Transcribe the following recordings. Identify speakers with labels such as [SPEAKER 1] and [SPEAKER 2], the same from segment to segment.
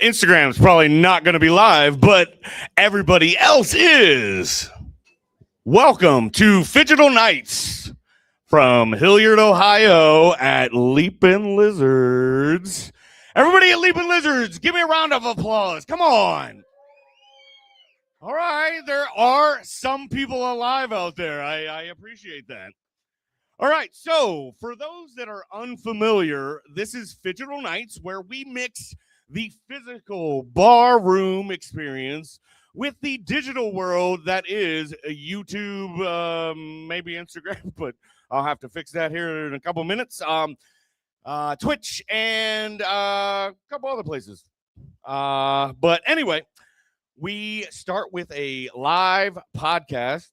[SPEAKER 1] Instagram's probably not going to be live, but everybody else is. Welcome to Phygital Nights from Hilliard, Ohio at Leapin' Lizards. Everybody at Leapin' Lizards, give me a round of applause. Come on. All right, there are some people alive out there. I appreciate that. All right, so for those that are unfamiliar, this is Phygital Nights, where we mix the physical bar room experience with the digital world that is YouTube, maybe Instagram, but I'll have to fix that here in a couple minutes. Twitch and a couple other places. But anyway, we start with a live podcast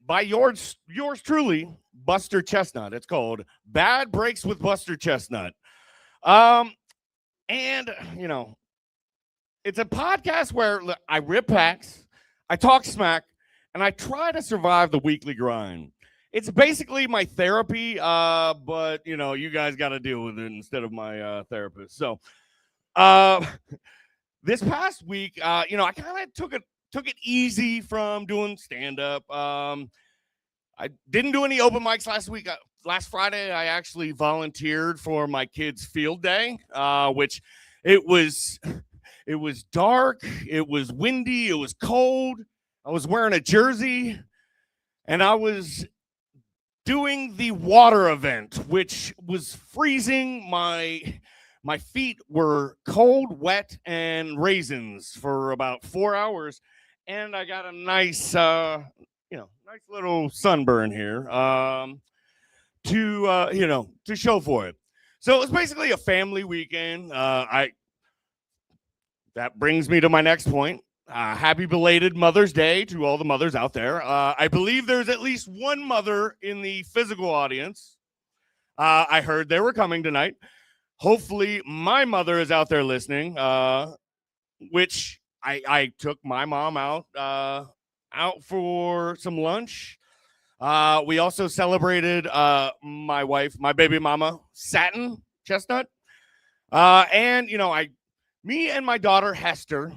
[SPEAKER 1] by yours truly, Buster Chestnut. It's called Bad Breaks with Buster Chestnut. And, you know, it's a podcast where I rip packs, I talk smack, and I try to survive the weekly grind. It's basically my therapy, but, you know, you guys got to deal with it instead of my therapist. So this past week, you know, I kind of took it easy from doing stand-up. I didn't do any open mics last week. Last Friday, I actually volunteered for my kids' field day, which it was dark, it was windy, it was cold. I was wearing a jersey, and I was doing the water event, which was freezing. My feet were cold, wet, and raisins for about 4 hours, and I got a nice, nice little sunburn here. To show for it. So it was basically a family weekend. That brings me to my next point. Happy belated Mother's Day to all the mothers out there. I believe there's at least one mother in the physical audience. I heard they were coming tonight. Hopefully my mother is out there listening, which I took my mom out for some lunch. We also celebrated my wife, my baby mama, Satin Chestnut. And, you know, me and my daughter, Hester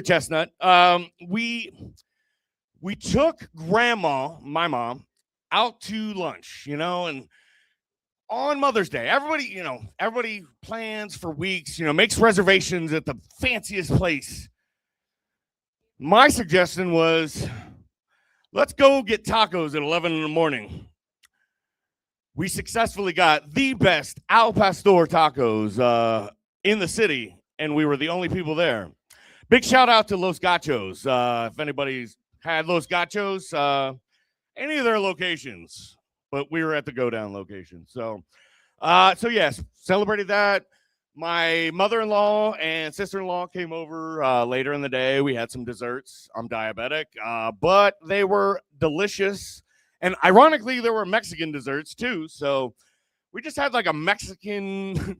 [SPEAKER 1] Chestnut, we took grandma, my mom, out to lunch, you know, and on Mother's Day, everybody plans for weeks, you know, makes reservations at the fanciest place. My suggestion was, let's go get tacos at 11 in the morning. We successfully got the best al pastor tacos in the city, and we were the only people there. Big shout out to Los Gachos. If anybody's had Los Gachos, any of their locations, but we were at the Go Down location. So yes, celebrated that. My mother-in-law and sister-in-law came over later in the day. We had some desserts. I'm diabetic, but they were delicious. And ironically, there were Mexican desserts too. So we just had like a Mexican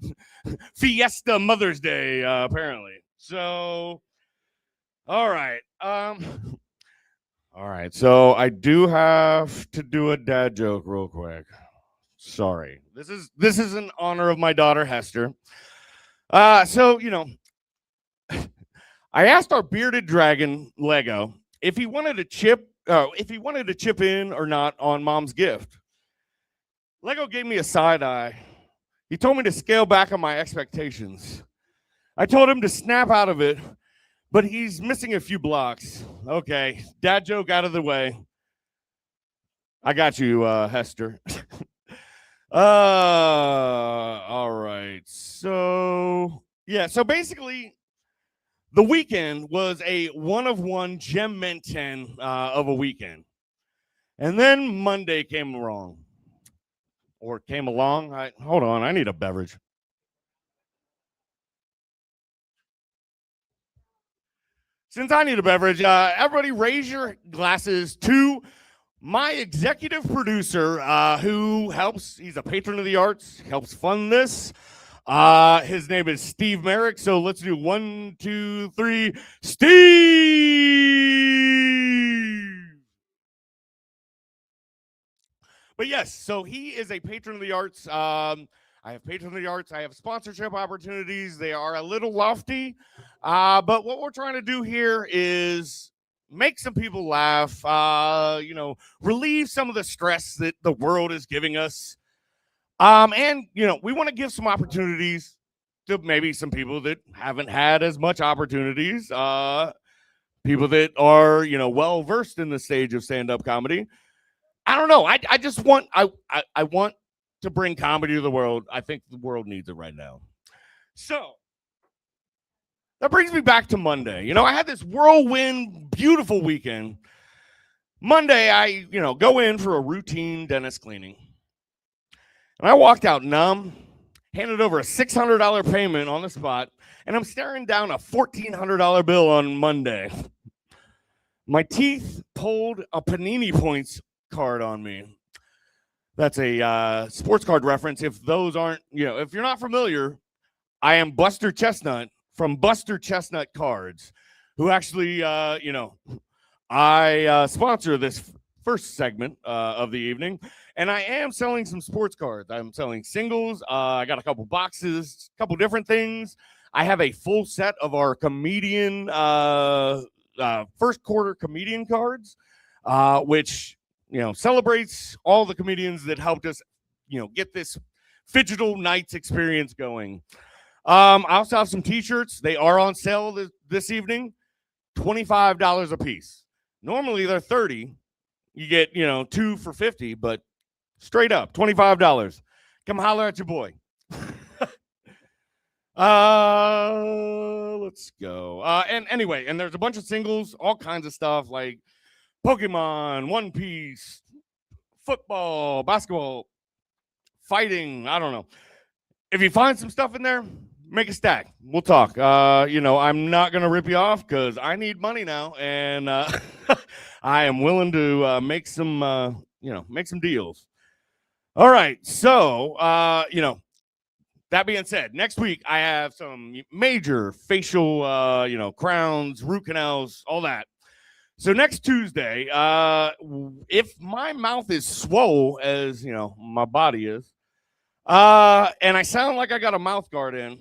[SPEAKER 1] fiesta Mother's Day, apparently. So, all right. All right. So I do have to do a dad joke real quick. Sorry. This is in honor of my daughter, Hester. So, you know, I asked our bearded dragon Lego if he wanted to chip in or not on Mom's gift. Lego gave me a side eye. He told me to scale back on my expectations. I told him to snap out of it, but he's missing a few blocks. Okay, dad joke out of the way. I got you, Hester. All right. So basically the weekend was a 1 of 1 gem mint 10 of a weekend. And then Monday came along. Hold on, I need a beverage. Since I need a beverage, everybody raise your glasses to My executive producer, who helps, he's a patron of the arts, helps fund this. His name is Steve Merrick. So let's do 1, 2, 3. Steve! But yes, so he is a patron of the arts. I have patron of the arts. I have sponsorship opportunities. They are a little lofty. But what we're trying to do here is make some people laugh, relieve some of the stress that the world is giving us. And, we want to give some opportunities to maybe some people that haven't had as much opportunities, people that are, well versed in the stage of stand-up comedy. I don't know. I just want I want to bring comedy to the world. I think the world needs it right now. So that brings me back to Monday. I had this whirlwind, beautiful weekend. Monday, I, go in for a routine dentist cleaning. And I walked out numb, handed over a $600 payment on the spot, and I'm staring down a $1,400 bill on Monday. My teeth pulled a Panini Points card on me. That's a sports card reference. If those aren't, if you're not familiar, I am Buster Chestnut from Buster Chestnut Cards, who actually, I sponsor this first segment of the evening, and I am selling some sports cards. I'm selling singles. I got a couple boxes, a couple different things. I have a full set of our comedian, first quarter comedian cards, which, celebrates all the comedians that helped us, get this Phygital Nights experience going. I also have some t-shirts. They are on sale this evening, $25 a piece. Normally they're $30. You get, 2 for $50, but straight up, $25. Come holler at your boy. Let's go. And anyway, and there's a bunch of singles, all kinds of stuff like Pokemon, One Piece, football, basketball, fighting. I don't know. If you find some stuff in there, make a stack. We'll talk. I'm not going to rip you off because I need money now. And I am willing to make some deals. All right. So, that being said, next week I have some major facial, crowns, root canals, all that. So next Tuesday, if my mouth is swole as, my body is, and I sound like I got a mouth guard in,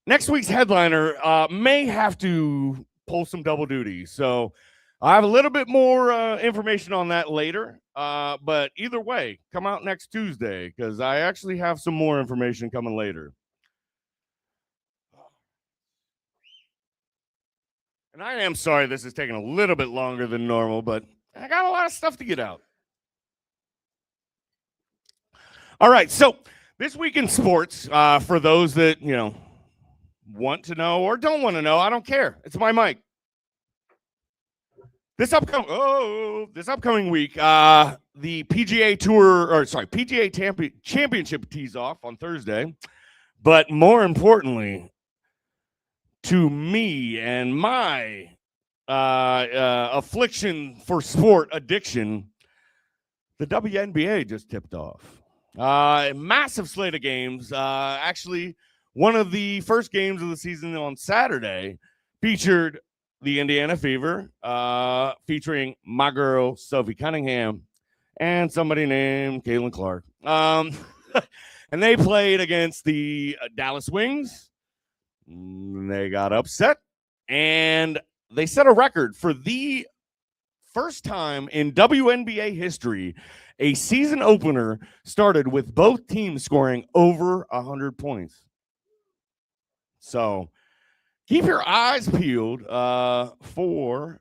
[SPEAKER 1] next week's headliner may have to pull some double duty. So I have a little bit more information on that later. But either way, come out next Tuesday because I actually have some more information coming later. And I am sorry this is taking a little bit longer than normal, but I got a lot of stuff to get out. All right, so this week in sports, for those that, want to know or don't want to know, I don't care. It's my mic. This upcoming week, the PGA Championship tees off on Thursday. But more importantly, to me and my affliction for sport addiction, the WNBA just tipped off. Massive slate of games. Actually, one of the first games of the season on Saturday featured the Indiana Fever, featuring my girl, Sophie Cunningham, and somebody named Caitlin Clark. And they played against the Dallas Wings. They got upset, and they set a record for the first time in WNBA history. A season opener started with both teams scoring over 100 points. So keep your eyes peeled for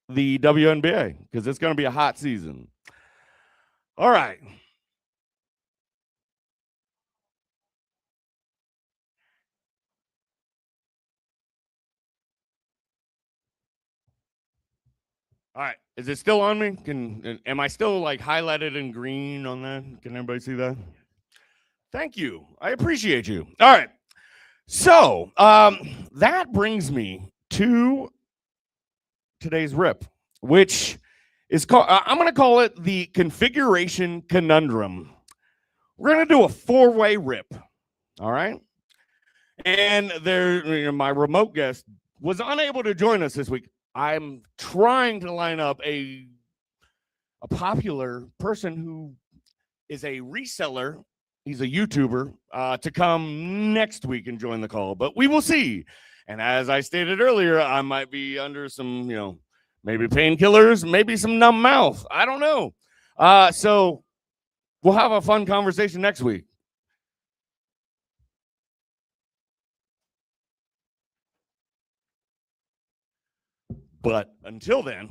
[SPEAKER 1] the WNBA because it's going to be a hot season. All right. All right. Is it still on me? Am I still like highlighted in green on that? Can everybody see that? Thank you. I appreciate you. All right. So that brings me to today's rip, which is called. I'm going to call it the configuration conundrum. We're going to do a 4-way rip. All right. And my remote guest was unable to join us this week. I'm trying to line up a popular person who is a reseller. He's a YouTuber to come next week and join the call, but we will see. And as I stated earlier, I might be under some, maybe painkillers, maybe some numb mouth. I don't know. So we'll have a fun conversation next week. But until then,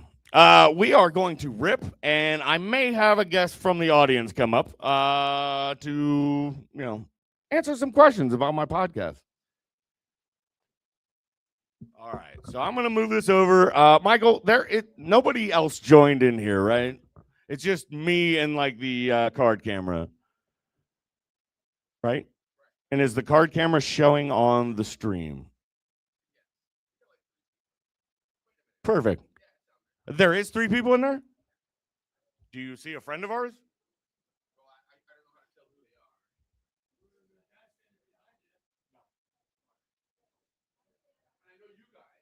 [SPEAKER 1] we are going to rip, and I may have a guest from the audience come up to, answer some questions about my podcast. All right, so I'm going to move this over. Michael, nobody else joined in here, right? It's just me and like the card camera, right? And is the card camera showing on the stream? Perfect. There is 3 people in there? Do you see a friend of ours?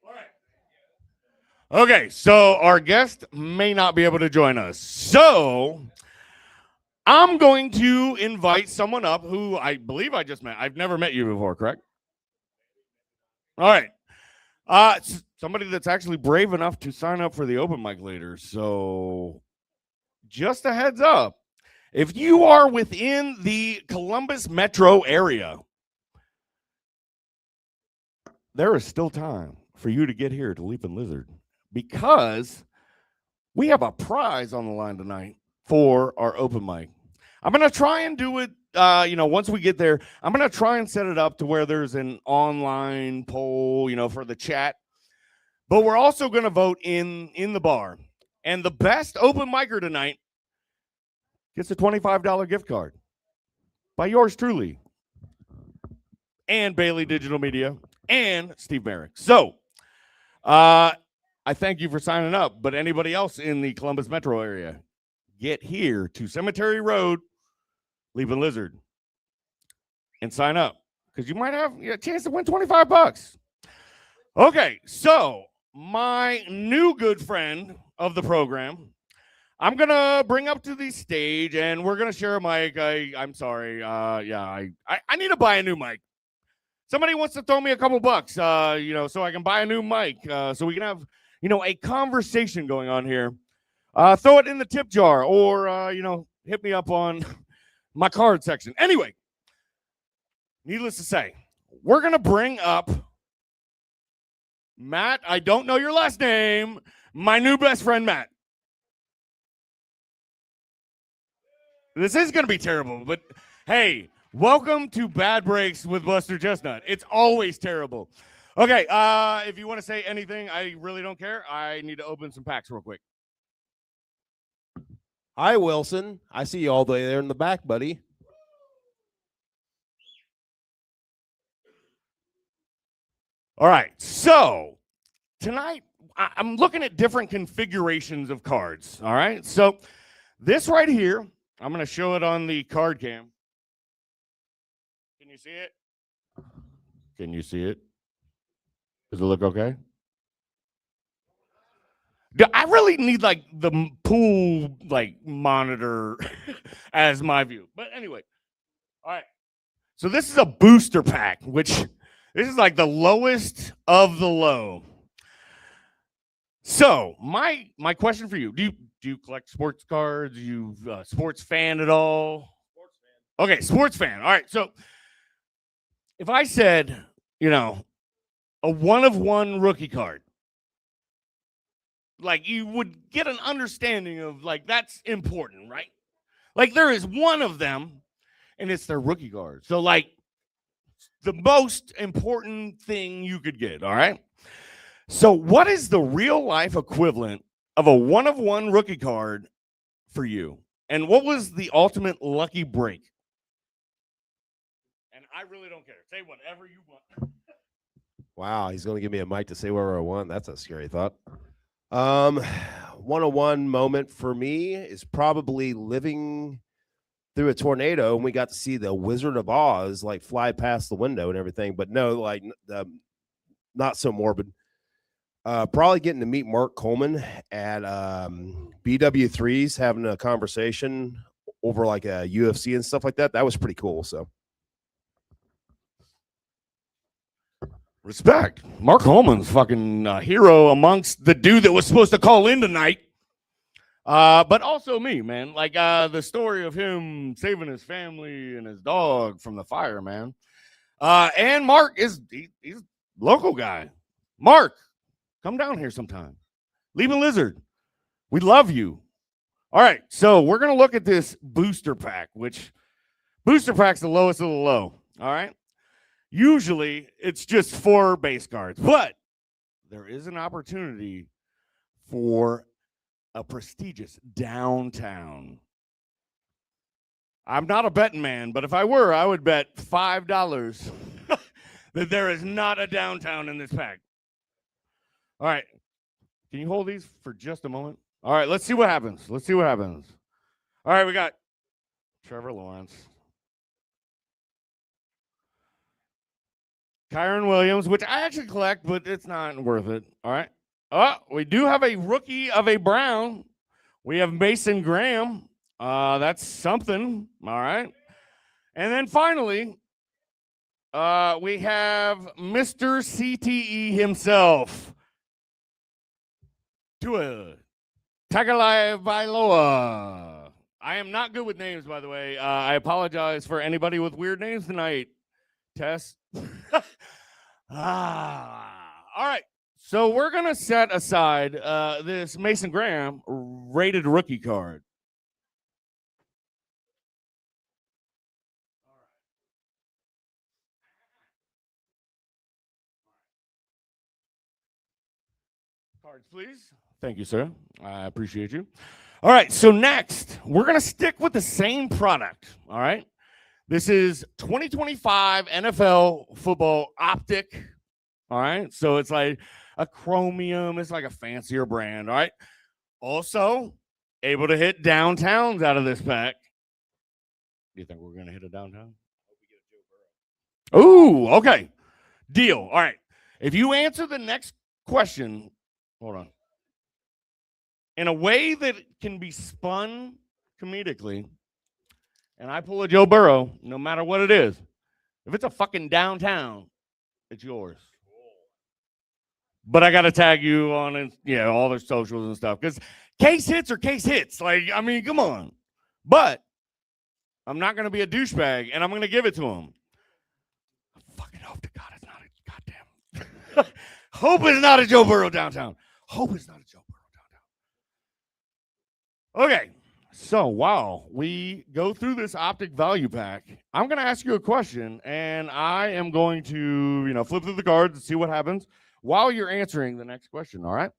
[SPEAKER 1] All right. Okay, so our guest may not be able to join us. So I'm going to invite someone up who I believe I just met. I've never met you before, correct? All right. Somebody that's actually brave enough to sign up for the open mic later. So just a heads up, if you are within the Columbus metro area, there is still time for you to get here to Leaping Lizard because we have a prize on the line tonight for our open mic. I'm going to try and do it, once we get there, I'm going to try and set it up to where there's an online poll, for the chat. But we're also going to vote in the bar. And the best open micer tonight gets a $25 gift card by yours truly and Bailey Digital Media and Steve Merrick. So I thank you for signing up. But anybody else in the Columbus metro area, get here to Cemetery Road, Leaping Lizard, and sign up because you might have a chance to win $25. Okay, so my new good friend of the program, I'm going to bring up to the stage, and we're going to share a mic. I'm sorry. I need to buy a new mic. Somebody wants to throw me a couple bucks, so I can buy a new mic, so we can have, a conversation going on here. Throw it in the tip jar or, hit me up on my card section. Anyway, needless to say, we're going to bring up Matt. I don't know your last name. My new best friend, Matt. This is going to be terrible, but hey, welcome to Bad Breaks with Buster Chestnut. It's always terrible. Okay, if you want to say anything, I really don't care. I need to open some packs real quick.
[SPEAKER 2] Hi, Wilson. I see you all the way there in the back, buddy.
[SPEAKER 1] All right, so tonight I'm looking at different configurations of cards. All right, so this right here, I'm going to show it on the card cam. Can you see it? Can you see it? Does it look okay? I really need like the pool monitor as my view. But anyway, all right. So this is a booster pack, which this is like the lowest of the low. So my question for you: Do you collect sports cards? Are you a sports fan at all? Sports fan. Okay, sports fan. All right. So if I said, a 1-of-1 rookie card, like you would get an understanding of that's important, right? Like there is one of them, and it's their rookie card. So the most important thing you could get. All right. So what is the real life equivalent of a 1-of-1 rookie card for you? And what was the ultimate lucky break? And I really don't care. Say whatever you want.
[SPEAKER 2] Wow, he's going to give me a mic to say wherever I want. That's a scary thought. 101 moment for me is probably living through a tornado, and we got to see the Wizard of Oz like fly past the window and everything. But no, like not so morbid. Probably getting to meet Mark Coleman at BW3's, having a conversation over like a UFC and stuff like that. That was pretty cool. So
[SPEAKER 1] respect. Mark Holman's fucking hero amongst the dude that was supposed to call in tonight. But also me, man. Like the story of him saving his family and his dog from the fire, man. And Mark is he's a local guy. Mark, come down here sometime. Leave a lizard. We love you. All right, so we're gonna look at this booster pack, which booster pack's the lowest of the low. All right. Usually it's just 4 base cards, but there is an opportunity for a prestigious downtown. I'm not a betting man, but if I were, I would bet $5 that there is not a downtown in this pack. All right. Can you hold these for just a moment? All right, let's see what happens. Let's see what happens. All right, we got Trevor Lawrence. Kyron Williams, which I actually collect, but it's not worth it. All right. Oh, we do have a rookie of a Brown. We have Mason Graham. That's something. All right. And then finally, we have Mr. CTE himself. Tua Tagovailoa. I am not good with names, by the way. I apologize for anybody with weird names tonight. Tess. All right. So we're going to set aside this Mason Graham rated rookie card. Cards, please. Thank you, sir. I appreciate you. All right. So next, we're going to stick with the same product. All right. This is 2025 NFL football optic. All right. So it's like a chromium. It's like a fancier brand. All right. Also, able to hit downtowns out of this pack. Do you think we're going to hit a downtown? Ooh, okay. Deal. All right. If you answer the next question, hold on, in a way that can be spun comedically, and I pull a Joe Burrow, no matter what it is, if it's a fucking downtown, it's yours. But I got to tag you on it, all their socials and stuff. Because case hits are case hits. Like, I mean, come on. But I'm not going to be a douchebag, and I'm going to give it to him. I fucking hope to God it's not a goddamn. Hope it's not a Joe Burrow downtown. Hope it's not a Joe Burrow downtown. Okay. So while we go through this optic value pack, I'm going to ask you a question, and I am going to, flip through the cards and see what happens while you're answering the next question, all right?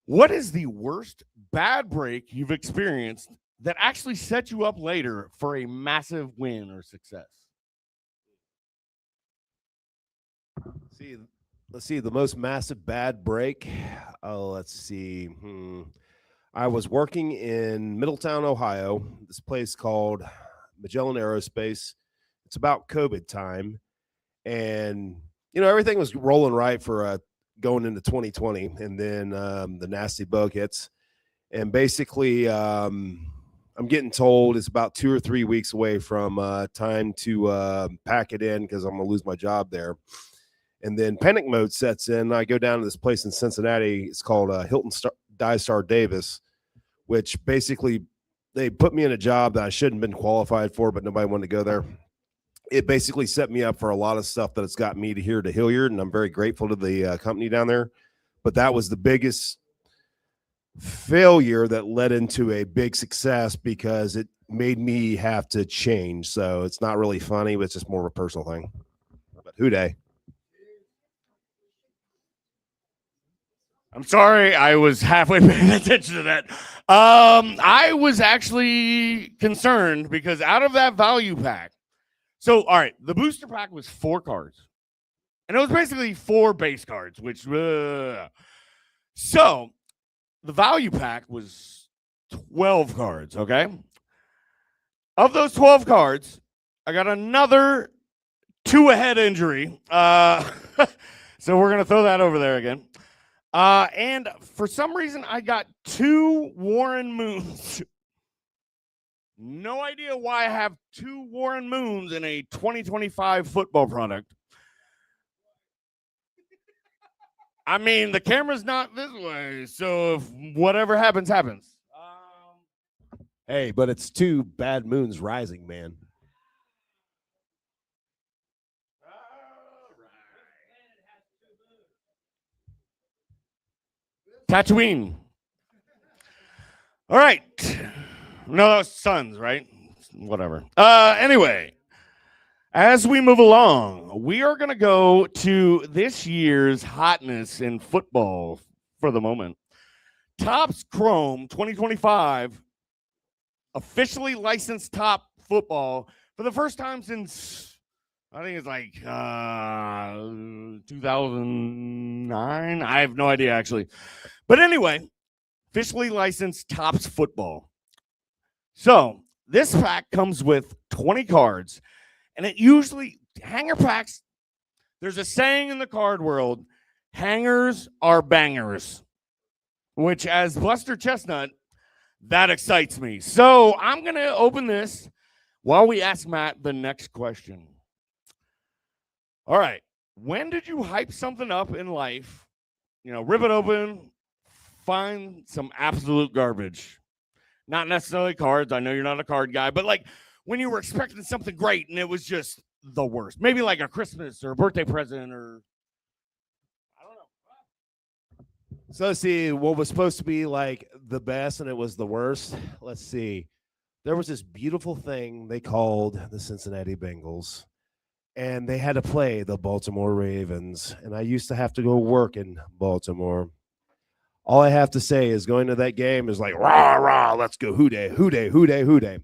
[SPEAKER 1] What is the worst bad break you've experienced that actually set you up later for a massive win or success?
[SPEAKER 2] Let's see, the most massive bad break. Oh, let's see. I was working in Middletown, Ohio, this place called Magellan Aerospace. It's about COVID time. And, everything was rolling right for going into 2020. And then the nasty bug hits. And basically, I'm getting told it's about 2 or 3 weeks away from time to pack it in because I'm going to lose my job there. And then panic mode sets in. I go down to this place in Cincinnati. It's called Hilton Dystar Davis, which basically they put me in a job that I shouldn't have been qualified for, but nobody wanted to go there. It basically set me up for a lot of stuff that it's got me to here to Hilliard, and I'm very grateful to the company down there. But that was the biggest failure that led into a big success because it made me have to change. So it's not really funny, but it's just more of a personal thing. But hooday.
[SPEAKER 1] I'm sorry, I was halfway paying attention to that. I was actually concerned because out of that value pack, so all right, the booster pack was 4 cards, and it was basically 4 base cards, which so the value pack was 12 cards, okay? Of those 12 cards, I got another 2 ahead injury. So we're going to throw that over there again. And for some reason, I got 2 Warren Moons. No idea why I have 2 Warren Moons in a 2025 football product. I mean, the camera's not this way, so if whatever happens, happens.
[SPEAKER 2] Hey, but it's 2 bad moons rising, man.
[SPEAKER 1] Tatooine. All right. No, that's suns, right? Whatever. Anyway, as we move along, we are going to go to this year's hotness in football for the moment. Topps Chrome 2025 officially licensed top football for the first time since, I think it's like 2009. I have no idea, actually. But anyway, officially licensed Topps football. So this pack comes with 20 cards, and it usually, hanger packs, there's a saying in the card world, hangers are bangers, which as Buster Chestnut, that excites me. So I'm going to open this while we ask Matt the next question. All right. When did you hype something up in life? You know, rip it open, find some absolute garbage. Not necessarily cards. I know you're not a card guy, but like when you were expecting something great and it was just the worst. Maybe like a Christmas or a birthday present or I don't know.
[SPEAKER 2] So let's see what was supposed to be like the best and it was the worst. Let's see. There was this beautiful thing they called the Cincinnati Bengals, and they had to play the Baltimore Ravens. And I used to have to go work in Baltimore. All I have to say is going to that game is like, rah, rah, let's go, hoo-day, hoo-day, hoo-day, hoo-day.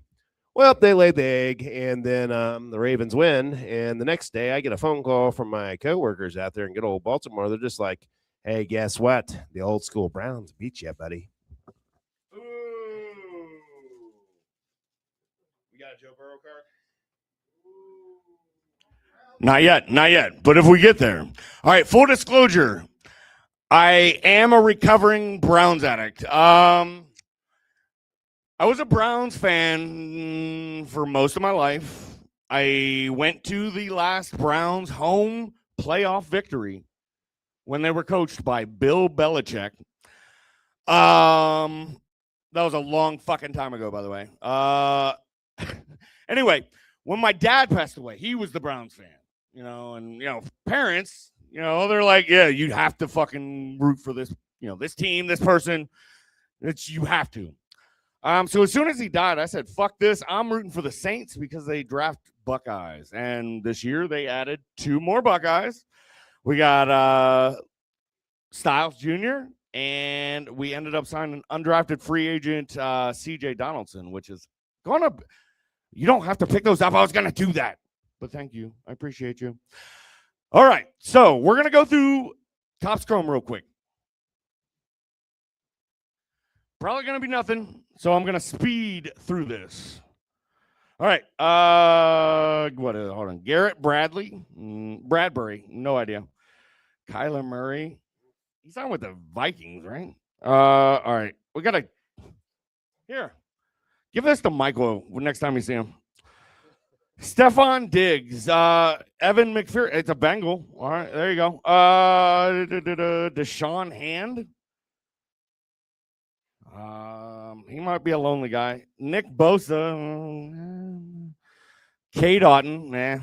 [SPEAKER 2] Well, they laid the egg, and then the Ravens win. And the next day, I get a phone call from my coworkers out there in good old Baltimore. They're just like, hey, guess what? The old school Browns beat you, buddy.
[SPEAKER 1] Ooh. We got a Joe Burrow card? Not yet, not yet. But if we get there. All right, full disclosure. I am a recovering Browns addict. I was a Browns fan for most of my life. I went to the last Browns home playoff victory when they were coached by Bill Belichick. That was a long fucking time ago, by the way. Anyway, when my dad passed away, he was the Browns fan, you know, and, you know, parents, you know, they're like, yeah, you have to fucking root for this, you know, this team, this person. You have to. So as soon as he died, I said, fuck this. I'm rooting for the Saints because they draft Buckeyes. And this year they added 2 more Buckeyes. We got Styles Jr., and we ended up signing undrafted free agent CJ Donaldson, which is going to, you don't have to pick those up. I was going to do that. But thank you. I appreciate you. All right. So we're going to go through Topps Chrome real quick. Probably going to be nothing. So I'm going to speed through this. All right. Hold on. Garrett Bradbury. No idea. Kyler Murray. He's on with the Vikings, right? All right. We got to. Here. Give this to Michael next time you see him. Stephon Diggs. Evan McPherson. It's a Bengal. All right. There you go. Deshaun Hand. He might be a lonely guy. Nick Bosa. K. Doughton. Nah.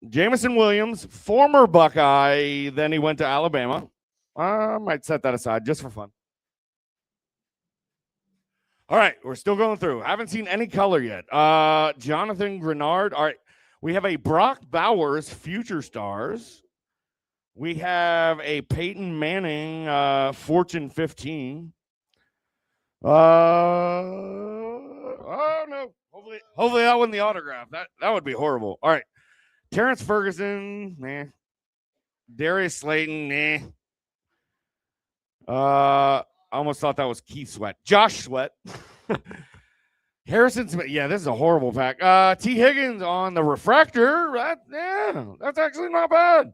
[SPEAKER 1] Jameson Williams, former Buckeye. Then he went to Alabama. I might set that aside just for fun. All right, we're still going through. Haven't seen any color yet. Jonathan Grenard. All right, we have a Brock Bowers Future Stars. We have a Peyton Manning Fortune 15. Oh no! Hopefully that wasn't the autograph. That would be horrible. All right, Terrence Ferguson. Nah. Darius Slayton. Nah. I almost thought that was Keith Sweat. Josh Sweat. Harrison Smith. Yeah, this is a horrible pack. T. Higgins on the refractor. That's actually not bad.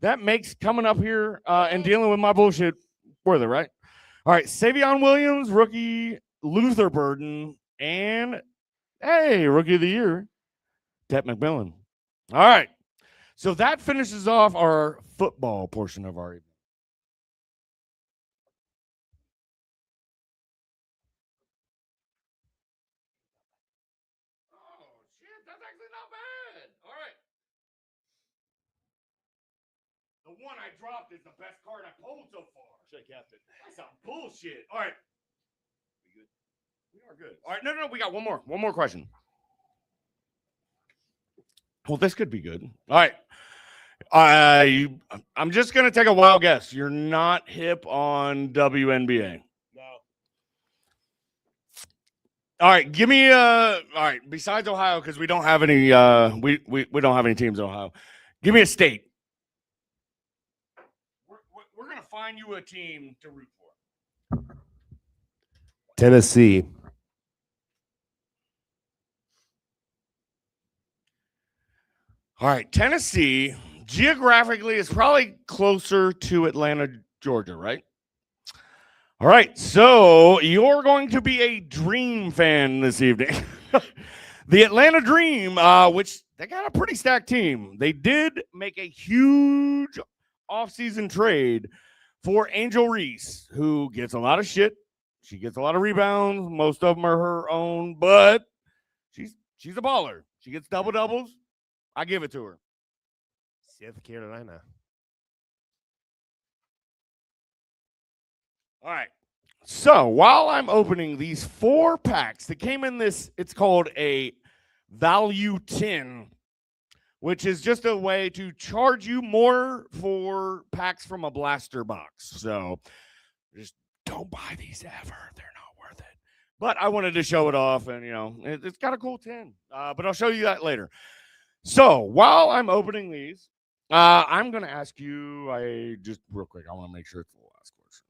[SPEAKER 1] That makes coming up here and dealing with my bullshit worth it, right? All right, Savion Williams, rookie, Luther Burden, and hey, rookie of the year, Tet McMillan. All right, so that finishes off our football portion of our evening. Oh, shit, that's actually not bad. All right. The one I dropped is the best card I pulled so far.
[SPEAKER 2] Should have kept it.
[SPEAKER 1] That's some bullshit. All right. We good? We are good. All right. No, we got one more. One more question. Well, this could be good. All right. I'm just going to take a wild guess. You're not hip on WNBA.
[SPEAKER 2] No.
[SPEAKER 1] All right. Give me all right. Besides Ohio, because we don't have any we don't have any teams in Ohio. Give me a state. We're going to find you a team to root for.
[SPEAKER 2] Tennessee.
[SPEAKER 1] All right, Tennessee geographically is probably closer to Atlanta, Georgia, right? All right, so you're going to be a Dream fan this evening. The Atlanta Dream, which they got a pretty stacked team. They did make a huge offseason trade for Angel Reese, who gets a lot of shit. She gets a lot of rebounds. Most of them are her own, but she's a baller. She gets double-doubles. I give it to her.
[SPEAKER 2] South Carolina.
[SPEAKER 1] All right. So while I'm opening these 4 packs that came in this, it's called a value tin, which is just a way to charge you more for packs from a blaster box. So just don't buy these ever. They're not worth it. But I wanted to show it off, and, it's got a cool tin. But I'll show you that later. So while I'm opening these, I'm going to ask you, just real quick, I want to make sure it's the last question.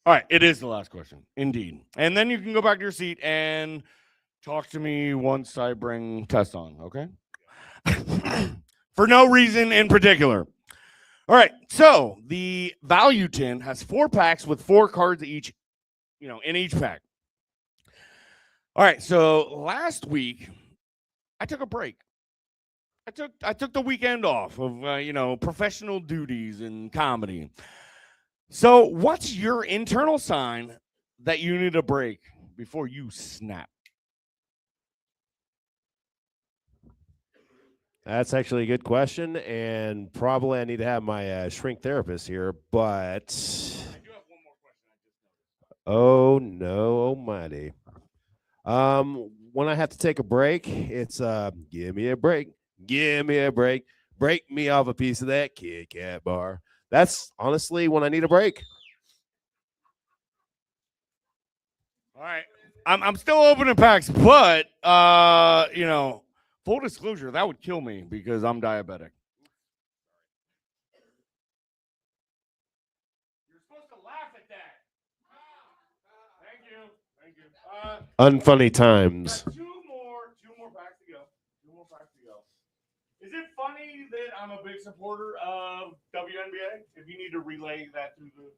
[SPEAKER 1] All right, it is the last question, indeed. And then you can go back to your seat and talk to me once I bring Tess on, okay? For no reason in particular. All right, so the value tin has 4 packs with 4 cards each, in each pack. All right, so last week I took a break. I took the weekend off of professional duties and comedy. So what's your internal sign that you need a break before you snap?
[SPEAKER 2] That's actually a good question, and probably I need to have my shrink therapist here, but
[SPEAKER 1] I do have one more question I just noticed.
[SPEAKER 2] oh no almighty. When I have to take a break, it's give me a break, break me off a piece of that Kit Kat bar. That's honestly when I need a break.
[SPEAKER 1] All right, I'm still opening packs, but full disclosure, that would kill me because I'm diabetic. You're supposed to laugh at that. Thank you.
[SPEAKER 2] Unfunny times.
[SPEAKER 1] Got two more packs to go. Is it funny that I'm a big supporter of WNBA? If you need to relay that to the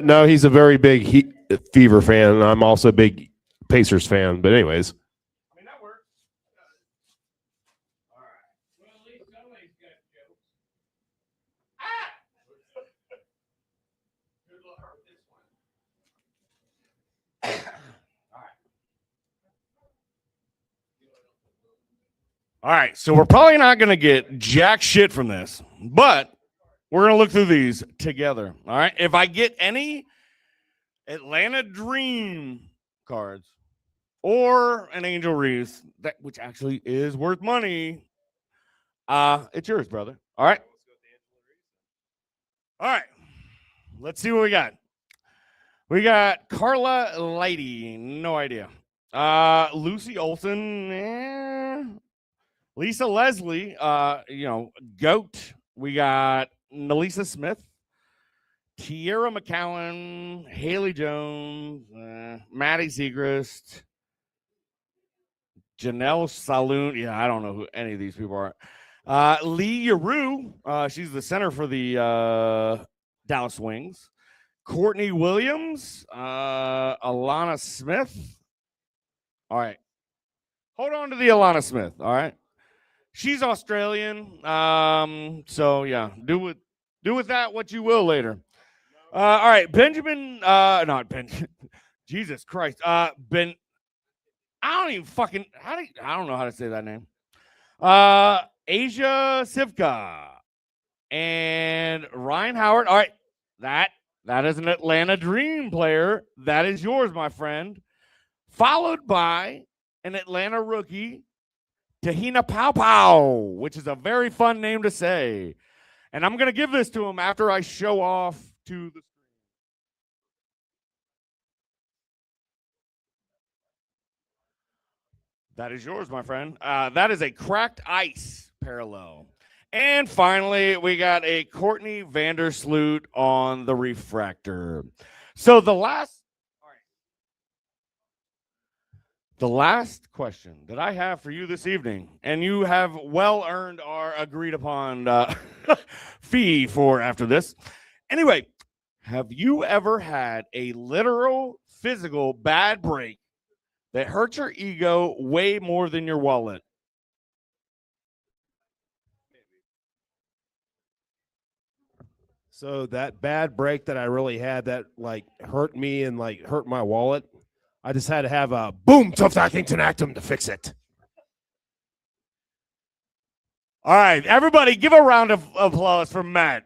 [SPEAKER 2] No, he's a very big Fever fan, and I'm also a big Pacers fan. But anyways,
[SPEAKER 1] I mean that works. All right. Well, at least somebody's got jokes. Good luck with this one. All right, so we're probably not going to get jack shit from this, but we're going to look through these together. All right, if I get any Atlanta Dream cards or an Angel Reese, which actually is worth money, it's yours, brother. All right. All right. Let's see what we got. We got Carla Lighty, no idea. Lucy Olson, Lisa Leslie, GOAT. We got Nelisa Smith, Tierra McCowan, Haley Jones, Maddie Segrist, Janelle Saloon. Yeah, I don't know who any of these people are. Lee Yaru. She's the center for the Dallas Wings. Courtney Williams. Alana Smith. All right. Hold on to the Alana Smith. All right. She's Australian. So yeah, do with that what you will later. All right, Benjamin. Not Ben. Jesus Christ. Ben. I don't even fucking. I don't know how to say that name. Asia Sivka and Ryan Howard. All right, that is an Atlanta Dream player. That is yours, my friend. Followed by an Atlanta rookie, Tahina Pow Pow, which is a very fun name to say. And I'm going to give this to him after I show off to the screen. That is yours, my friend. That is a cracked ice parallel. And finally, we got a Courtney Vandersloot on the refractor. So the last question that I have for you this evening, and you have well earned our agreed upon fee for after this. Anyway, have you ever had a literal physical bad break that hurt your ego way more than your wallet?
[SPEAKER 2] So that bad break that I really had that like hurt me and like hurt my wallet, I just had to have a boom tuftakington actum to fix it.
[SPEAKER 1] All right, everybody, give a round of applause for Matt.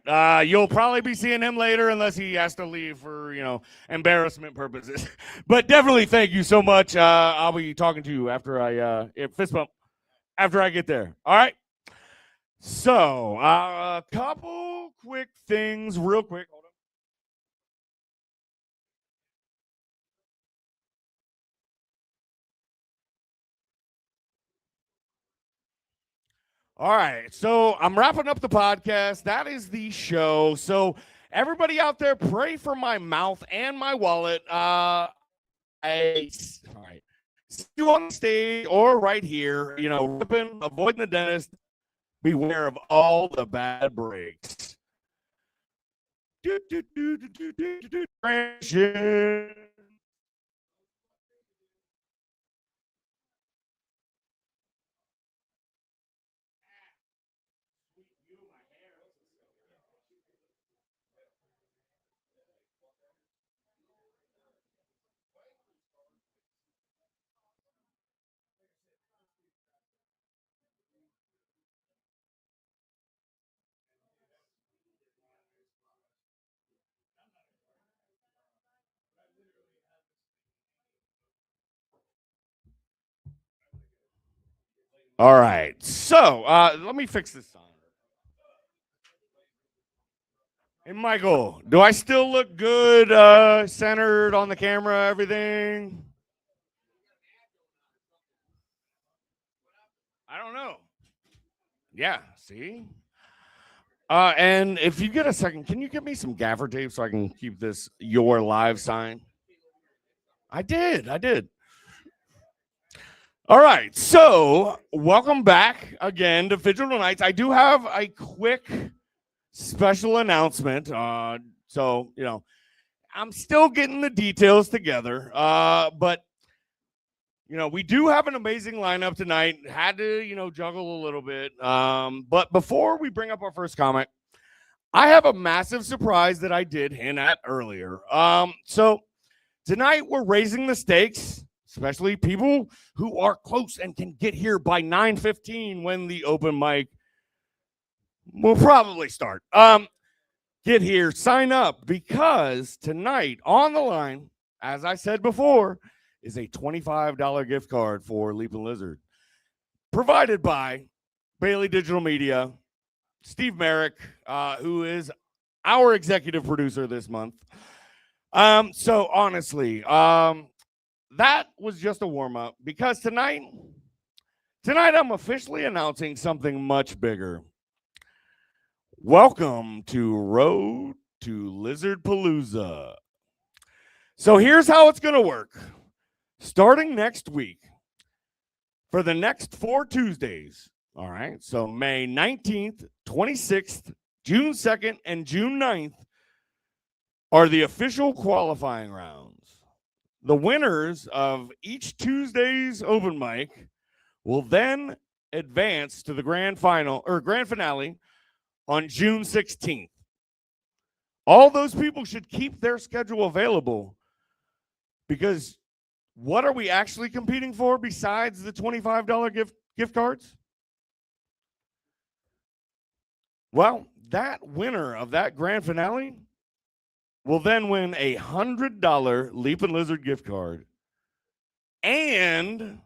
[SPEAKER 1] You'll probably be seeing him later unless he has to leave for, embarrassment purposes. But definitely thank you so much. I'll be talking to you after fist bump, after I get there. All right? So, a couple quick things real quick. Hold on. All right, so I'm wrapping up the podcast. That is the show. So everybody out there, pray for my mouth and my wallet. All right, see you on stage or right here. Ripping, avoiding the dentist. Beware of all the bad breaks. All right, so let me fix this sound. Hey, Michael, do I still look good, centered on the camera, everything? I don't know. Yeah, see? And if you get a second, can you give me some gaffer tape so I can keep this your live sign? I did. All right, so welcome back again to Phygital Nights. I do have a quick special announcement. So, I'm still getting the details together, but, we do have an amazing lineup tonight. Had to, juggle a little bit. But before we bring up our first comic, I have a massive surprise that I did hint at earlier. So tonight we're raising the stakes, especially people who are close and can get here by 9:15 when the open mic will probably start. Get here, sign up, because tonight on the line, as I said before, is a $25 gift card for Leaping Lizard, provided by Bailey Digital Media, Steve Merrick, who is our executive producer this month. So honestly, that was just a warm-up, because tonight I'm officially announcing something much bigger. Welcome to Road to Lizard Palooza. So here's how it's going to work. Starting next week, for the next 4 Tuesdays, all right, so May 19th, 26th, June 2nd, and June 9th are the official qualifying rounds. The winners of each Tuesday's open mic will then advance to the grand finale on June 16th. All those people should keep their schedule available, because what are we actually competing for besides the $25 gift cards? Well, that winner of that grand finale will then win a $100 Leapin' Lizard gift card and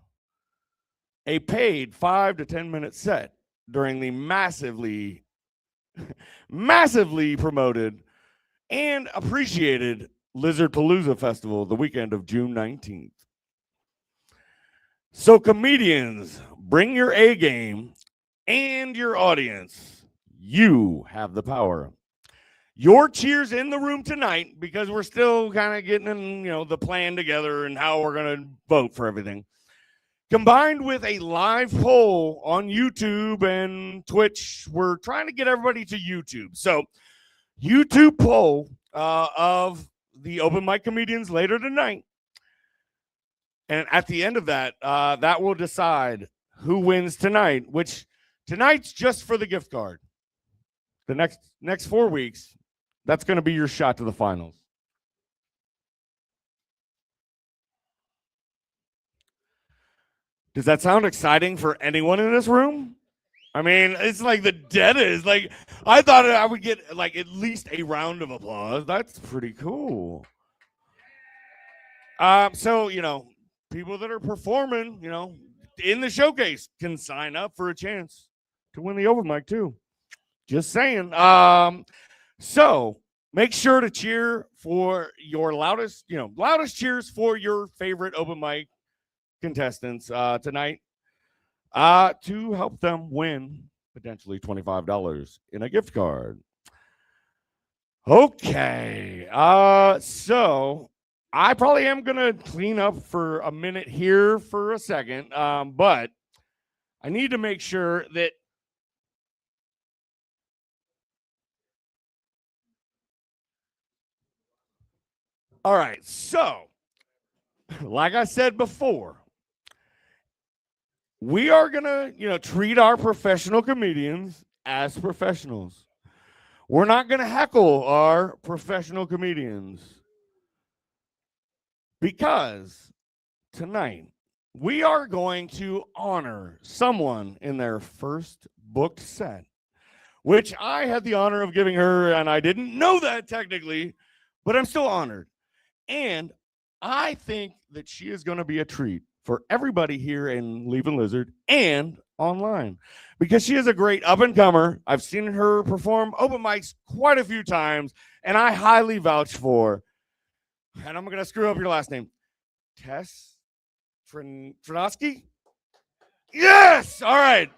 [SPEAKER 1] a paid 5 to 10 minute set during the massively promoted and appreciated Lizard Palooza Festival the weekend of June 19th. So comedians, bring your A game and your audience. You have the power. Your cheers in the room tonight, because we're still kind of getting the plan together and how we're going to vote for everything, combined with a live poll on YouTube and Twitch. We're trying to get everybody to YouTube. So YouTube poll of the open mic comedians later tonight. And at the end of that, that will decide who wins tonight, which tonight's just for the gift card. The next 4 weeks, that's going to be your shot to the finals. Does that sound exciting for anyone in this room? I mean, it's like the deadest. Like, I thought I would get like at least a round of applause. That's pretty cool. So, people that are performing, in the showcase can sign up for a chance to win the open mic too. Just saying. So make sure to cheer for your loudest cheers for your favorite open mic contestants tonight to help them win potentially $25 in a gift card. Okay. So I probably am going to clean up for a minute here for a second, but I need to make sure that all right, so like I said before, we are going to, treat our professional comedians as professionals. We're not going to heckle our professional comedians, because tonight we are going to honor someone in their first booked set, which I had the honor of giving her, and I didn't know that technically, but I'm still honored. And I think that she is going to be a treat for everybody here in Leapin' Lizard and online, because she is a great up-and-comer. I've seen her perform open mics quite a few times, and I highly vouch for, and I'm going to screw up your last name, Tess Trinoskey? Yes! All right.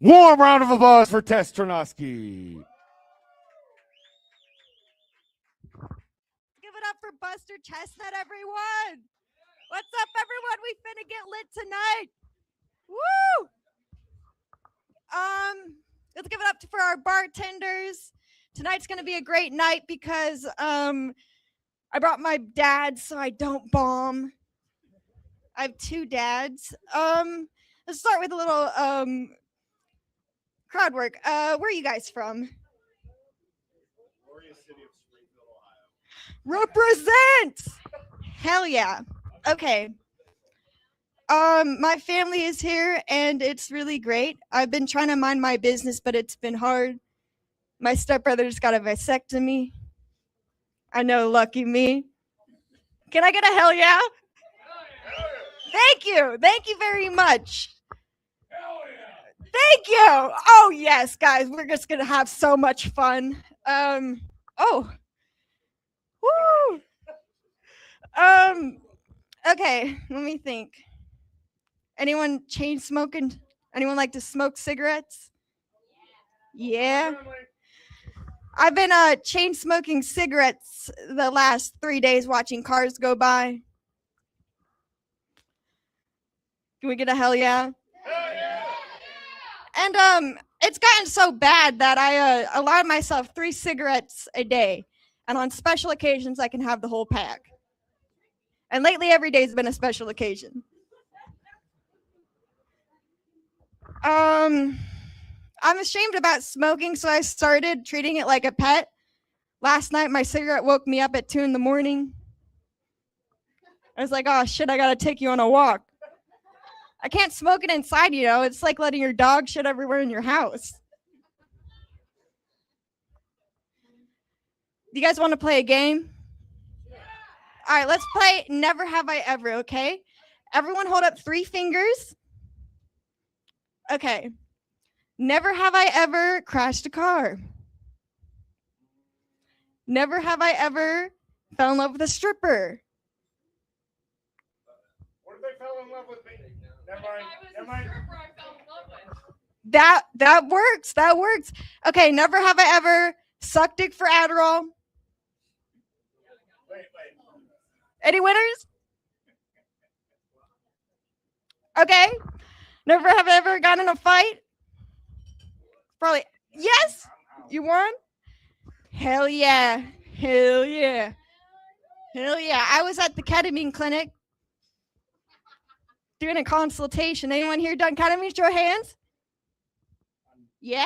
[SPEAKER 1] Warm round of applause for Tess Trinoskey.
[SPEAKER 3] Give it up for Buster Chestnut, everyone. What's up, everyone? We finna get lit tonight. Woo! Let's give it up for our bartenders. Tonight's gonna be a great night because I brought my dad so I don't bomb. I have 2 dads. Let's start with a little crowd work. Where are you guys from? Represent! Hell yeah. Okay. My family is here and it's really great. I've been trying to mind my business, but it's been hard. My stepbrother just got a vasectomy. I know, lucky me. Can I get a hell yeah? Thank you. Thank you very much. Thank you. Oh, yes, guys. We're just going to have so much fun. Woo. Okay, let me think. Anyone chain smoking? Anyone like to smoke cigarettes? Yeah. I've been chain smoking cigarettes the last 3 days watching cars go by. Can we get a hell yeah? And it's gotten so bad that I allowed myself 3 cigarettes a day. And on special occasions I can have the whole pack. And lately every day's been a special occasion. I'm ashamed about smoking, so I started treating it like a pet. Last night, my cigarette woke me up at 2 a.m. I was like, oh shit, I gotta take you on a walk. I can't smoke it inside, you know. It's like letting your dog shit everywhere in your house. Do you guys want to play a game? All right, let's play Never Have I Ever, okay? Everyone hold up 3 fingers. Okay. Never have I ever crashed a car. Never have I ever fell in love with a stripper.
[SPEAKER 1] What if they fell in love with me? Never mind.
[SPEAKER 3] That works. That works. Okay, never have I ever sucked dick for Adderall.
[SPEAKER 1] Wait.
[SPEAKER 3] Any winners? Okay. Never have I ever gotten in a fight. Probably. Yes? You won? Hell yeah. Hell yeah. Hell yeah. I was at the ketamine clinic doing a consultation. Anyone here done ketamine? Show of hands. Yeah?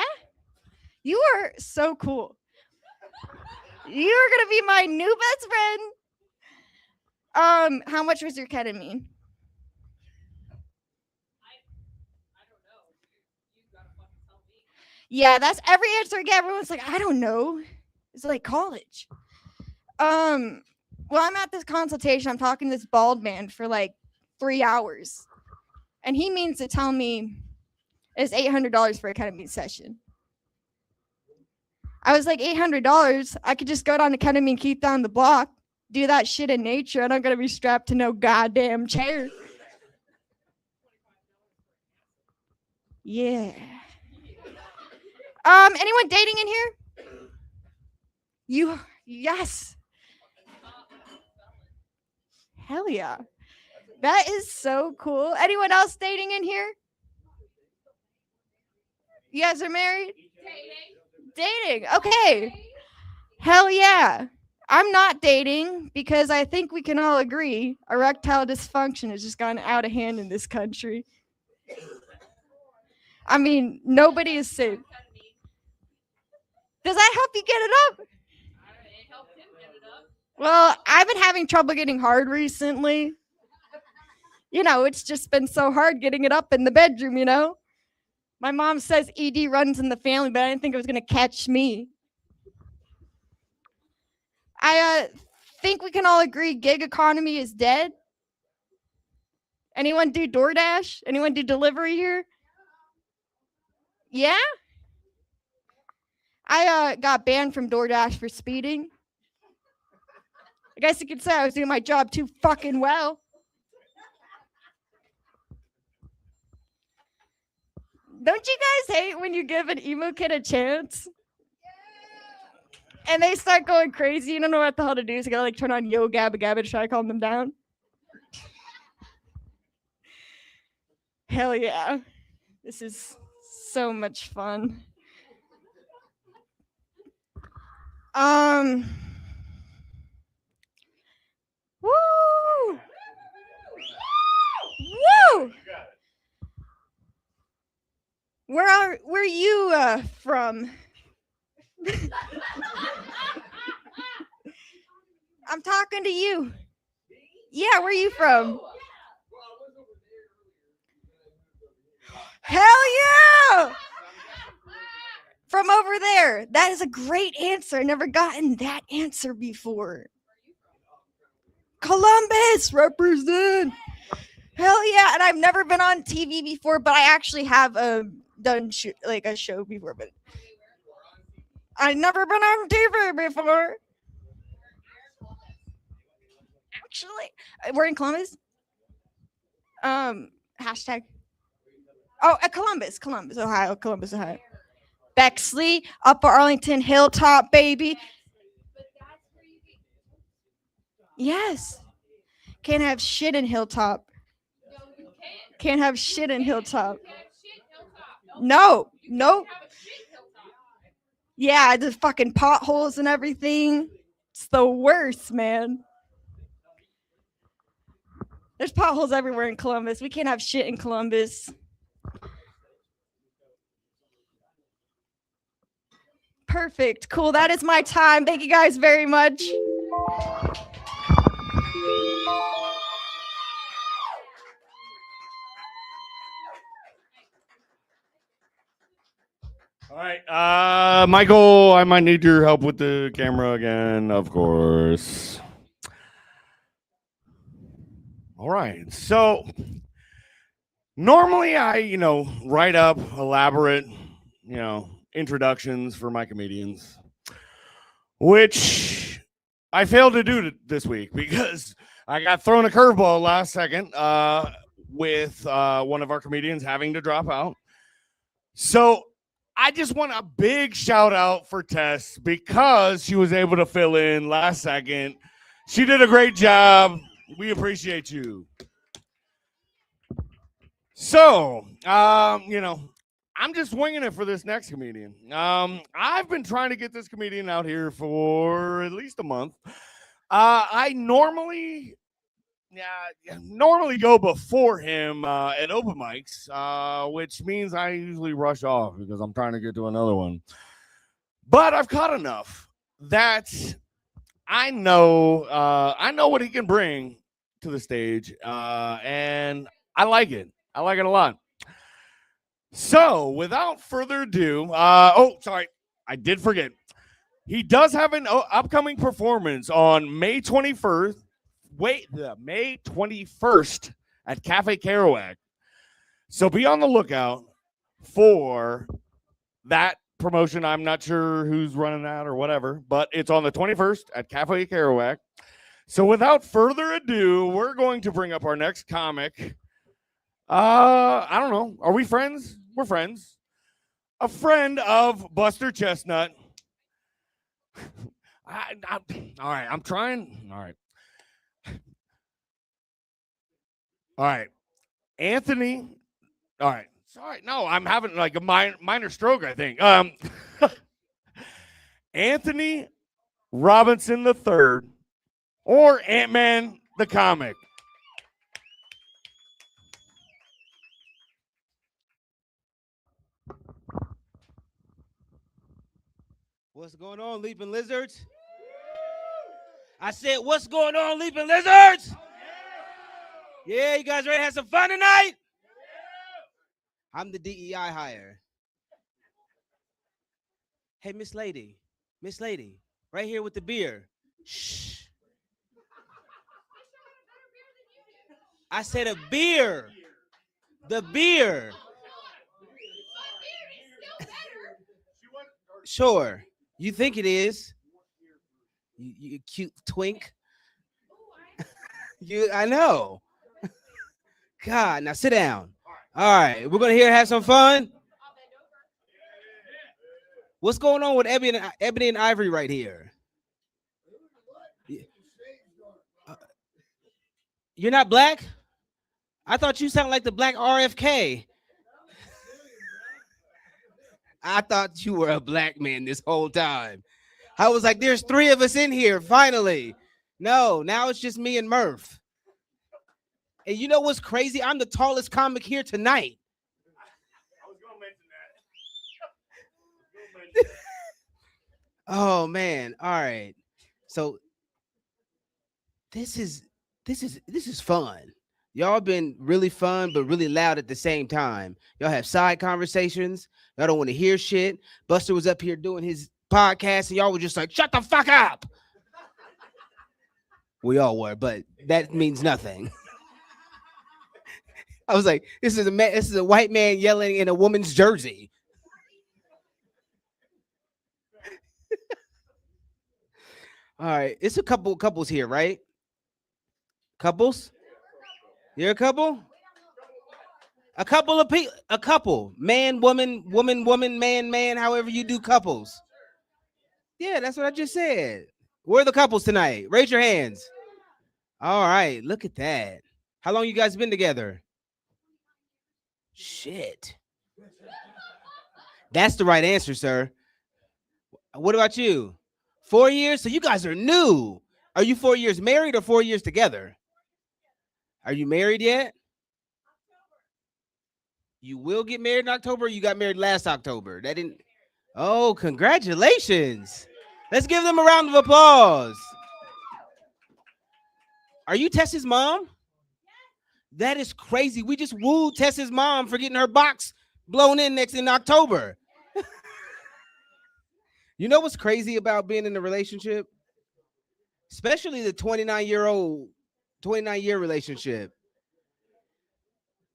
[SPEAKER 3] You are so cool. You are going to be my new best friend. How much was your ketamine? Yeah, that's every answer I get. Everyone's like, I don't know. It's like college. Well, I'm at this consultation. I'm talking to this bald man for like 3 hours. And he means to tell me it's $800 for a ketamine session. I was like, $800? I could just go down to ketamine Keith down the block, do that shit in nature. I'm not going to be strapped to no goddamn chair. Yeah. Anyone dating in here? Yes. Hell yeah. That is so cool. Anyone else dating in here? You guys are married? Dating. Okay. Hell yeah. I'm not dating because I think we can all agree erectile dysfunction has just gone out of hand in this country. I mean, nobody is safe. Does that help you get it up?
[SPEAKER 4] It helped him get it up.
[SPEAKER 3] Well, I've been having trouble getting hard recently. You know, it's just been so hard getting it up in the bedroom, you know? My mom says ED runs in the family, but I didn't think it was going to catch me. I think we can all agree gig economy is dead. Anyone do DoorDash? Anyone do delivery here? Yeah? I got banned from DoorDash for speeding. I guess you could say I was doing my job too fucking well. Don't you guys hate when you give an emo kid a chance? And they start going crazy. You don't know what the hell to do. So you gotta like turn on Yo Gabba Gabba to try to calm them down. Hell yeah. This is so much fun. Woo! Woo! Where are you from? I'm talking to you. Yeah, where are you from? Hell yeah! From over there. That is a great answer. I've never gotten that answer before. Columbus, represent. Hell yeah! And I've never been on TV before, but I actually have done like a show before, but I've never been on TV before. Actually, we're in Columbus. Hashtag. Oh, Columbus, Ohio. Bexley, Upper Arlington, Hilltop, baby. Yes. Can't have shit in Hilltop. Can't have shit in Hilltop. No, nope. Yeah, the fucking potholes and everything. It's the worst, man. There's potholes everywhere in Columbus. We can't have shit in Columbus. Perfect. Cool. That is my time. Thank you guys very much.
[SPEAKER 1] All right, Michael, I might need your help with the camera again, of course. All right, so normally I, write up elaborate, introductions for my comedians, which I failed to do this week because I got thrown a curveball last second with one of our comedians having to drop out. So I just want a big shout out for Tess because she was able to fill in last second. She did a great job. We appreciate you. So, I'm just winging it for this next comedian. I've been trying to get this comedian out here for at least a month. I normally go before him at open mics, which means I usually rush off because I'm trying to get to another one. But I've caught enough that I know what he can bring to the stage, and I like it. I like it a lot. So, without further ado, sorry, I did forget. He does have an upcoming performance on May 21st. May 21st at Cafe Kerouac. So be on the lookout for that promotion. I'm not sure who's running that or whatever, but it's on the 21st at Cafe Kerouac. So without further ado, we're going to bring up our next comic. I don't know. Are we friends? We're friends. A friend of Buster Chestnut. All right, I'm trying. All right. Anthony. All right. Sorry. No, I'm having like a minor stroke, I think. Anthony Robinson III or Ant-Man the comic.
[SPEAKER 5] What's going on, Leaping Lizards? I said, what's going on, Leaping Lizards? Yeah, you guys ready to have some fun tonight? I'm the DEI hire. Hey, Miss Lady, right here with the beer. Shh. I said a beer. The beer. Sure. You think it is? You cute twink. I know. God, now sit down. All right, we're gonna have some fun. What's going on with Ebony and Ivory right here? You're not black? I thought you sound like the black RFK. I thought you were a black man this whole time. I was like, there's three of us in here, finally. No, now it's just me and Murph. And you know what's crazy? I'm the tallest comic here tonight.
[SPEAKER 1] I was going to mention that.
[SPEAKER 5] Oh, man. All right. So this is fun. Y'all been really fun, but really loud at the same time. Y'all have side conversations. Y'all don't want to hear shit. Buster was up here doing his podcast, and y'all were just like, shut the fuck up. We all were, but that means nothing. I was like, this is a white man yelling in a woman's jersey. All right, it's a couples here, right? Couples? You're a couple? A couple of people, a couple, man, woman, woman, woman, man, man, however you do couples. Yeah, that's what I just said. Where are the couples tonight? Raise your hands. All right, look at that. How long you guys been together? Shit. That's the right answer, sir. What about you? 4 years? So you guys are new. Are you 4 years married or 4 years together? Are you married yet? You will get married in October. Or you got married last October. That didn't. Oh, congratulations. Let's give them a round of applause. Are you Tess's mom? That is crazy. We just wooed Tess's mom for getting her box blown in next in October. You know what's crazy about being in a relationship? Especially the 29-year relationship.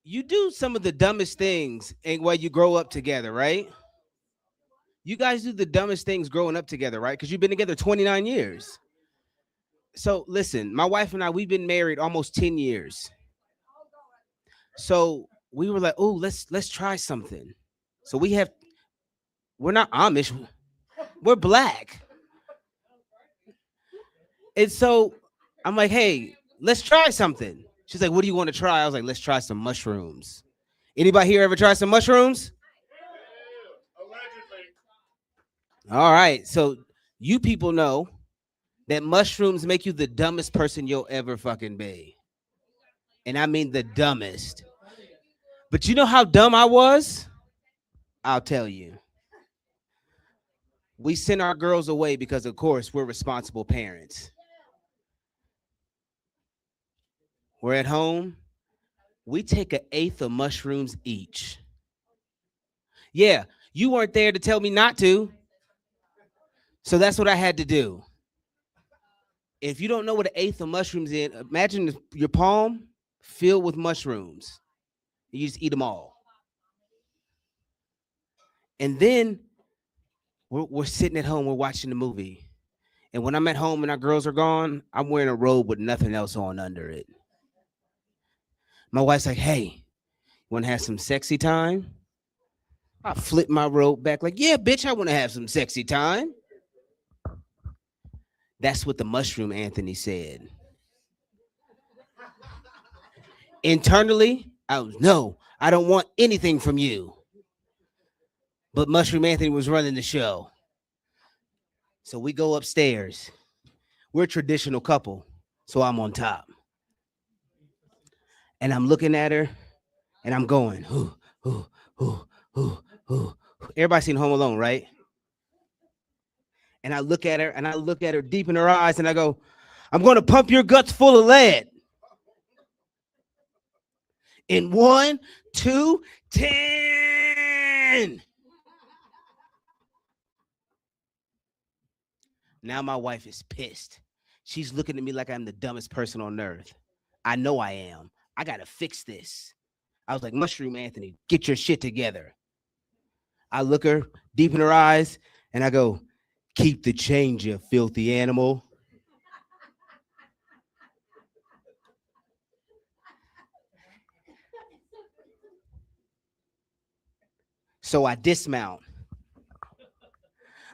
[SPEAKER 5] You do some of the dumbest things and while you grow up together, right? You guys do the dumbest things growing up together, right? Because you've been together 29 years. So listen, my wife and I, we've been married almost 10 years. So we were like, oh, let's try something. So we're not Amish, we're black. And so I'm like, hey, let's try something. She's like, what do you want to try? I was like, let's try some mushrooms. Anybody here ever try some mushrooms? All right. So you people know that mushrooms make you the dumbest person you'll ever fucking be. And I mean the dumbest. But you know how dumb I was? I'll tell you. We sent our girls away because, of course, we're responsible parents. We're at home. We take 1/8 of mushrooms each. Yeah, you weren't there to tell me not to. So that's what I had to do. If you don't know what 1/8 of mushrooms is, imagine your palm filled with mushrooms. You just eat them all. And then we're sitting at home, we're watching the movie. And when I'm at home and our girls are gone, I'm wearing a robe with nothing else on under it. My wife's like, hey, you want to have some sexy time? I flip my robe back like, yeah, bitch, I want to have some sexy time. That's what the mushroom Anthony said. Internally, I was, no, I don't want anything from you. But Mushroom Anthony was running the show. So we go upstairs. We're a traditional couple, so I'm on top. And I'm looking at her, and I'm going, ooh, ooh, ooh, ooh, ooh. Everybody seen Home Alone, right? And I look at her, and I look at her deep in her eyes, and I go, I'm going to pump your guts full of lead. In 1, 2, 10. Now my wife is pissed. She's looking at me like I'm the dumbest person on earth. I know I am. I got to fix this. I was like, Mushroom Anthony, get your shit together. I look her deep in her eyes and I go, keep the change, you filthy animal. So I dismount.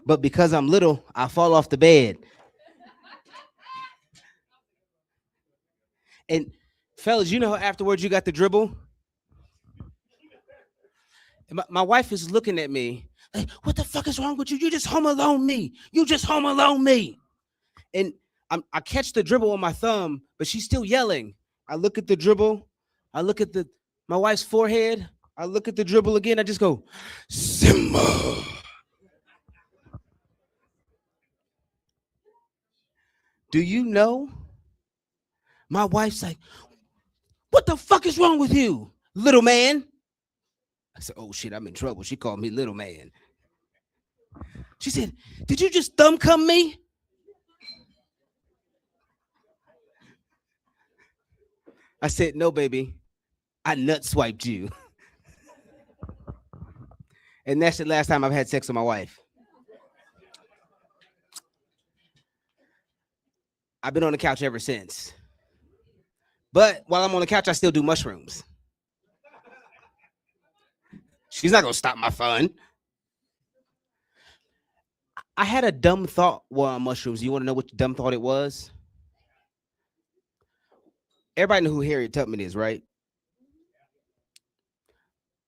[SPEAKER 5] But because I'm little, I fall off the bed. And fellas, you know how afterwards you got the dribble? My wife is looking at me like, what the fuck is wrong with you? You just home alone me. You just home alone me. And I catch the dribble on my thumb, but she's still yelling. I look at the dribble. I look at my wife's forehead. I look at the dribble again. I just go, Simba. Do you know? My wife's like, what the fuck is wrong with you, little man? I said, oh shit, I'm in trouble. She called me little man. She said, did you just thumb cum me? I said, no, baby. I nut swiped you. And that's the last time I've had sex with my wife. I've been on the couch ever since. But while I'm on the couch, I still do mushrooms. She's not gonna stop my fun. I had a dumb thought while on mushrooms. You want to know what dumb thought it was? Everybody know who Harriet Tubman is, right?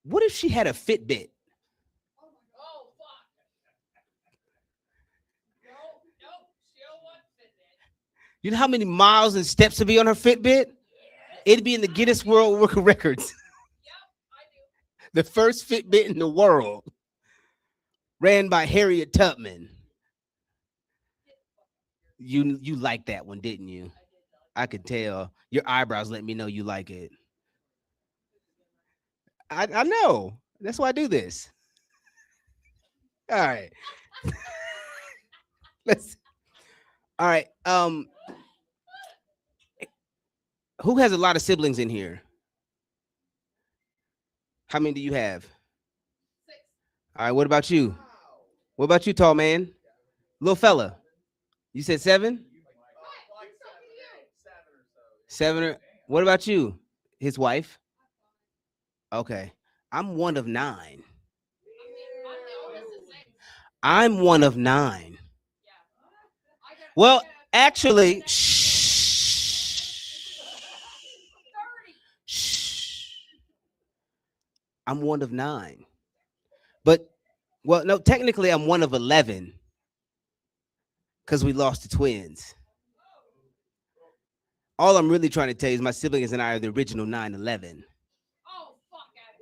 [SPEAKER 5] What if she had a Fitbit?
[SPEAKER 4] Oh, fuck. No, she don't want Fitbit.
[SPEAKER 5] You know how many miles and steps would be on her Fitbit? It'd be in the Guinness World Records.
[SPEAKER 4] Yep, I do.
[SPEAKER 5] The first Fitbit in the world, ran by Harriet Tubman. You liked that one, didn't you? I could tell. Your eyebrows let me know you like it. I know. That's why I do this. All right. All right. Who has a lot of siblings in here? How many do you have?
[SPEAKER 4] 6.
[SPEAKER 5] All right. What about you? What about you, tall man? Little fella. You said 7? 7 or what about you? His wife? Okay. I'm one of 9.
[SPEAKER 4] I'm the oldest of 6.
[SPEAKER 5] I'm one of 9.
[SPEAKER 4] Yeah.
[SPEAKER 5] Well, actually,
[SPEAKER 4] 30.
[SPEAKER 5] shh. I'm one of 9. But, well, no, technically I'm one of 11 because we lost the twins. All I'm really trying to tell you is my siblings and I are the original 9/11.
[SPEAKER 4] Oh, fuck out of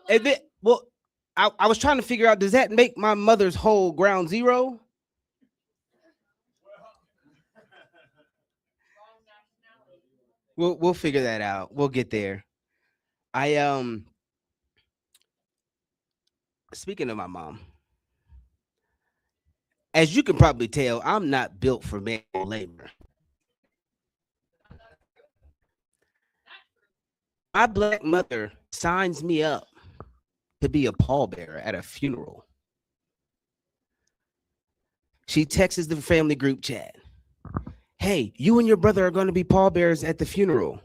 [SPEAKER 4] here.
[SPEAKER 5] And then, well, I was trying to figure out, does that make my mother's whole ground zero?
[SPEAKER 4] Wrong nationality.
[SPEAKER 5] We'll figure that out. We'll get there. Speaking of my mom, as you can probably tell, I'm not built for manual labor. My black mother signs me up to be a pallbearer at a funeral. She texts the family group chat. Hey, you and your brother are going to be pallbearers at the funeral.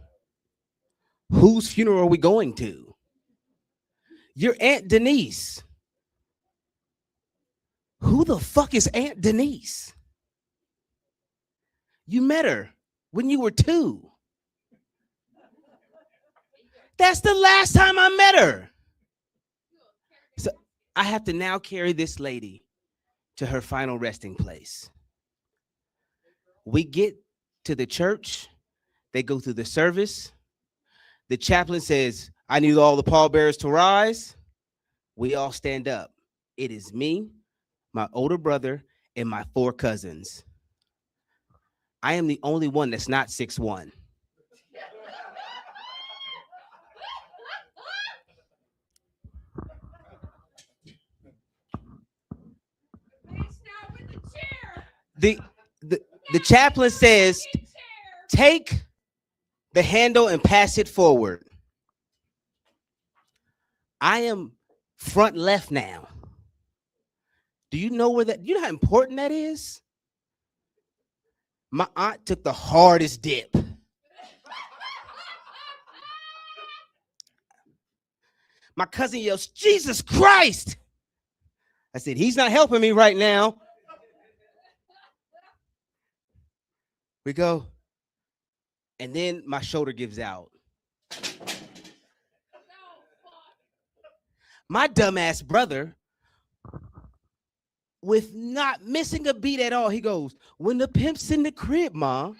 [SPEAKER 5] Whose funeral are we going to? Your Aunt Denise. Who the fuck is Aunt Denise? You met her when you were 2. That's the last time I met her. So I have to now carry this lady to her final resting place. We get to the church. They go through the service. The chaplain says, I need all the pallbearers to rise. We all stand up. It is me, my older brother, and my 4 cousins. I am the only one that's not 6'1". The chaplain says, take the handle and pass it forward. I am front left now. Do you know where that? You know how important that is? My aunt took the hardest dip. My cousin yells, Jesus Christ! I said, he's not helping me right now. We go. And then my shoulder gives out. My dumbass brother, with not missing a beat at all, he goes, when the pimp's in the crib, Mom.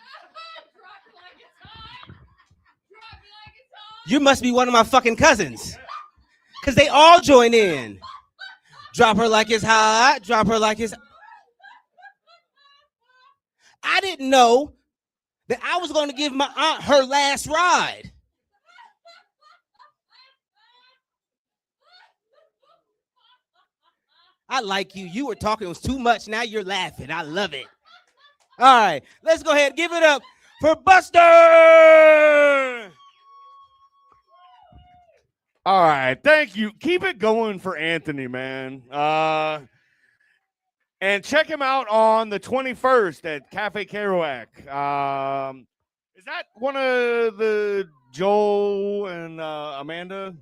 [SPEAKER 5] You must be one of my fucking cousins. Because they all join in. Drop her like it's hot. Drop her like it's... I didn't know that I was going to give my aunt her last ride. I like you. You were talking. It was too much. Now you're laughing. I love it. All right. Let's go ahead and give it up for Buster.
[SPEAKER 1] All right. Thank you. Keep it going for Anthony, man. And check him out on the 21st at Cafe Kerouac. Is that one of the Joel and Amanda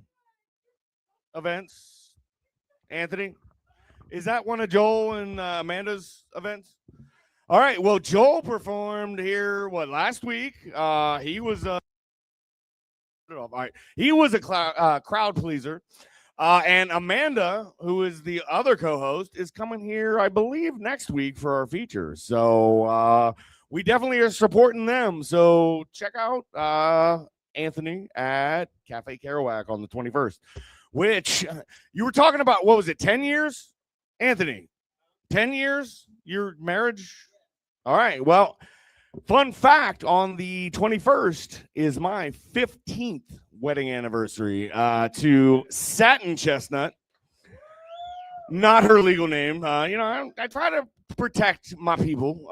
[SPEAKER 1] events? Anthony, is that one of Joel and Amanda's events? All right. Well, Joel performed here last week. He was all right. He was a crowd pleaser. And Amanda, who is the other co-host, is coming here, I believe, next week for our feature. So we definitely are supporting them. So check out Anthony at Cafe Kerouac on the 21st, which you were talking about. What was it, 10 years? Anthony, 10 years? Your marriage? All right. Well, fun fact, on the 21st is my 15th wedding anniversary to Satin Chestnut. Not her legal name. I try to protect my people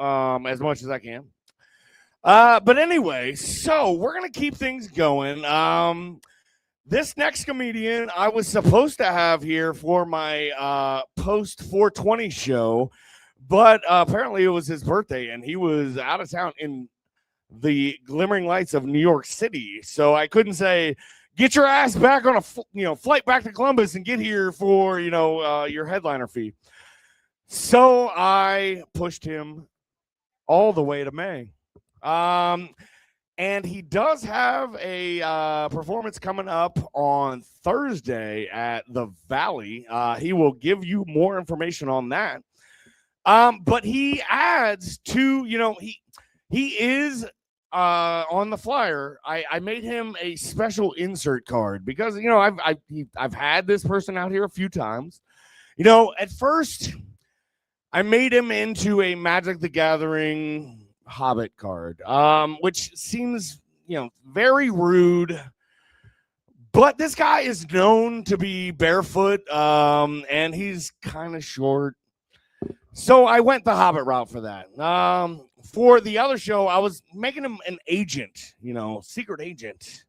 [SPEAKER 1] as much as I can. But anyway, so we're going to keep things going. This next comedian I was supposed to have here for my post 420 show, but apparently it was his birthday and he was out of town in the glimmering lights of New York City. So I couldn't say, get your ass back on a flight back to Columbus and get here for your headliner fee. So I pushed him all the way to May. And he does have a performance coming up on Thursday at the Valley. He will give you more information on that. But he adds to, he is on the flyer. I made him a special insert card because I've had this person out here a few times. At first I made him into a Magic the Gathering Hobbit card, which seems very rude. But this guy is known to be barefoot, and he's kind of short. So I went the Hobbit route for that. For the other show, I was making him an agent, secret agent.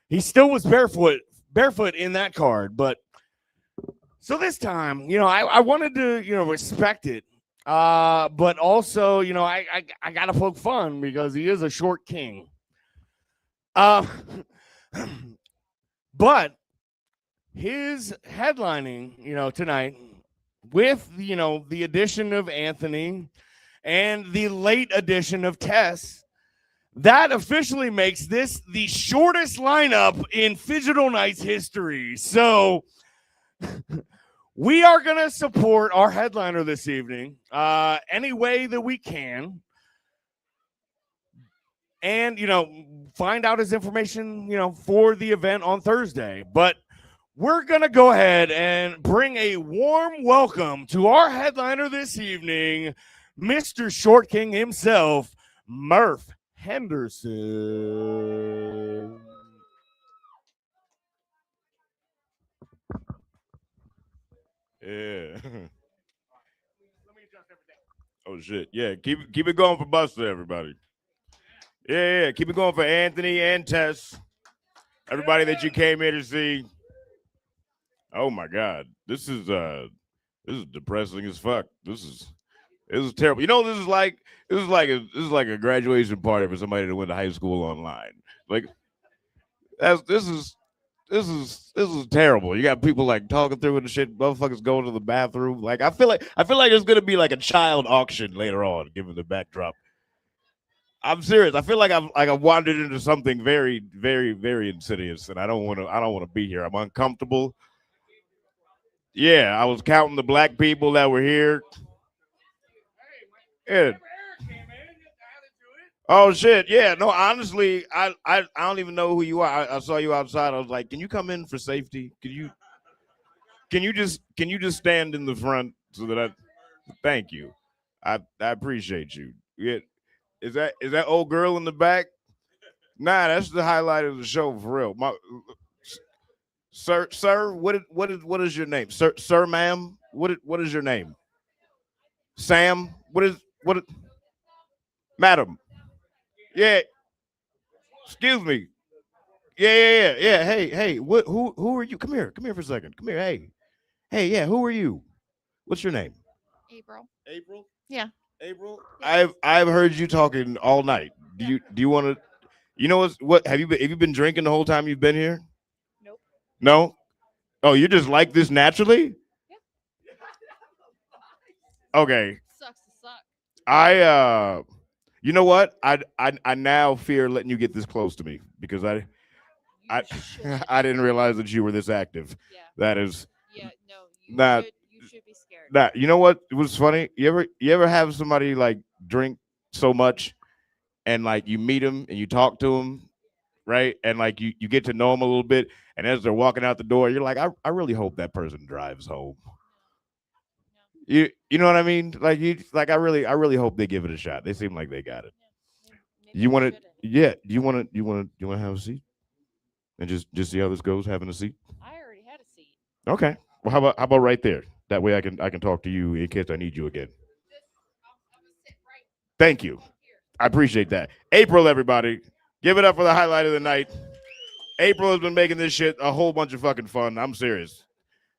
[SPEAKER 1] He still was barefoot in that card. But so this time, I wanted to, respect it. But also, I got to poke fun because he is a short king. But his headlining, tonight, with the addition of Anthony and the late addition of Tess, that officially makes this the shortest lineup in Phygital Nights history. So we are going to support our headliner this evening any way that we can, and find out his information for the event on Thursday. But we're going to go ahead and bring a warm welcome to our headliner this evening, Mr. Short King himself, Murph Henderson.
[SPEAKER 6] Yeah. Oh shit. Yeah, keep it going for Buster, everybody. Yeah, keep it going for Anthony and Tess. Everybody that you came here to see. Oh my God, this is depressing as fuck. This is terrible. This is like a graduation party for somebody that went to high school online. Like this is terrible. You got people like talking through and shit. Motherfuckers going to the bathroom. Like I feel like there's gonna be like a child auction later on, given the backdrop. I'm serious. I feel like I've wandered into something very, very, very insidious, and I don't want to be here. I'm uncomfortable. Yeah, I was counting the black people that were here. Yeah. Oh shit! Yeah, no. Honestly, I don't even know who you are. I saw you outside. I was like, can you come in for safety? Can you just stand in the front so that I? Thank you. I appreciate you. Yeah. Is that old girl in the back? Nah, that's the highlight of the show for real. Sir, what is your name? Sir, ma'am, what is your name? Sam, madam? Yeah, excuse me. Yeah. Hey, who are you? Come here for a second. Come here, hey, yeah. Who are you? What's your name?
[SPEAKER 3] April.
[SPEAKER 6] April.
[SPEAKER 3] Yeah.
[SPEAKER 6] April. I've heard you talking all night. Do you want to? You know what? Have you been drinking the whole time you've been here?
[SPEAKER 3] Nope.
[SPEAKER 6] No. Oh, you just like this naturally? Okay.
[SPEAKER 4] Sucks to suck.
[SPEAKER 6] You know what? I now fear letting you get this close to me because
[SPEAKER 4] You
[SPEAKER 6] I
[SPEAKER 4] should.
[SPEAKER 6] I didn't realize that you were this active.
[SPEAKER 4] Yeah.
[SPEAKER 6] That is
[SPEAKER 4] Yeah. No.
[SPEAKER 6] Nah.
[SPEAKER 4] You should be scared.
[SPEAKER 6] that. You know what was funny? You ever have somebody like drink so much and like you meet them and you talk to them, right? And like you get to know them a little bit, and as they're walking out the door, you're like, I really hope that person drives home. You know what I mean? I really hope they give it a shot. They seem like they got it.
[SPEAKER 4] Maybe
[SPEAKER 6] You want
[SPEAKER 4] shouldn't.
[SPEAKER 6] to? Yeah. You want to have a seat and just see how this goes? Having a seat.
[SPEAKER 4] I already had a seat.
[SPEAKER 6] Okay. Well, how about right there? That way I can talk to you in case I need you again.
[SPEAKER 4] I'm gonna sit right
[SPEAKER 6] Thank you. I appreciate that. April, everybody, give it up for the highlight of the night. April has been making this shit a whole bunch of fucking fun. I'm serious.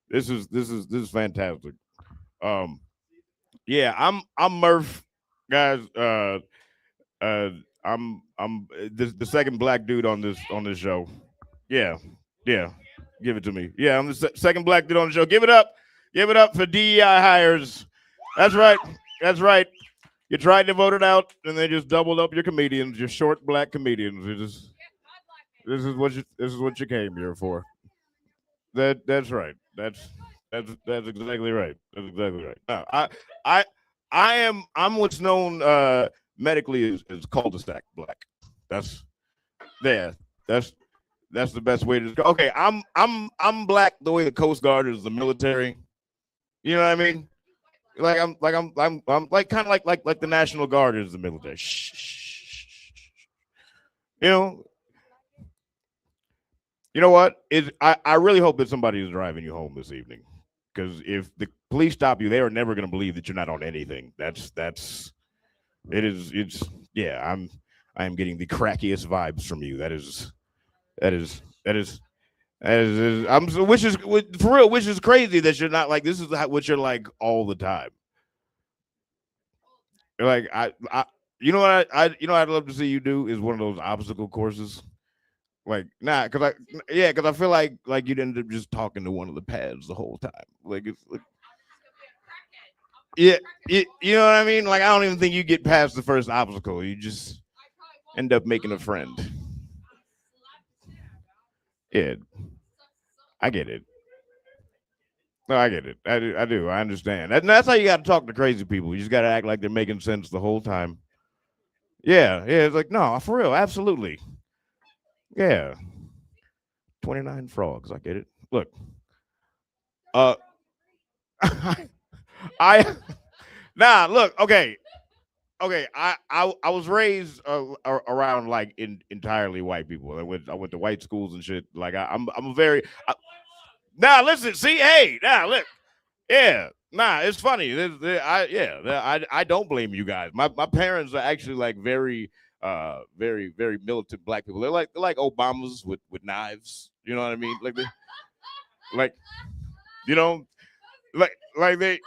[SPEAKER 6] This is fantastic. Um, yeah, I'm Murph, guys. Uh, I'm the second black dude on this show. Yeah, yeah. Give it to me. Yeah, I'm the second black dude on the show. Give it up. Give it up for DEI hires. That's right. That's right. You tried to vote it out, and they just doubled up your comedians, your short black comedians. This is what you came here for. That's right. That's exactly right. That's exactly right. No, I I'm what's known medically as cul-de-sac black. That's yeah. That's that's the best way to go. Okay, I'm black the way the Coast Guard is the military. You know what I mean? I'm like kind of like the National Guard is the military. Shh, shh, shh, shh. You know, you know what? I really hope that somebody is driving you home this evening. Because if the police stop you, they are never gonna believe that you're not on anything. It's yeah, I am getting the crackiest vibes from you. That is that is which is for real, which is crazy that you're not like this is what you're like all the time. Like you know what I'd love to see you do is one of those obstacle courses. Like because I feel like you'd end up just talking to one of the pads the whole time. Like it's like, yeah, you know what I mean? Like I don't even think you get past the first obstacle. You just end up making a friend. Yeah, I get it. No, I get it. I do. I understand. That's how you got to talk to crazy people. You just got to act like they're making sense the whole time. Yeah, yeah. It's like no, for real, absolutely. Yeah, 29 frogs. I get it. Look, uh, I nah. Look, okay. I was raised around like entirely white people. I went to white schools and shit. Like I'm a very now listen. See, hey, now look, yeah, nah. It's funny. I don't blame you guys. My parents are actually like very militant black people. They're like Obamas with knives. You know what I mean? Like you know like they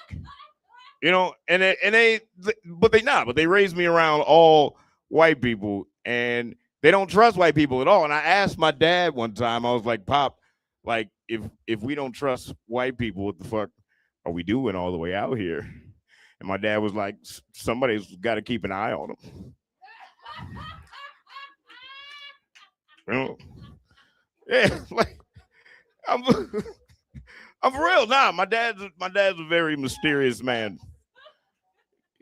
[SPEAKER 6] but they raised me around all white people and they don't trust white people at all. And I asked my dad one time, I was like, Pop, like if we don't trust white people, what the fuck are we doing all the way out here? And my dad was like, somebody's got to keep an eye on them. You know? Yeah, like I'm I'm for real. Nah, my dad's a very mysterious man.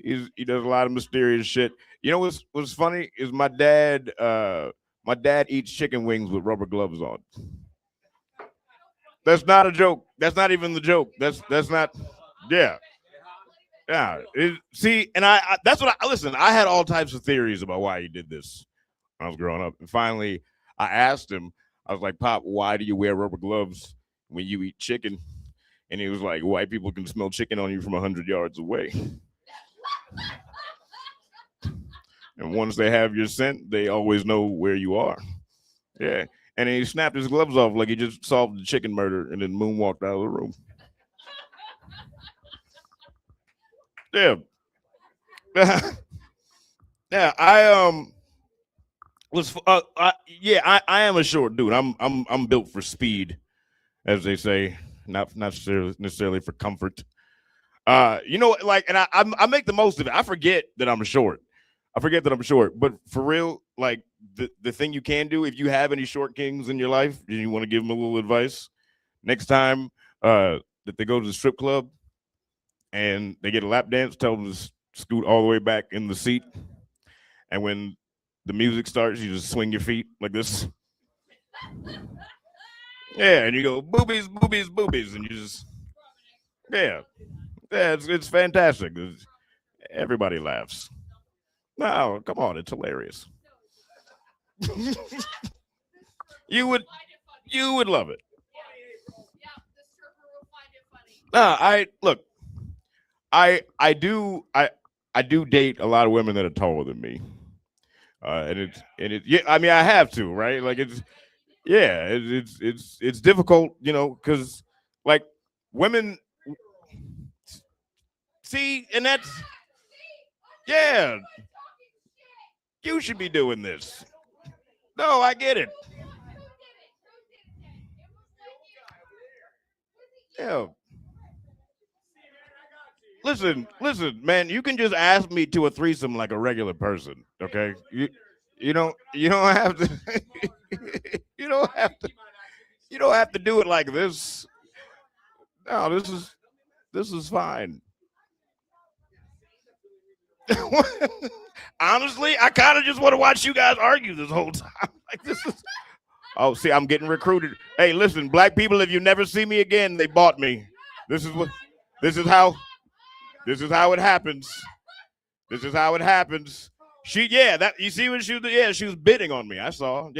[SPEAKER 6] He does a lot of mysterious shit. You know what's funny is my dad eats chicken wings with rubber gloves on. That's not a joke. That's not even the joke. That's not. Yeah, yeah. See, and that's what I listen. I had all types of theories about why he did this when I was growing up, and finally I asked him. I was like, Pop, why do you wear rubber gloves when you eat chicken? And he was like, white people can smell chicken on you from 100 yards away. And once they have your scent, they always know where you are. Yeah. And he snapped his gloves off like he just solved the chicken murder and then moonwalked out of the room. Yeah. Yeah. I am a short dude. I'm built for speed, as they say, not necessarily for comfort. You know, like, and I make the most of it. I forget that I'm short. But for real, like the thing you can do if you have any short kings in your life and you want to give them a little advice, next time that they go to the strip club and they get a lap dance, tell them to scoot all the way back in the seat, and when the music starts, you just swing your feet like this. Yeah, and you go boobies, boobies, boobies, and you just yeah, it's fantastic. Everybody laughs. No, come on, it's hilarious. you would love it. I look, I do date a lot of women that are taller than me, and it yeah. I mean, I have to, right? Like it's difficult, you know, because like women see, and that's yeah. You should be doing this. No, I get it. Yeah. Listen, man. You can just ask me to a threesome like a regular person, okay? You don't have to. you don't have to. You don't have to do it like this. No, this is fine. Honestly, I kind of just want to watch you guys argue this whole time. Like this is. Oh, see, I'm getting recruited. Hey, listen, black people, if you never see me again, they bought me. This is what. This is how. This is how it happens. This is how it happens. That you see when she was, she was bidding on me. I saw,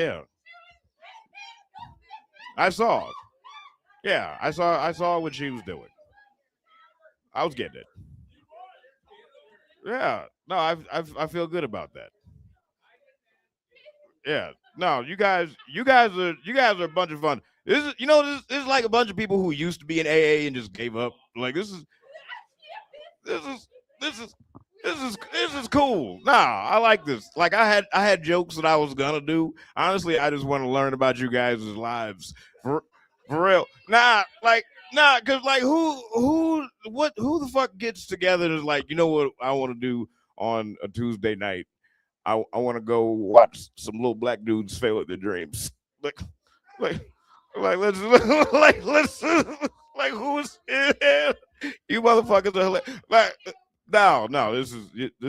[SPEAKER 6] I saw, I saw what she was doing. I was getting it. Yeah, no, I feel good about that. Yeah, no, you guys are a bunch of fun. This is like a bunch of people who used to be in AA and just gave up. Like this is this is this is cool. Nah, I like this. Like I had jokes that I was gonna do. Honestly, I just want to learn about you guys' lives for real. Cause like who the fuck gets together and is like, you know what I want to do on a Tuesday night? I want to go watch some little black dudes fail at their dreams. Like like let's like who's you motherfuckers are like no, this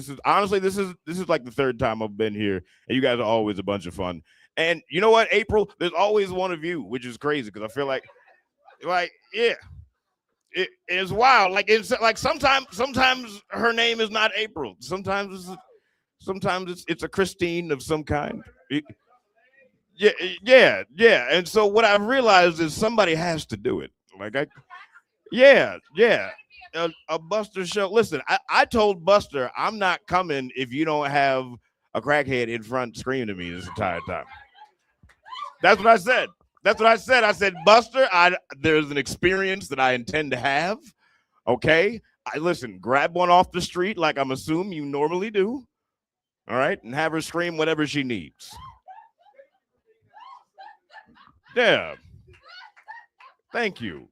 [SPEAKER 6] is honestly this is like the third time I've been here, and you guys are always a bunch of fun. And you know what, April, there's always one of you, which is crazy because I feel like yeah, it's wild. Like it's like sometimes her name is not April. Sometimes it's a Christine of some kind. Yeah. And so what I've realized is somebody has to do it. Like yeah. A Buster show. Listen, I told Buster I'm not coming if you don't have a crackhead in front screaming at me this entire time. That's what I said. I said, Buster, there's an experience that I intend to have. Okay. Listen, grab one off the street like I'm assuming you normally do. All right, and have her scream whatever she needs. Yeah. Thank you.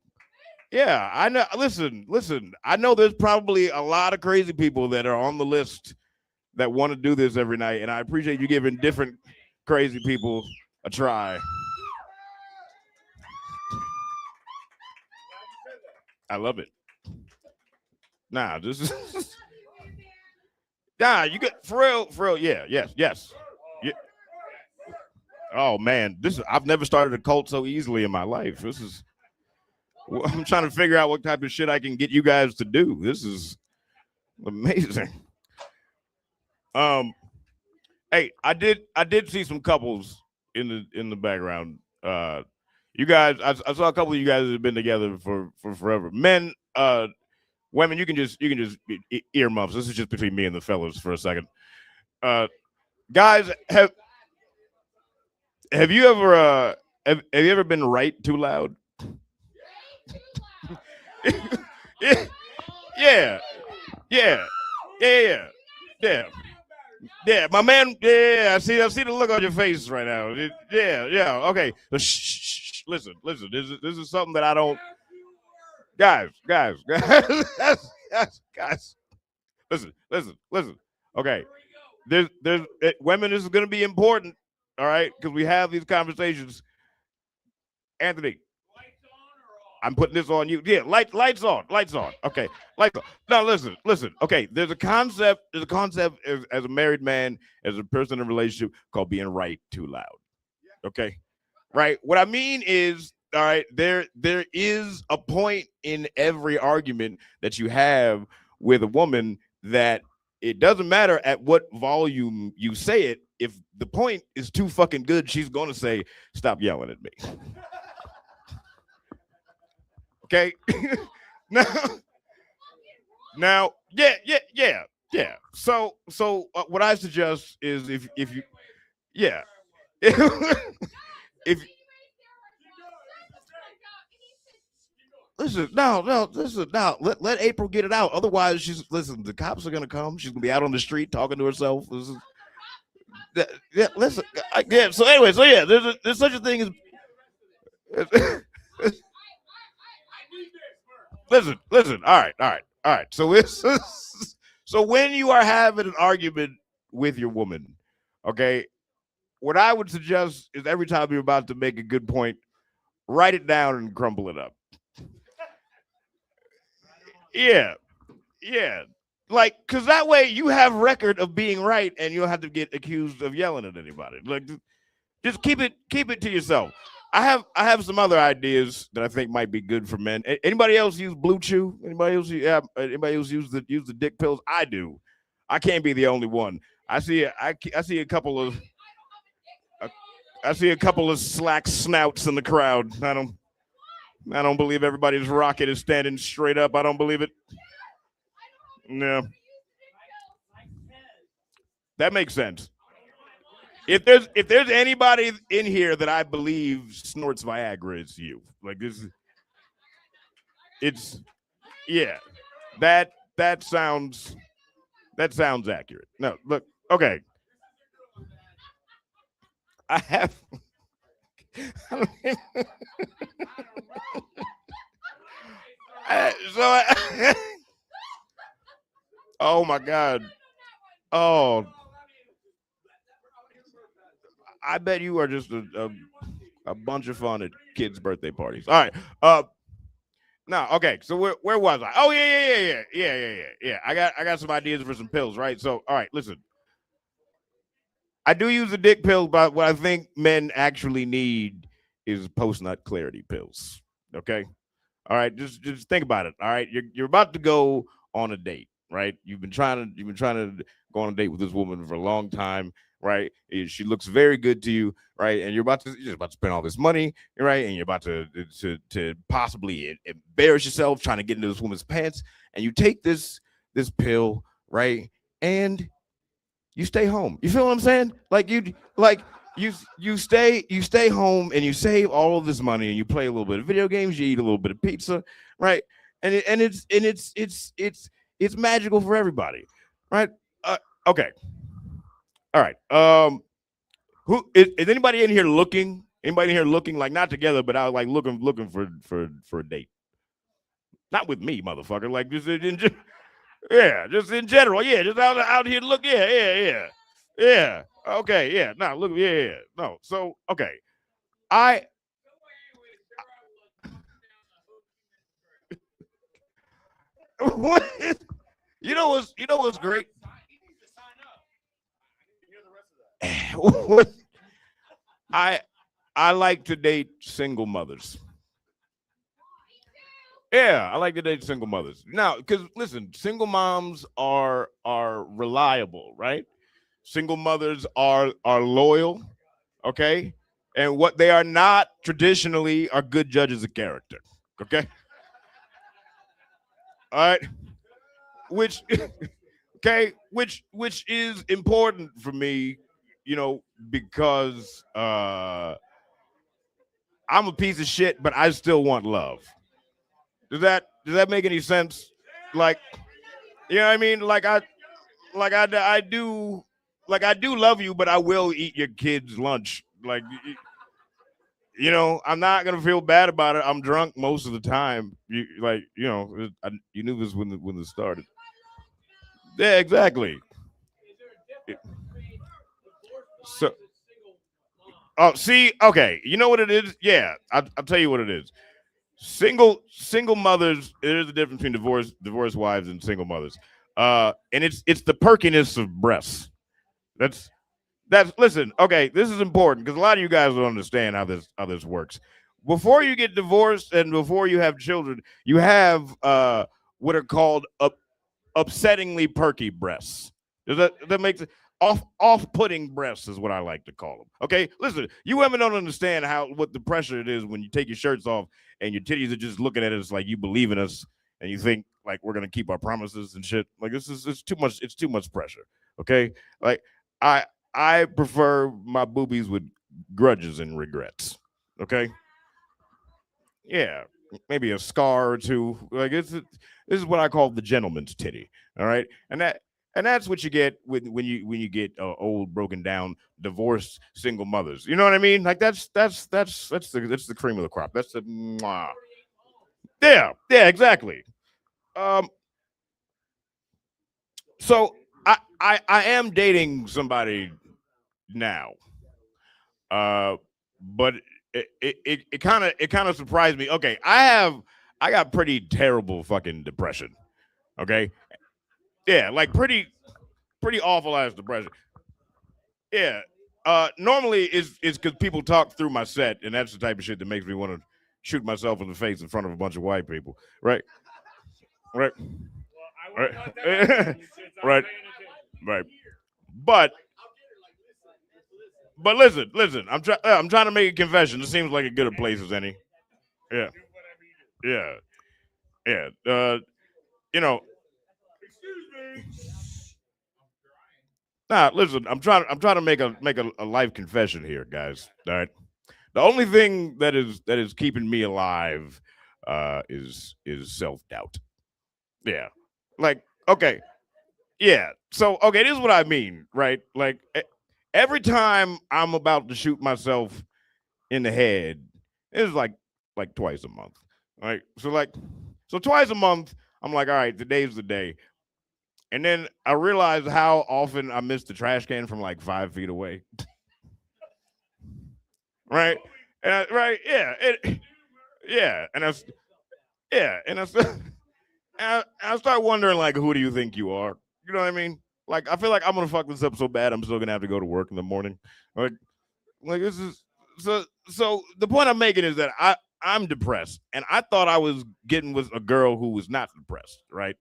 [SPEAKER 6] Yeah, I know. Listen. I know there's probably a lot of crazy people that are on the list that want to do this every night, and I appreciate you giving different crazy people a try. I love it. Nah, this is. Nah, you get for real. Yeah, yes. Yeah. Oh man, I've never started a cult so easily in my life. I'm trying to figure out what type of shit I can get you guys to do. This is amazing. Hey, I did see some couples in the background. You guys, I saw a couple of you guys that have been together for forever. Men, women, you can just earmuffs. This is just between me and the fellas for a second. Guys, have you ever have you ever been right too loud? yeah. Yeah, my man. Yeah, I see the look on your face right now. Yeah. Okay. So shh. Listen. This is something that I don't. Guys. Guys. Listen. Okay. There's women. This is going to be important. All right, because we have these conversations. Anthony, I'm putting this on you. Yeah, lights on. Okay, lights on. Now listen. Okay, there's a concept as a married man, as a person in a relationship, called being right too loud. Okay, right. What I mean is, all right, there is a point in every argument that you have with a woman that it doesn't matter at what volume you say it. If the point is too fucking good, she's gonna say, "Stop yelling at me." Okay. now, yeah. So, what I suggest is if you, yeah, if listen, now, let April get it out. Otherwise, the cops are gonna come. She's gonna be out on the street talking to herself. Listen, yeah. So anyway, there's such a thing as. Listen. All right. So when you are having an argument with your woman, okay, what I would suggest is every time you're about to make a good point, write it down and crumble it up. Yeah. Like, because that way you have record of being right and you don't have to get accused of yelling at anybody. Like, just keep it to yourself. I have some other ideas that I think might be good for men. Anybody else use Blue Chew? Anybody else use the dick pills? I do. I can't be the only one. I see a couple of slack snouts in the crowd. I don't believe everybody's rocket is standing straight up. I don't believe it. No. That makes sense. If there's anybody in here that I believe snorts Viagra, it's you. Like this, yeah. That sounds accurate. No, look, okay. I have. Oh my God. Oh. I bet you are just a bunch of fun at kids' birthday parties. All right. No, okay. So where was I? Oh yeah. I got some ideas for some pills, right? So all right, listen. I do use the dick pills, but what I think men actually need is post-nut clarity pills. Okay. All right. Just think about it. All right. You're about to go on a date, right? You've been trying to go on a date with this woman for a long time. Right, she looks very good to you, right? And you're about to spend all this money, right? And you're about to possibly embarrass yourself trying to get into this woman's pants, and you take this pill, right? And you stay home. You feel what I'm saying? You stay home and you save all of this money and you play a little bit of video games, you eat a little bit of pizza, right? And it's magical for everybody, right? Okay. All right. Who is anybody in here looking? Anybody in here looking, like not together, but out like looking for a date? Not with me, motherfucker. Like just in general. Yeah, just out here look. Yeah. Okay. Yeah. No, look. Yeah. No. So okay. What? You know what's great? I like to date single mothers. Yeah, I like to date single mothers. Now, because listen, single moms are reliable, right? Single mothers are loyal, okay? And what they are not traditionally are good judges of character. Okay? All right. Which okay, which is important for me, because I'm a piece of shit, but I still want love. Does that make any sense? Like, you know what I mean? I do like I do love you, but I will eat your kid's lunch. Like, you know, I'm not gonna feel bad about it. I'm drunk most of the time. You like, you know, you knew this when this started. Yeah, exactly. So, oh, see, okay, you know what it is? Yeah, I'll tell you what it is. Single mothers. There's a difference between divorced wives and single mothers. And it's the perkiness of breasts. That's listen. Okay, this is important because a lot of you guys don't understand how this works. Before you get divorced and before you have children, you have what are called upsettingly perky breasts. That makes it off-putting breasts is what I like to call them. Okay, listen, you women don't understand what the pressure it is when you take your shirts off and your titties are just looking at us like you believe in us and you think like we're gonna keep our promises and shit. Like it's too much. It's too much pressure. Okay, like I prefer my boobies with grudges and regrets. Okay, yeah, maybe a scar or two. Like this is what I call the gentleman's titty. All right, and that's what you get when you get old, broken down, divorced single mothers. You know what I mean? Like that's the cream of the crop. That's the mwah. Yeah, exactly. Um, so I am dating somebody now. But it kind of surprised me. Okay, I got pretty terrible fucking depression. Okay, yeah, like pretty awful ass depression. Yeah. Normally is because people talk through my set, and that's the type of shit that makes me want to shoot myself in the face in front of a bunch of white people. Right. Right. Right. Right. Right. But listen. I'm trying to make a confession. It seems like a good a place as any. Yeah. Yeah. Yeah. You know. Nah, listen. I'm trying to make a life confession here, guys. All right. The only thing that is keeping me alive, is self doubt. Yeah. Like okay. Yeah. So okay, this is what I mean, right? Like every time I'm about to shoot myself in the head, it's like twice a month. Right? So twice a month, I'm like, all right, today's the day. And then I realize how often I miss the trash can from like 5 feet away. Right? Right? Yeah. Yeah. And I I start wondering like, who do you think you are? You know what I mean? Like I feel like I'm gonna fuck this up so bad I'm still gonna have to go to work in the morning. Like this is so the point I'm making is that I'm depressed and I thought I was getting with a girl who was not depressed, right?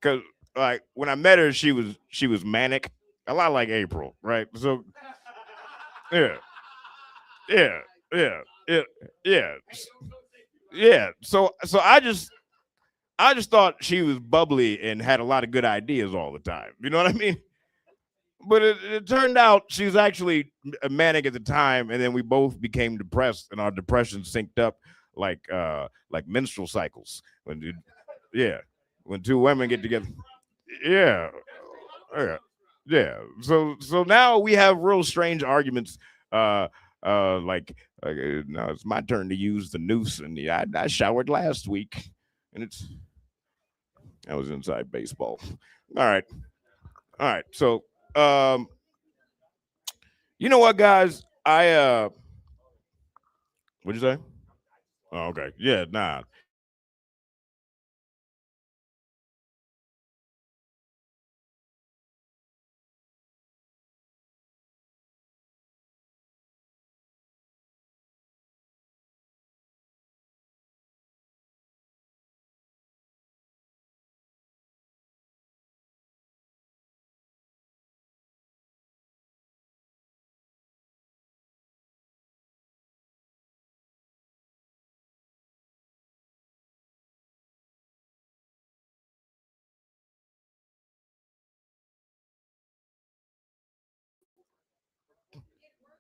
[SPEAKER 6] Because like when I met her, she was manic, a lot like April, right? So yeah, yeah, yeah, yeah, yeah, yeah. So I just thought she was bubbly and had a lot of good ideas all the time. You know what I mean? But it turned out she was actually manic at the time, and then we both became depressed, and our depression synced up like menstrual cycles. Yeah, when two women get together. Yeah, yeah, yeah. So now we have real strange arguments. Uh, now it's my turn to use the noose, and I showered last week, and I was inside baseball. All right, all right. So um, you know what, guys? What'd you say? Oh, okay. Yeah, nah.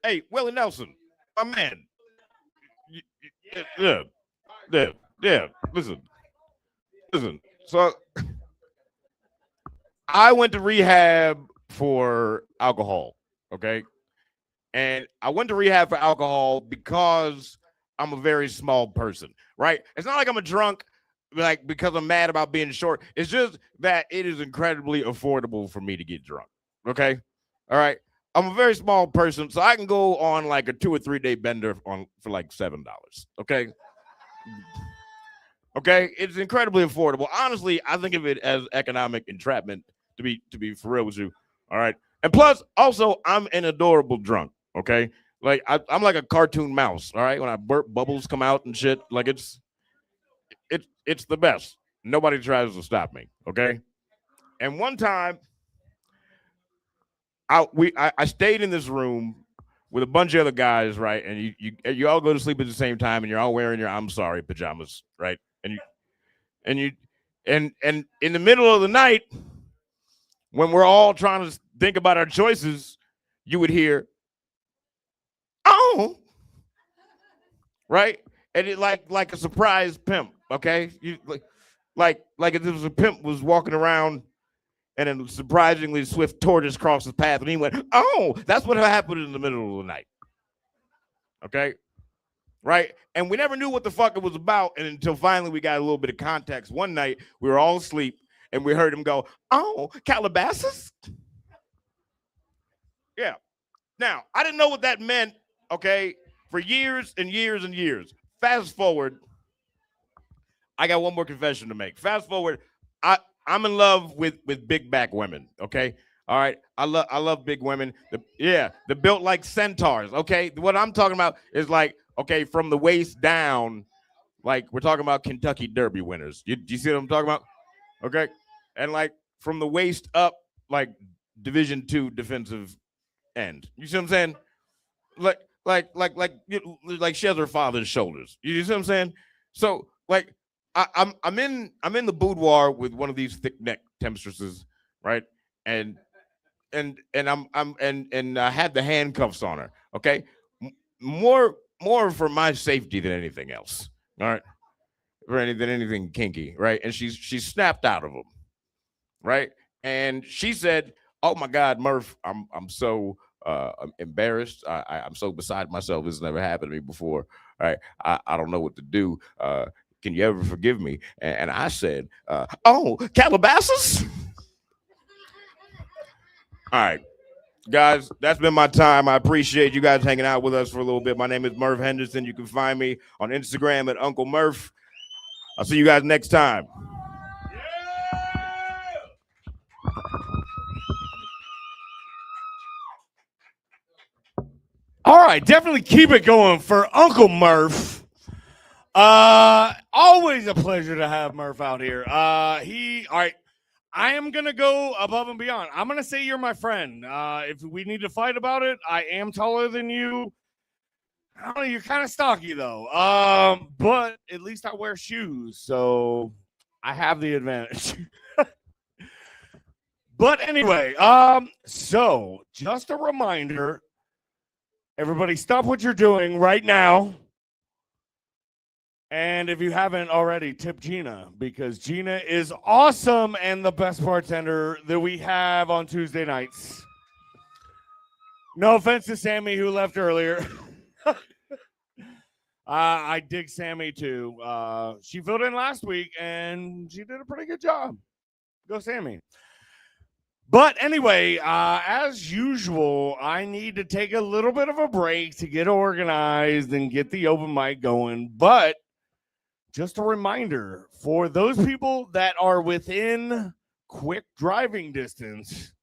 [SPEAKER 6] Hey, Willie Nelson, my man. Yeah, yeah, yeah. Listen. So I went to rehab for alcohol. Okay. And I went to rehab for alcohol because I'm a very small person, right? It's not like I'm a drunk, like because I'm mad about being short. It's just that it is incredibly affordable for me to get drunk. Okay. All right. I'm a very small person, so I can go on like a 2 or 3 day bender for like $7. Okay. Okay. It's incredibly affordable. Honestly, I think of it as economic entrapment, to be for real with you. All right. And plus, also, I'm an adorable drunk. Okay. Like I'm like a cartoon mouse. All right. When I burp, bubbles come out and shit. Like it's the best. Nobody tries to stop me. Okay. And one time, I stayed in this room with a bunch of other guys, right? And you all go to sleep at the same time, and you're all wearing your I'm sorry pajamas, right? And in the middle of the night, when we're all trying to think about our choices, you would hear, oh, right? And it like a surprise pimp, okay? You like if there was a pimp was walking around and then surprisingly swift tortoise crossed his path and he went, oh, that's what happened in the middle of the night. Okay? Right? And we never knew what the fuck it was about and until finally we got a little bit of context. One night we were all asleep and we heard him go, oh, Calabasas? Yeah. Now, I didn't know what that meant, okay, for years and years and years. Fast forward, I got one more confession to make. Fast forward, I'm in love with big back women, okay? All right. I love big women. They're built like centaurs, okay? What I'm talking about is like, okay, from the waist down, like we're talking about Kentucky Derby winners. Do you see what I'm talking about? Okay. And like from the waist up, like Division II defensive end. You see what I'm saying? Like she has her father's shoulders. You see what I'm saying? So like I'm in the boudoir with one of these thick neck temptresses, right? And I had the handcuffs on her. Okay, more for my safety than anything else. All right, than anything kinky, right? And she snapped out of them, right? And she said, "Oh my God, Murph, I'm so I'm embarrassed. I'm so beside myself. This never happened to me before. All right, I don't know what to do. Can you ever forgive me?" And I said, "Oh, Calabasas." All right, guys, that's been my time. I appreciate you guys hanging out with us for a little bit. My name is Murph Henderson. You can find me on Instagram at Uncle Murph. I'll see you guys next time.
[SPEAKER 1] All right, definitely keep it going for Uncle Murph. Always a pleasure to have Murph out here. All right. I am gonna go above and beyond. I'm gonna say you're my friend. If we need to fight about it, I am taller than you. I don't know, you're kind of stocky though. But at least I wear shoes, so I have the advantage. But anyway, so just a reminder, everybody stop what you're doing right now. And if you haven't already, tip Gina, because Gina is awesome and the best bartender that we have on Tuesday nights. No offense to Sammy, who left earlier. I dig Sammy, too. She filled in last week, and she did a pretty good job. Go, Sammy. But anyway, as usual, I need to take a little bit of a break to get organized and get the open mic going. But just a reminder for those people that are within quick driving distance,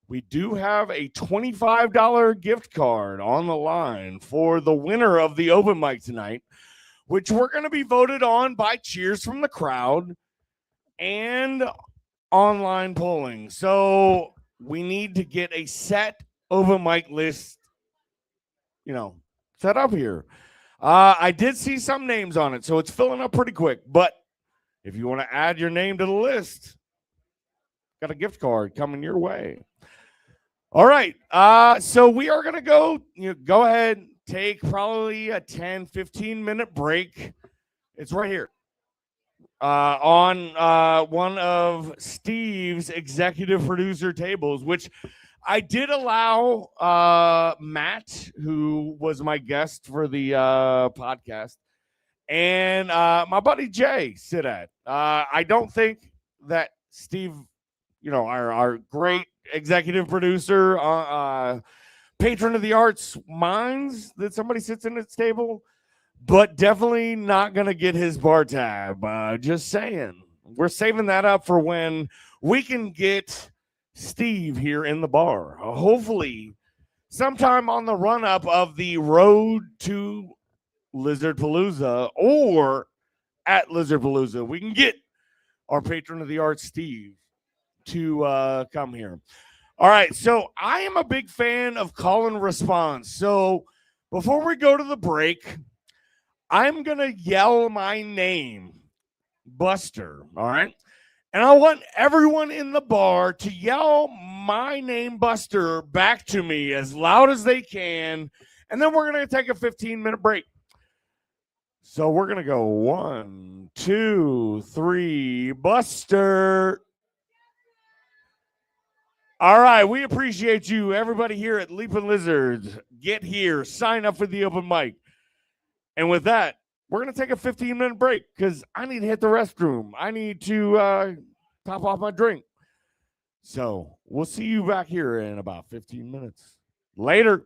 [SPEAKER 1] we do have a $25 gift card on the line for the winner of the open mic tonight, which we're going to be voted on by cheers from the crowd and online polling. So we need to get a set open mic list, set up here. I did see some names on it, so it's filling up pretty quick. But if you want to add your name to the list, got a gift card coming your way. All right. So we are going to go ahead, take probably a 10, 15-minute break. It's right here. on one of Steve's executive producer tables, which I did allow Matt, who was my guest for the podcast, and my buddy Jay sit at. I don't think that Steve, our great executive producer, patron of the arts, minds that somebody sits in its table, but definitely not going to get his bar tab. Just saying. We're saving that up for when we can get Steve here in the bar. Hopefully, sometime on the run up of the road to Lizard Palooza or at Lizard Palooza, we can get our patron of the arts, Steve, to come here. All right, so I am a big fan of call and response. So before we go to the break, I'm going to yell my name, Buster, all right? And I want everyone in the bar to yell my name, Buster, back to me as loud as they can. And then we're going to take a 15-minute break. So we're going to go 1, 2, 3, Buster. All right, we appreciate you. Everybody here at Leaping Lizards, get here, sign up for the open mic. And with that, we're going to take a 15-minute break because I need to hit the restroom. I need to top off my drink. So we'll see you back here in about 15 minutes. Later.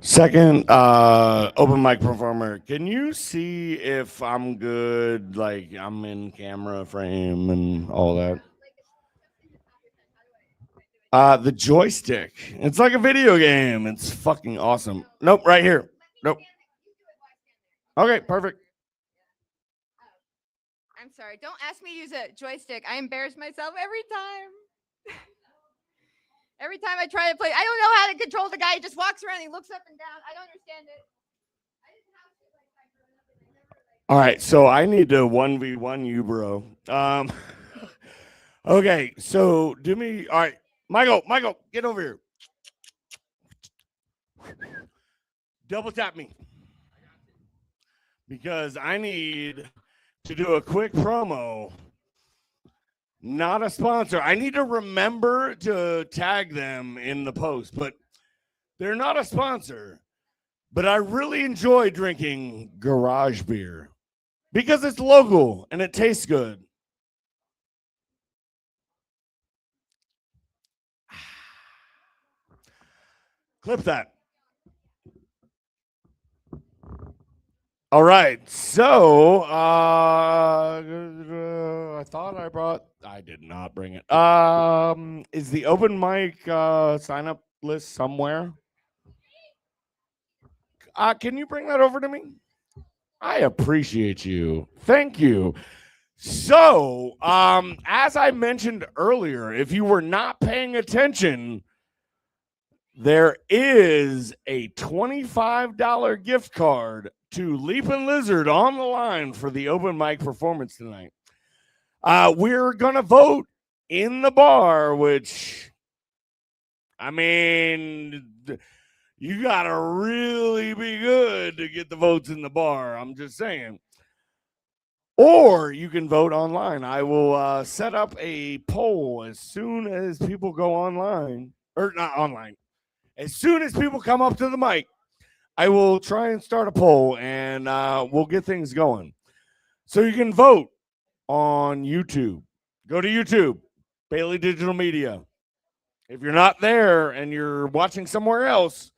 [SPEAKER 1] Second open mic performer. Can you see if I'm good? Like I'm in camera frame and all that. The joystick. It's like a video game. It's fucking awesome. Nope, right here. Nope. Okay, perfect.
[SPEAKER 3] I'm sorry. Don't ask me to use a joystick. I embarrass myself every time. Every time I try to play, I don't know how to control the guy. He just walks around. He looks up and down. I don't understand it.
[SPEAKER 1] All right, so I need to 1v1 you, bro. Okay, so do me. All right, Michael, get over here. Double tap me. Because I need to do a quick promo. Not a sponsor. I need to remember to tag them in the post, but they're not a sponsor. But I really enjoy drinking garage beer because it's local and it tastes good. Clip that. All right. So I thought I did not bring it. Is the open mic sign up list somewhere? Can you bring that over to me? I appreciate you. Thank you. So, as I mentioned earlier, if you were not paying attention, there is a $25 gift card to Leapin' Lizard on the line for the open mic performance tonight. We're going to vote in the bar, which, I mean, you got to really be good to get the votes in the bar. I'm just saying. Or you can vote online. I will set up a poll as soon as people go online. Or not online. As soon as people come up to the mic, I will try and start a poll and we'll get things going. So you can vote on YouTube. Go to YouTube, Bailey Digital Media. If you're not there and you're watching somewhere else,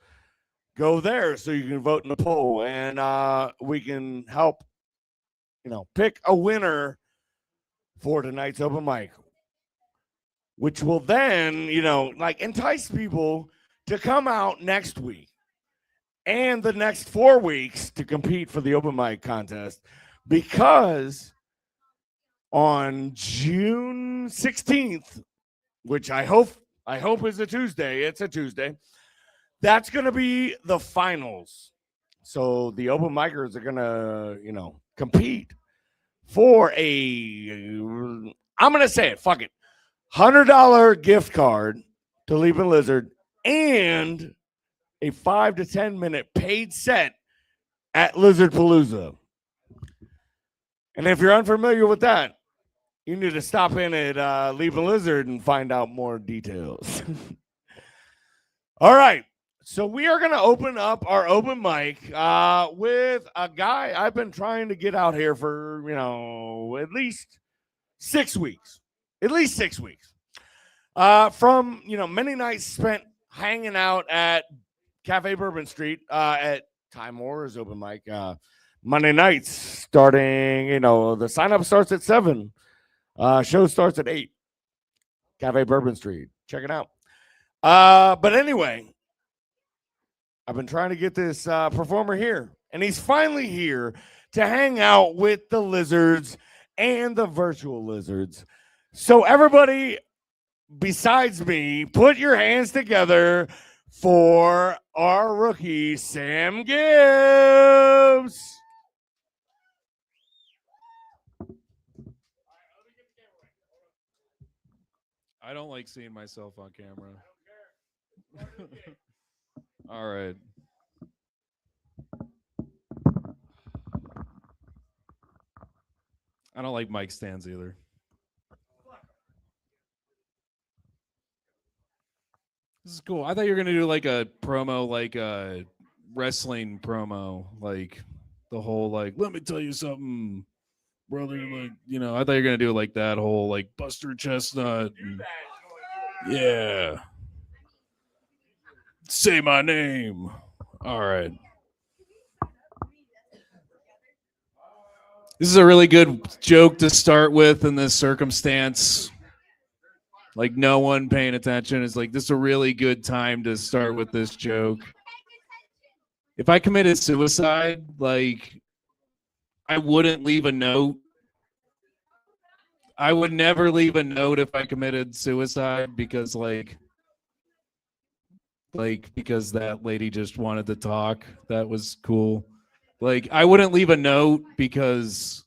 [SPEAKER 1] go there so you can vote in the poll and we can help, pick a winner for tonight's open mic, which will then, entice people to come out next week and the next 4 weeks to compete for the open mic contest, because on June 16th, which I hope is a Tuesday, it's a Tuesday, that's going to be the finals. So the open micers are going to, compete for I'm going to say it, fuck it, $100 gift card to Leapin' Lizard and a 5 to 10 minute paid set at Lizard Palooza. And if you're unfamiliar with that, you need to stop in at Leapin' Lizard and find out more details. All right. So we are going to open up our open mic with a guy I've been trying to get out here for, at least 6 weeks. At least 6 weeks. From, many nights spent hanging out at Cafe Bourbon Street at Ty Moore's open mic. Monday nights starting, the sign up starts at 7. Show starts at 8. Cafe Bourbon Street. Check it out. But anyway, I've been trying to get this performer here, and he's finally here to hang out with the lizards and the virtual lizards. So everybody besides me, put your hands together for our rookie, Sam Gibbs.
[SPEAKER 7] I don't like seeing myself on camera. All right. I don't like mic stands either. This is cool. I thought you were gonna do like a promo, like a wrestling promo, like the whole like, let me tell you something, brother. Like, I thought you were gonna do like that whole like Buster Chestnut. Yeah. Say my name. All right. This is a really good joke to start with in this circumstance. Like no one paying attention. It's like this is a really good time to start with this joke. If I committed suicide, like I wouldn't leave a note. I would never leave a note if I committed suicide because because that lady just wanted to talk. That was cool. Like I wouldn't leave a note because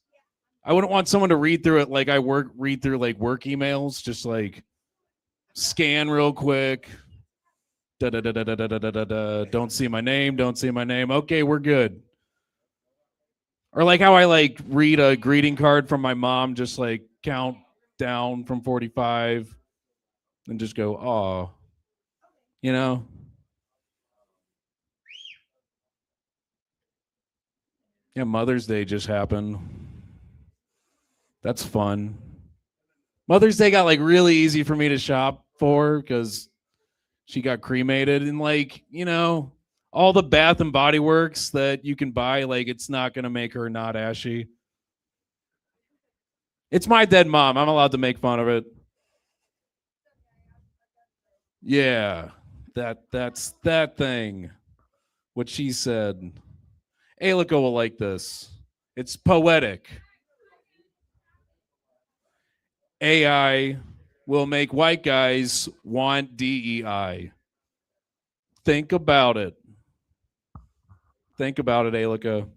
[SPEAKER 7] I wouldn't want someone to read through it like I read through like work emails, just like scan real quick. Da, da, da, da, da, da, da, da, da. Don't see my name. Don't see my name. Okay, we're good. Or like how I like read a greeting card from my mom, just like count down from 45 and just go, oh, you know? Yeah, Mother's Day just happened. That's fun. Mother's Day got like really easy for me to shop for because she got cremated and like, you know, all the Bath and Body Works that you can buy, like it's not going to make her not ashy. It's my dead mom. I'm allowed to make fun of it. Yeah, that's that thing. What she said. Alico will like this. It's poetic. AI will make white guys want DEI. Think about it. Think about it, Alico.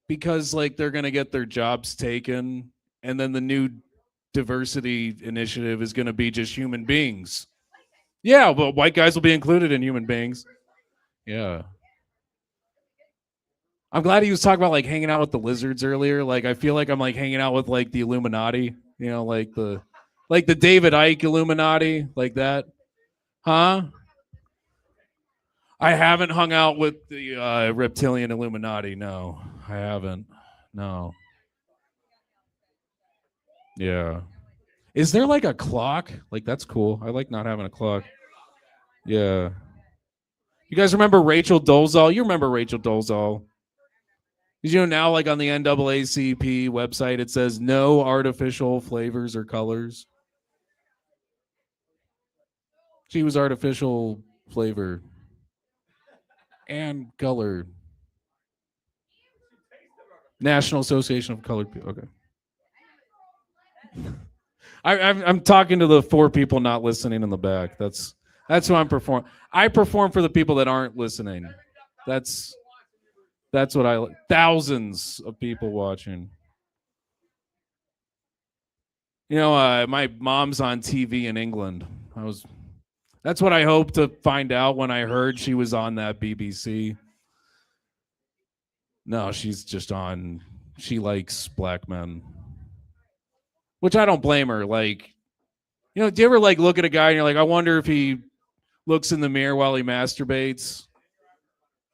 [SPEAKER 7] Because like they're gonna get their jobs taken, and then the new diversity initiative is gonna be just human beings. Yeah, but white guys will be included in human beings. Yeah. I'm glad he was talking about like hanging out with the lizards earlier. Like I feel like I'm like hanging out with like the Illuminati, you know, like the David Icke Illuminati, like that. Huh? I haven't hung out with the reptilian Illuminati. No, I haven't. No. Yeah. Is there like a clock? Like that's cool. I like not having a clock. Yeah. You guys remember Rachel Dolezal? You remember Rachel Dolezal? Did you know now, like on the NAACP website, it says no artificial flavors or colors? She was artificial flavor and color. National Association of Colored People. Okay. I'm talking to the 4 people not listening in the back. That's who I'm performing. I perform for the people that aren't listening. That's what I like. Thousands of people watching. You know, my mom's on TV in England. That's what I hoped to find out when I heard she was on that BBC. No, she's just on. She likes black men, which I don't blame her. Like, you know, do you ever like look at a guy and you're like, I wonder if he looks in the mirror while he masturbates?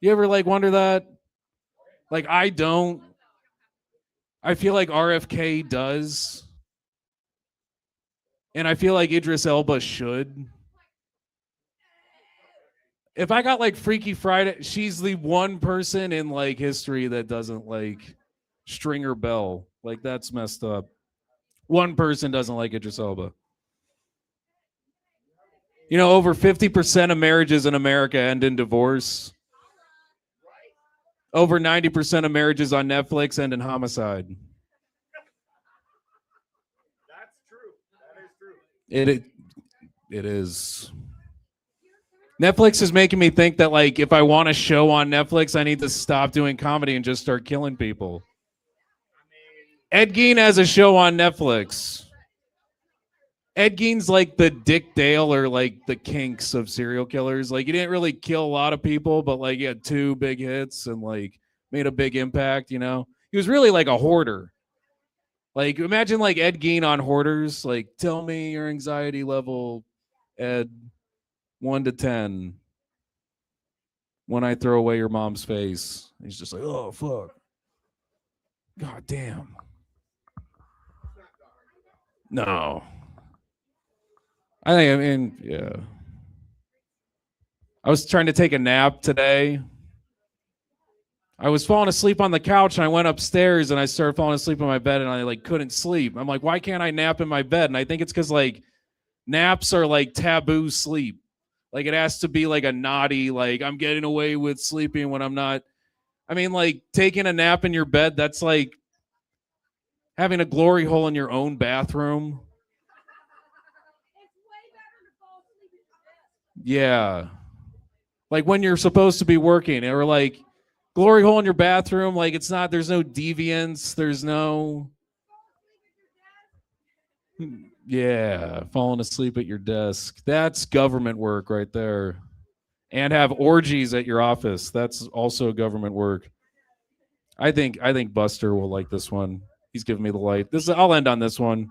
[SPEAKER 7] You ever like wonder that? Like, I don't. I feel like RFK does. And I feel like Idris Elba should. If I got like Freaky Friday, she's the one person in like history that doesn't like Stringer Bell. Like that's messed up. One person doesn't like Idris Elba. You know, over 50% of marriages in America end in divorce. Over 90% of marriages on Netflix end in homicide.
[SPEAKER 6] That's true. That is true.
[SPEAKER 7] It is. Netflix is making me think that like if I want a show on Netflix, I need to stop doing comedy and just start killing people. Ed Gein has a show on Netflix. Ed Gein's like the Dick Dale or like the Kinks of serial killers. Like he didn't really kill a lot of people, but like he had 2 big hits and like made a big impact, you know? He was really like a hoarder. Like imagine like Ed Gein on Hoarders. Like tell me your anxiety level, Ed, 1 to 10. When I throw away your mom's face. He's just like, oh fuck. God damn. No. I mean, yeah. I was trying to take a nap today. I was falling asleep on the couch and I went upstairs and I started falling asleep in my bed and I like couldn't sleep. I'm like, why can't I nap in my bed? And I think it's because like naps are like taboo sleep. Like it has to be like a naughty, like I'm getting away with sleeping when I'm not. I mean, like taking a nap in your bed, that's like having a glory hole in your own bathroom. Yeah. Like when you're supposed to be working, or like glory hole in your bathroom, like it's not, there's no deviance, there's no. Yeah, falling asleep at your desk. That's government work right there. And have orgies at your office. That's also government work. I think Buster will like this one. He's giving me the light. I'll end on this one.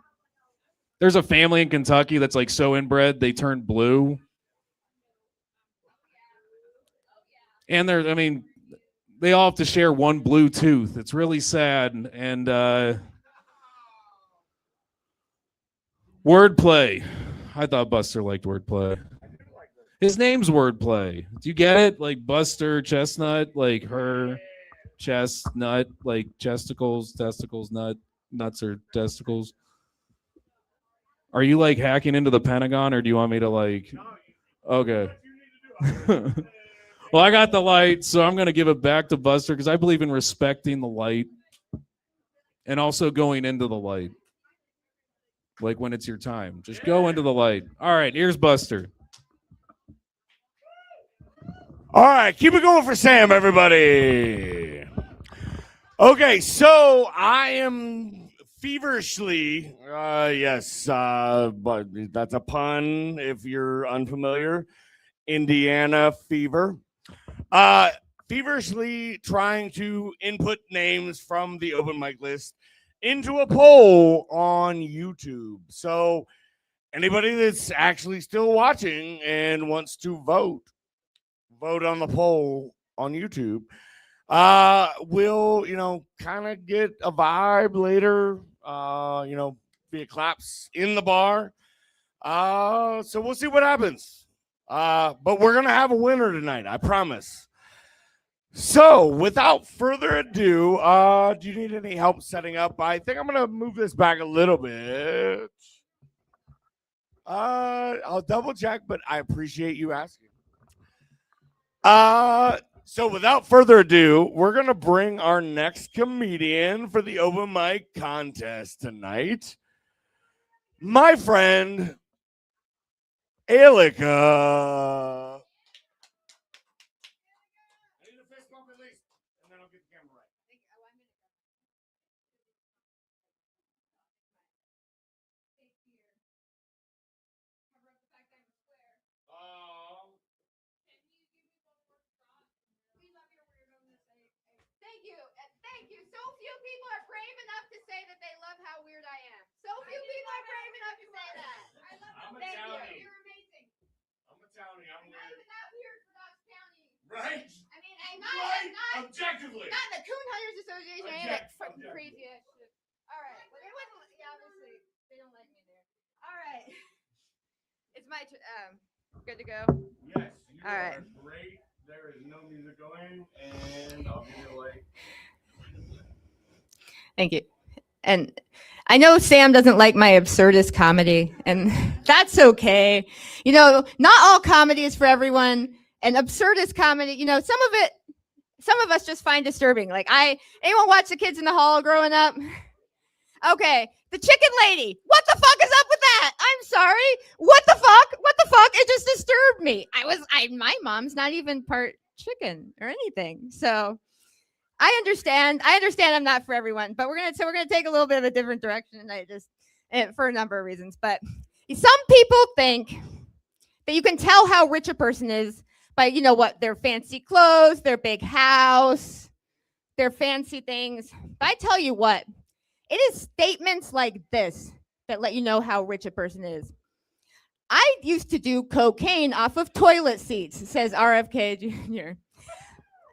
[SPEAKER 7] There's a family in Kentucky that's like so inbred they turn blue. And they all have to share one blue tooth. It's really sad. And wordplay. I thought Buster liked wordplay. His name's wordplay. Do you get it? Like Buster Chestnut, like her chestnut, like chesticles, testicles, nuts are testicles. Are you like hacking into the Pentagon, or do you want me to like? Okay. Well, I got the light, so I'm going to give it back to Buster because I believe in respecting the light and also going into the light. Like when it's your time. Just go into the light. All right, here's Buster.
[SPEAKER 1] All right, keep it going for Sam, everybody. Okay, so I am feverishly, yes, but that's a pun if you're unfamiliar, Indiana fever. Feverishly trying to input names from the open mic list into a poll on YouTube. So anybody that's actually still watching and wants to vote on the poll on YouTube will, kind of get a vibe later, via claps in the bar. So we'll see what happens. But we're going to have a winner tonight, I promise. So, without further ado, do you need any help setting up? I think I'm going to move this back a little bit. I'll double check, but I appreciate you asking. So, without further ado, we're going to bring our next comedian for the open mic contest tonight. My friend, Alika.
[SPEAKER 4] Thank you. So few people are brave enough to say that they love how weird I am. So few people are brave enough to say that. I love
[SPEAKER 1] I'm a
[SPEAKER 4] Thank
[SPEAKER 1] townie.
[SPEAKER 4] you. You're amazing.
[SPEAKER 1] I'm a townie. I'm
[SPEAKER 4] Not even that weird for Knox County.
[SPEAKER 1] right.
[SPEAKER 4] I mean, I'm not
[SPEAKER 1] Objectively.
[SPEAKER 4] not the Coon Hunters Association or any of that fucking
[SPEAKER 1] Objectively.
[SPEAKER 4] crazy ass shit. All right. Well, they wouldn't, yeah, obviously they don't like me there. All right. It's my good to go.
[SPEAKER 1] Yes, you
[SPEAKER 4] All right.
[SPEAKER 1] are great. There is no music going, and I'll give you like.
[SPEAKER 3] Thank you. And I know Sam doesn't like my absurdist comedy, and that's okay. Not all comedy is for everyone. And absurdist comedy, some of us just find disturbing. Like anyone watch The Kids in the Hall growing up? Okay, the chicken lady. What the fuck is up with that? I'm sorry. What the fuck? It just disturbed me. My mom's not even part chicken or anything. So I understand I'm not for everyone, but we're gonna take a little bit of a different direction tonight, just for a number of reasons. But some people think that you can tell how rich a person is by their fancy clothes, their big house, their fancy things. But I tell you what, it is statements like this that let you know how rich a person is. I used to do cocaine off of toilet seats, says RFK Jr.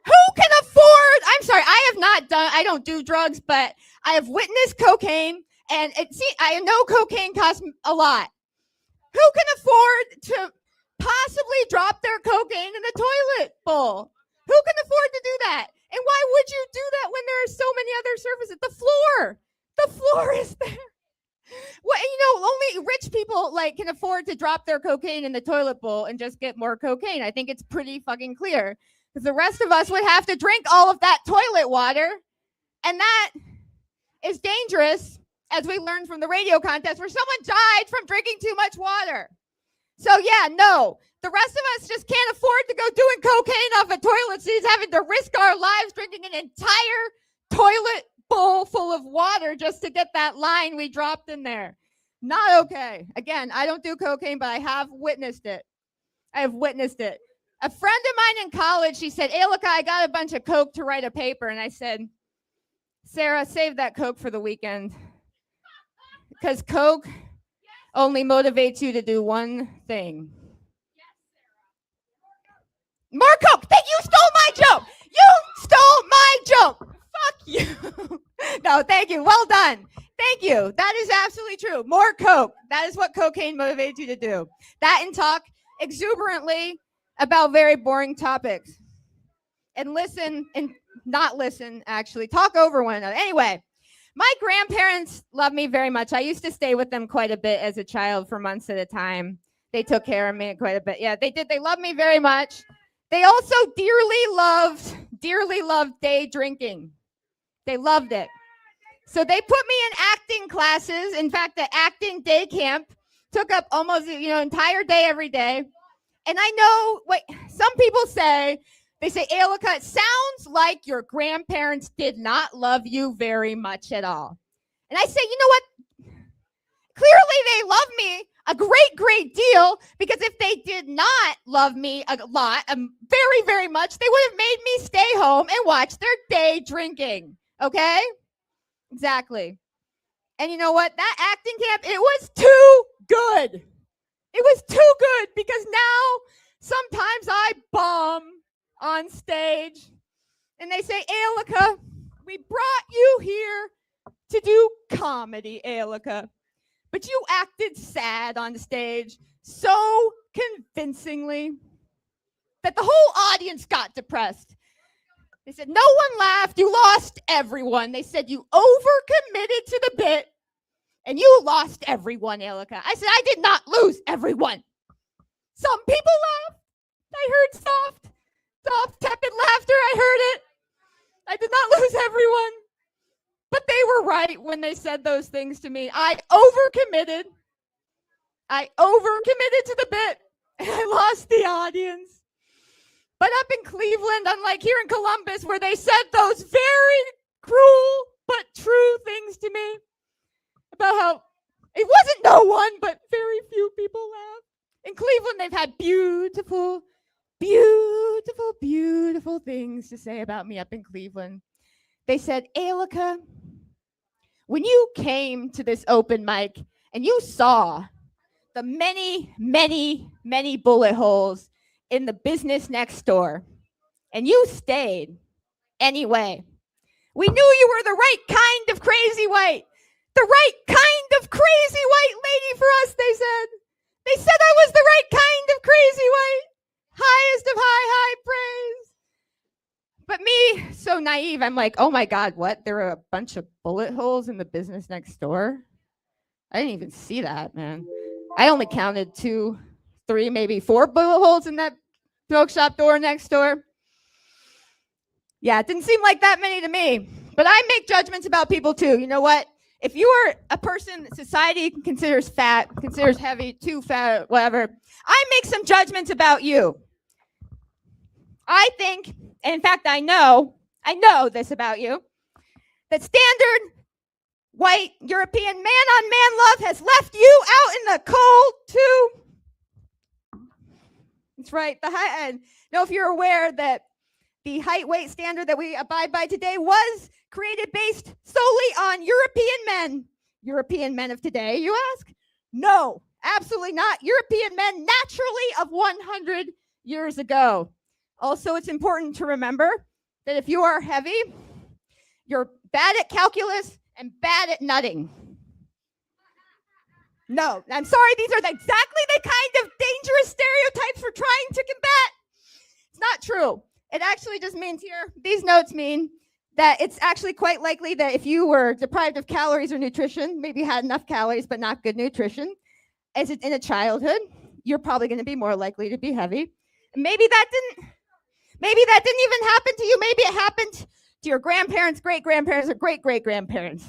[SPEAKER 3] Who can afford? I'm sorry, I don't do drugs, but I have witnessed cocaine, and I know cocaine costs a lot. Who can afford to
[SPEAKER 4] possibly drop their cocaine in the toilet bowl? Who can afford to do that? And why would you do that when there are so many other surfaces? The floor is there. Well, only rich people like can afford to drop their cocaine in the toilet bowl and just get more cocaine. I think it's pretty fucking clear. Because the rest of us would have to drink all of that toilet water. And that is dangerous, as we learned from the radio contest where someone died from drinking too much water. So yeah, no, the rest of us just can't afford to go doing cocaine off of toilet seats, having to risk our lives drinking an entire toilet bowl full of water just to get that line we dropped in there. Not okay. Again, I don't do cocaine, but I have witnessed it. I have witnessed it. A friend of mine in college, she said, "Hey, look, I got a bunch of coke to write a paper." And I said, "Sarah, save that coke for the weekend. Because coke only motivates you to do one thing." More coke. You stole my joke. You stole my joke. Fuck you. No, thank you. Well done. Thank you. That is absolutely true. More coke. That is what cocaine motivates you to do. That and talk exuberantly about very boring topics. And listen and not listen, actually. Talk over one another. Anyway, my grandparents love me very much. I used to stay with them quite a bit as a child for months at a time. They took care of me quite a bit. Yeah, they did. They love me very much. They also dearly loved day drinking. They loved it. So they put me in acting classes. In fact, the acting day camp took up almost, entire day every day. And I know what some people say. They say, "Alika, it sounds like your grandparents did not love you very much at all." And I say, you know what? Clearly they love me a great, great deal, because if they did not love me a lot, very, very much, they would have made me stay home and watch their day drinking. Okay? Exactly. And you know what? That acting camp, it was too good. It was too good, because now sometimes I bomb on stage and they say, "Alika, we brought you here to do comedy, Alika. But you acted sad on stage so convincingly that the whole audience got depressed." They said, "No one laughed. You lost everyone." They said, "You overcommitted to the bit and you lost everyone, Alika." I said, "I did not lose everyone. Some people laughed. I heard soft, tepid laughter. I heard it. I did not lose everyone." But they were right when they said those things to me. I overcommitted to the bit, and I lost the audience. But up in Cleveland, unlike here in Columbus, where they said those very cruel but true things to me about how it wasn't no one, but very few people laughed. In Cleveland, they've had beautiful, beautiful, beautiful things to say about me up in Cleveland. They said, "Alika, when you came to this open mic and you saw the many, many, many bullet holes in the business next door, and you stayed anyway, we knew you were the right kind of crazy white. The right kind of crazy white lady for us," they said. They said I was the right kind of crazy white. Highest of high praise. But me, so naive, I'm like, "Oh my God, what? There were a bunch of bullet holes in the business next door? I didn't even see that, man. I only counted 2, 3, maybe 4 bullet holes in that smoke shop door next door." Yeah, it didn't seem like that many to me. But I make judgments about people too. You know what? If you are a person that society considers fat, considers heavy, too fat, whatever, I make some judgments about you. I think, and in fact, I know this about you, that standard white European man-on-man love has left you out in the cold too. That's right. The high end. Now, if you're aware that the height weight standard that we abide by today was created based solely on European men of today, you ask? No, absolutely not. European men naturally of 100 years ago. Also, it's important to remember that if you are heavy, you're bad at calculus and bad at nutting. No, I'm sorry. These are exactly the kind of dangerous stereotypes we're trying to combat. It's not true. It actually just means here, these notes mean that it's actually quite likely that if you were deprived of calories or nutrition, maybe you had enough calories but not good nutrition, as in a childhood, you're probably going to be more likely to be heavy. Maybe that didn't even happen to you. Maybe it happened to your grandparents, great-grandparents, or great-great-grandparents.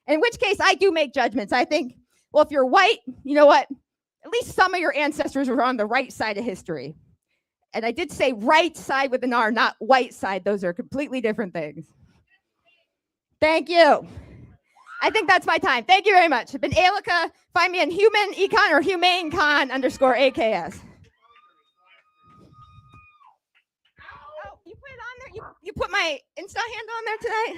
[SPEAKER 4] In which case, I do make judgments. I think, well, if you're white, you know what? At least some of your ancestors were on the right side of history. And I did say right side with an R, not white side. Those are completely different things. Thank you. I think that's my time. Thank you very much. I've been Alika. Find me on Human Econ or HumaneCon _AKS. Oh, you put it on there? You put my Insta handle on there tonight?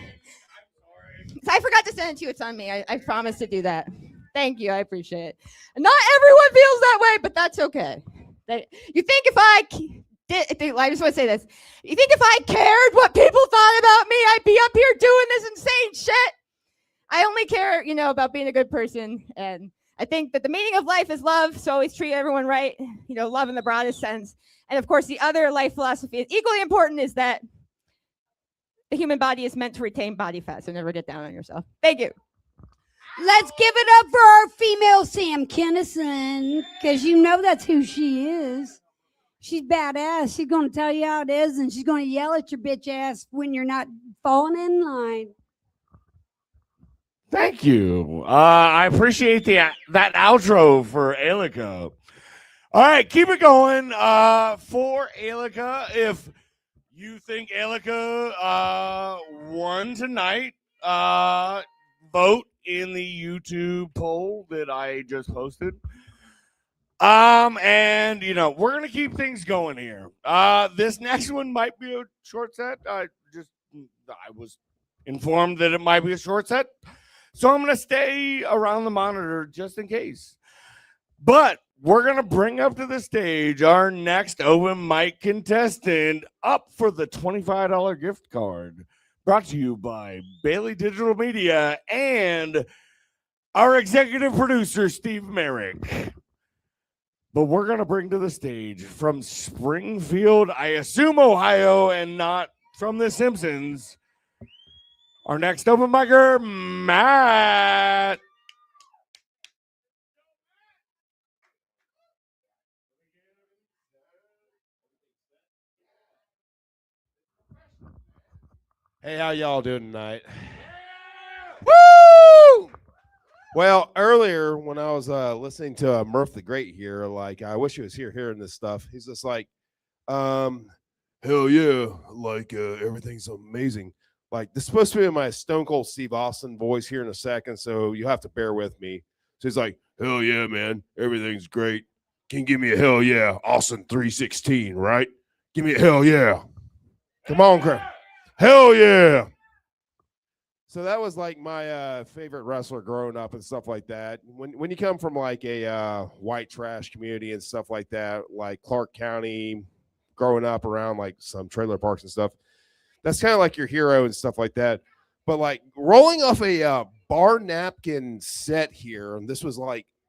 [SPEAKER 4] So I forgot to send it to you. It's on me. I promised to do that. Thank you. I appreciate it. Not everyone feels that way, but that's okay. You think if I just want to say this. You think if I cared what people thought about me, I'd be up here doing this insane shit? I only care, about being a good person. And I think that the meaning of life is love. So always treat everyone right, love in the broadest sense. And of course, the other life philosophy is equally important, is that the human body is meant to retain body fat. So never get down on yourself. Thank you.
[SPEAKER 8] Let's give it up for our female Sam Kennison, because that's who she is. She's badass. She's going to tell you how it is, and she's going to yell at your bitch ass when you're not falling in line.
[SPEAKER 1] Thank you. I appreciate that outro for Alika. All right, keep it going. For Alika, if you think Alika won tonight, vote in the YouTube poll that I just posted. And we're gonna keep things going here. This next one might be a short set. I was informed that it might be a short set, so I'm gonna stay around the monitor just in case. But we're gonna bring up to the stage our next open mic contestant, up for the $25 gift card, brought to you by Bailey Digital Media and our executive producer, Steve Merrick. But we're going to bring to the stage from Springfield, I assume Ohio, and not from The Simpsons, our next open micer, Matt.
[SPEAKER 2] Hey, how y'all doing tonight?
[SPEAKER 1] Woo!
[SPEAKER 2] Well, earlier when I was listening to Murph the Great here, I wish he was here hearing this stuff. He's just like, hell yeah, everything's amazing. This is supposed to be my Stone Cold Steve Austin voice here in a second, so you have to bear with me. So he's like, hell yeah, man, everything's great. Can you give me a hell yeah, Austin 316, right? Give me a hell yeah. Come on, crap. Hell yeah. So that was my favorite wrestler growing up and stuff like that. When you come from a white trash community and stuff like that, like Clark County, growing up around some trailer parks and stuff, that's kind of your hero and stuff like that. But rolling off a bar napkin set here, and this was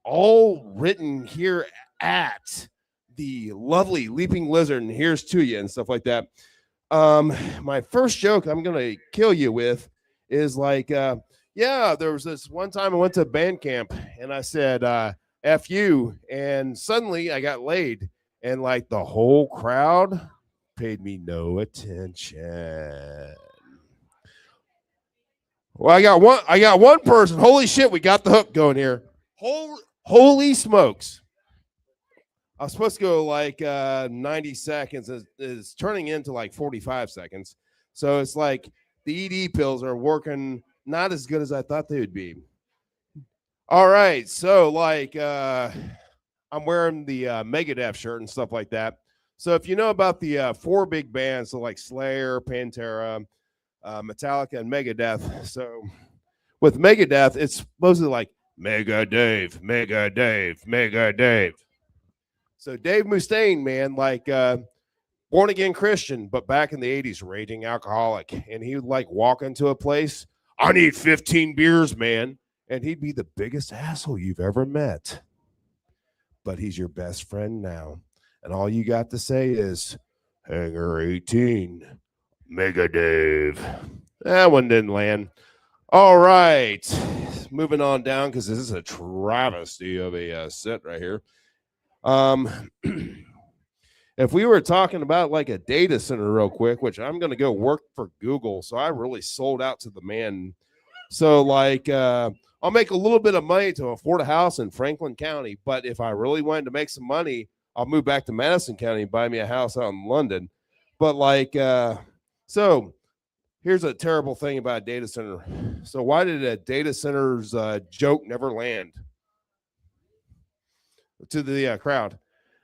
[SPEAKER 2] all written here at the lovely Leaping Lizard, and here's to you and stuff like that. My first joke I'm gonna kill you with is there was this one time I went to band camp and I said F you, and suddenly I got laid, and the whole crowd paid me no attention. Well, I got one person. Holy shit, we got the hook going here. Holy smokes. I was supposed to go 90 seconds. It's turning into 45 seconds. So it's the ED pills are working not as good as I thought they would be. All right. So I'm wearing the Megadeth shirt and stuff like that. So if you know about the four big bands, so Slayer, Pantera, Metallica, and Megadeth. So with Megadeth, it's mostly Mega Dave, Mega Dave, Mega Dave. So Dave Mustaine, man, born again Christian, but back in the 80s, raging alcoholic. And he would walk into a place, I need 15 beers, man. and he'd be the biggest asshole you've ever met. But he's your best friend now. And all you got to say is, Hanger 18, Mega Dave. That one didn't land. All right. Moving on down, because this is a travesty of a set right here. If we were talking about like a data center real quick, which I'm going to go work for Google, so I really sold out to the man. So like I'll make a little bit of money to afford a house in Franklin County, but if I really wanted to make some money, I'll move back to Madison County and buy me a house out in London. But like so here's a terrible thing about a data center. So why did a data center's joke never land to the crowd?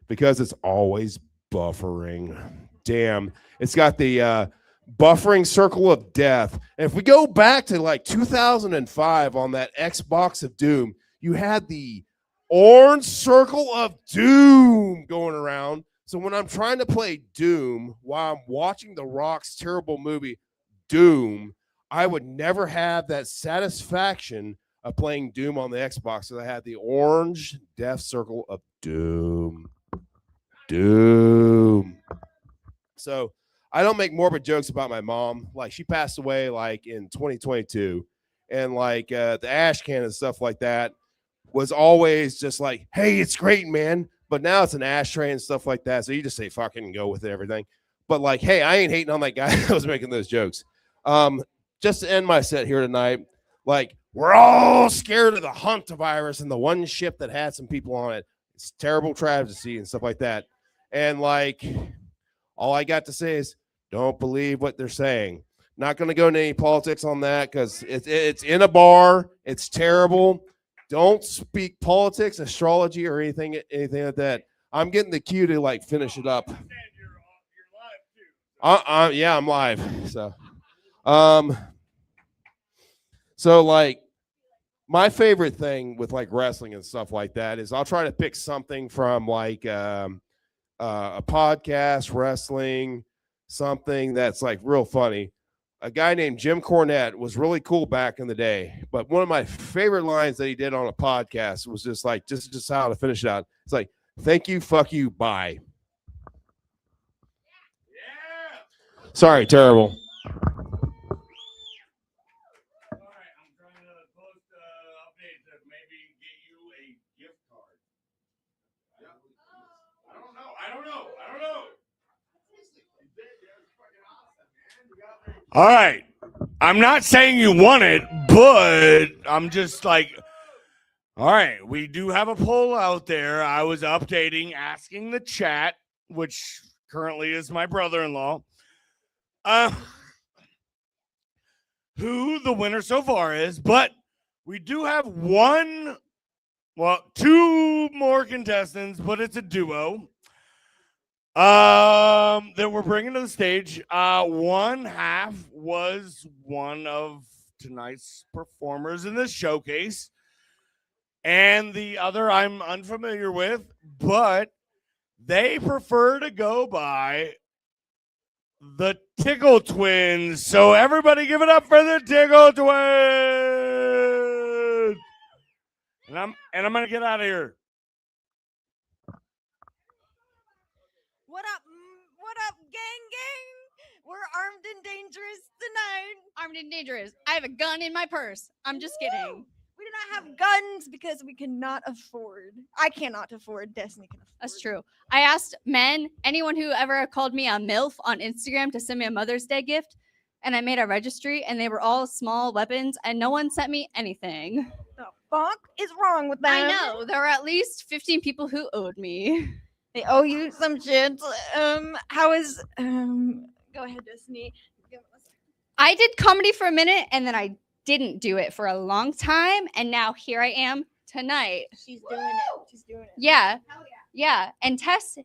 [SPEAKER 2] Because it's always buffering. Damn. It's got the buffering circle of death. And if we go back to like 2005 on that Xbox of Doom, you had the orange circle of doom going around. So when I'm trying to play Doom while I'm watching The Rock's terrible movie Doom, I would never have that satisfaction of playing Doom on the Xbox. So I had the orange death circle of doom. So I don't make morbid jokes about my mom. Like she passed away like in 2022, and like the ash can and stuff like that was always just like, hey, it's great, man. But now it's an ashtray and stuff like that. So you just say fucking go with everything. But like, hey, I ain't hating on that guy that was making those jokes. Just to end my set here tonight, like we're all scared of the hantavirus and the one ship that had some people on it. It's terrible tragedy and stuff like that. And like, all I got to say is don't believe what they're saying. Not going to go into any politics on that because it's in a bar. It's terrible. Don't speak politics, astrology, or anything like that. I'm getting the cue to like finish it up. Yeah, I'm live. So like my favorite thing with like wrestling and stuff like that is I'll try to pick something from like a podcast, wrestling, something that's like real funny. A guy named Jim Cornette was really cool back in the day, but one of my favorite lines that he did on a podcast was just like, just how to finish it out. It's like, thank you, fuck you, bye. Yeah. Sorry, terrible.
[SPEAKER 1] All right. I'm not saying you won it, but I'm just like, all right, we do have a poll out there. I was updating, asking the chat, which currently is my brother-in-law, who the winner so far is, but we do have two more contestants, but it's a duo. That we're bringing to the stage. One half was one of tonight's performers in this showcase, and the other I'm unfamiliar with, but they prefer to go by the Tickle Twins. So everybody give it up for the Tickle Twins. And I'm gonna get out of here.
[SPEAKER 3] What up, gang? We're armed and dangerous tonight.
[SPEAKER 4] Armed and dangerous. I have a gun in my purse. I'm just kidding.
[SPEAKER 3] We do not have guns because we cannot afford. I cannot afford. Destiny can afford.
[SPEAKER 4] That's true. I asked men, anyone who ever called me a MILF on Instagram, to send me a Mother's Day gift, and I made a registry, and they were all small weapons, and no one sent me anything.
[SPEAKER 3] The fuck is wrong with them?
[SPEAKER 4] I know. There were at least 15 people who owed me.
[SPEAKER 3] They owe you some shit. How is go ahead, Destiny.
[SPEAKER 4] I did comedy for a minute and then I didn't do it for a long time, and now here I am tonight.
[SPEAKER 3] She's doing it. She's doing it.
[SPEAKER 4] Yeah. Yeah. And Tess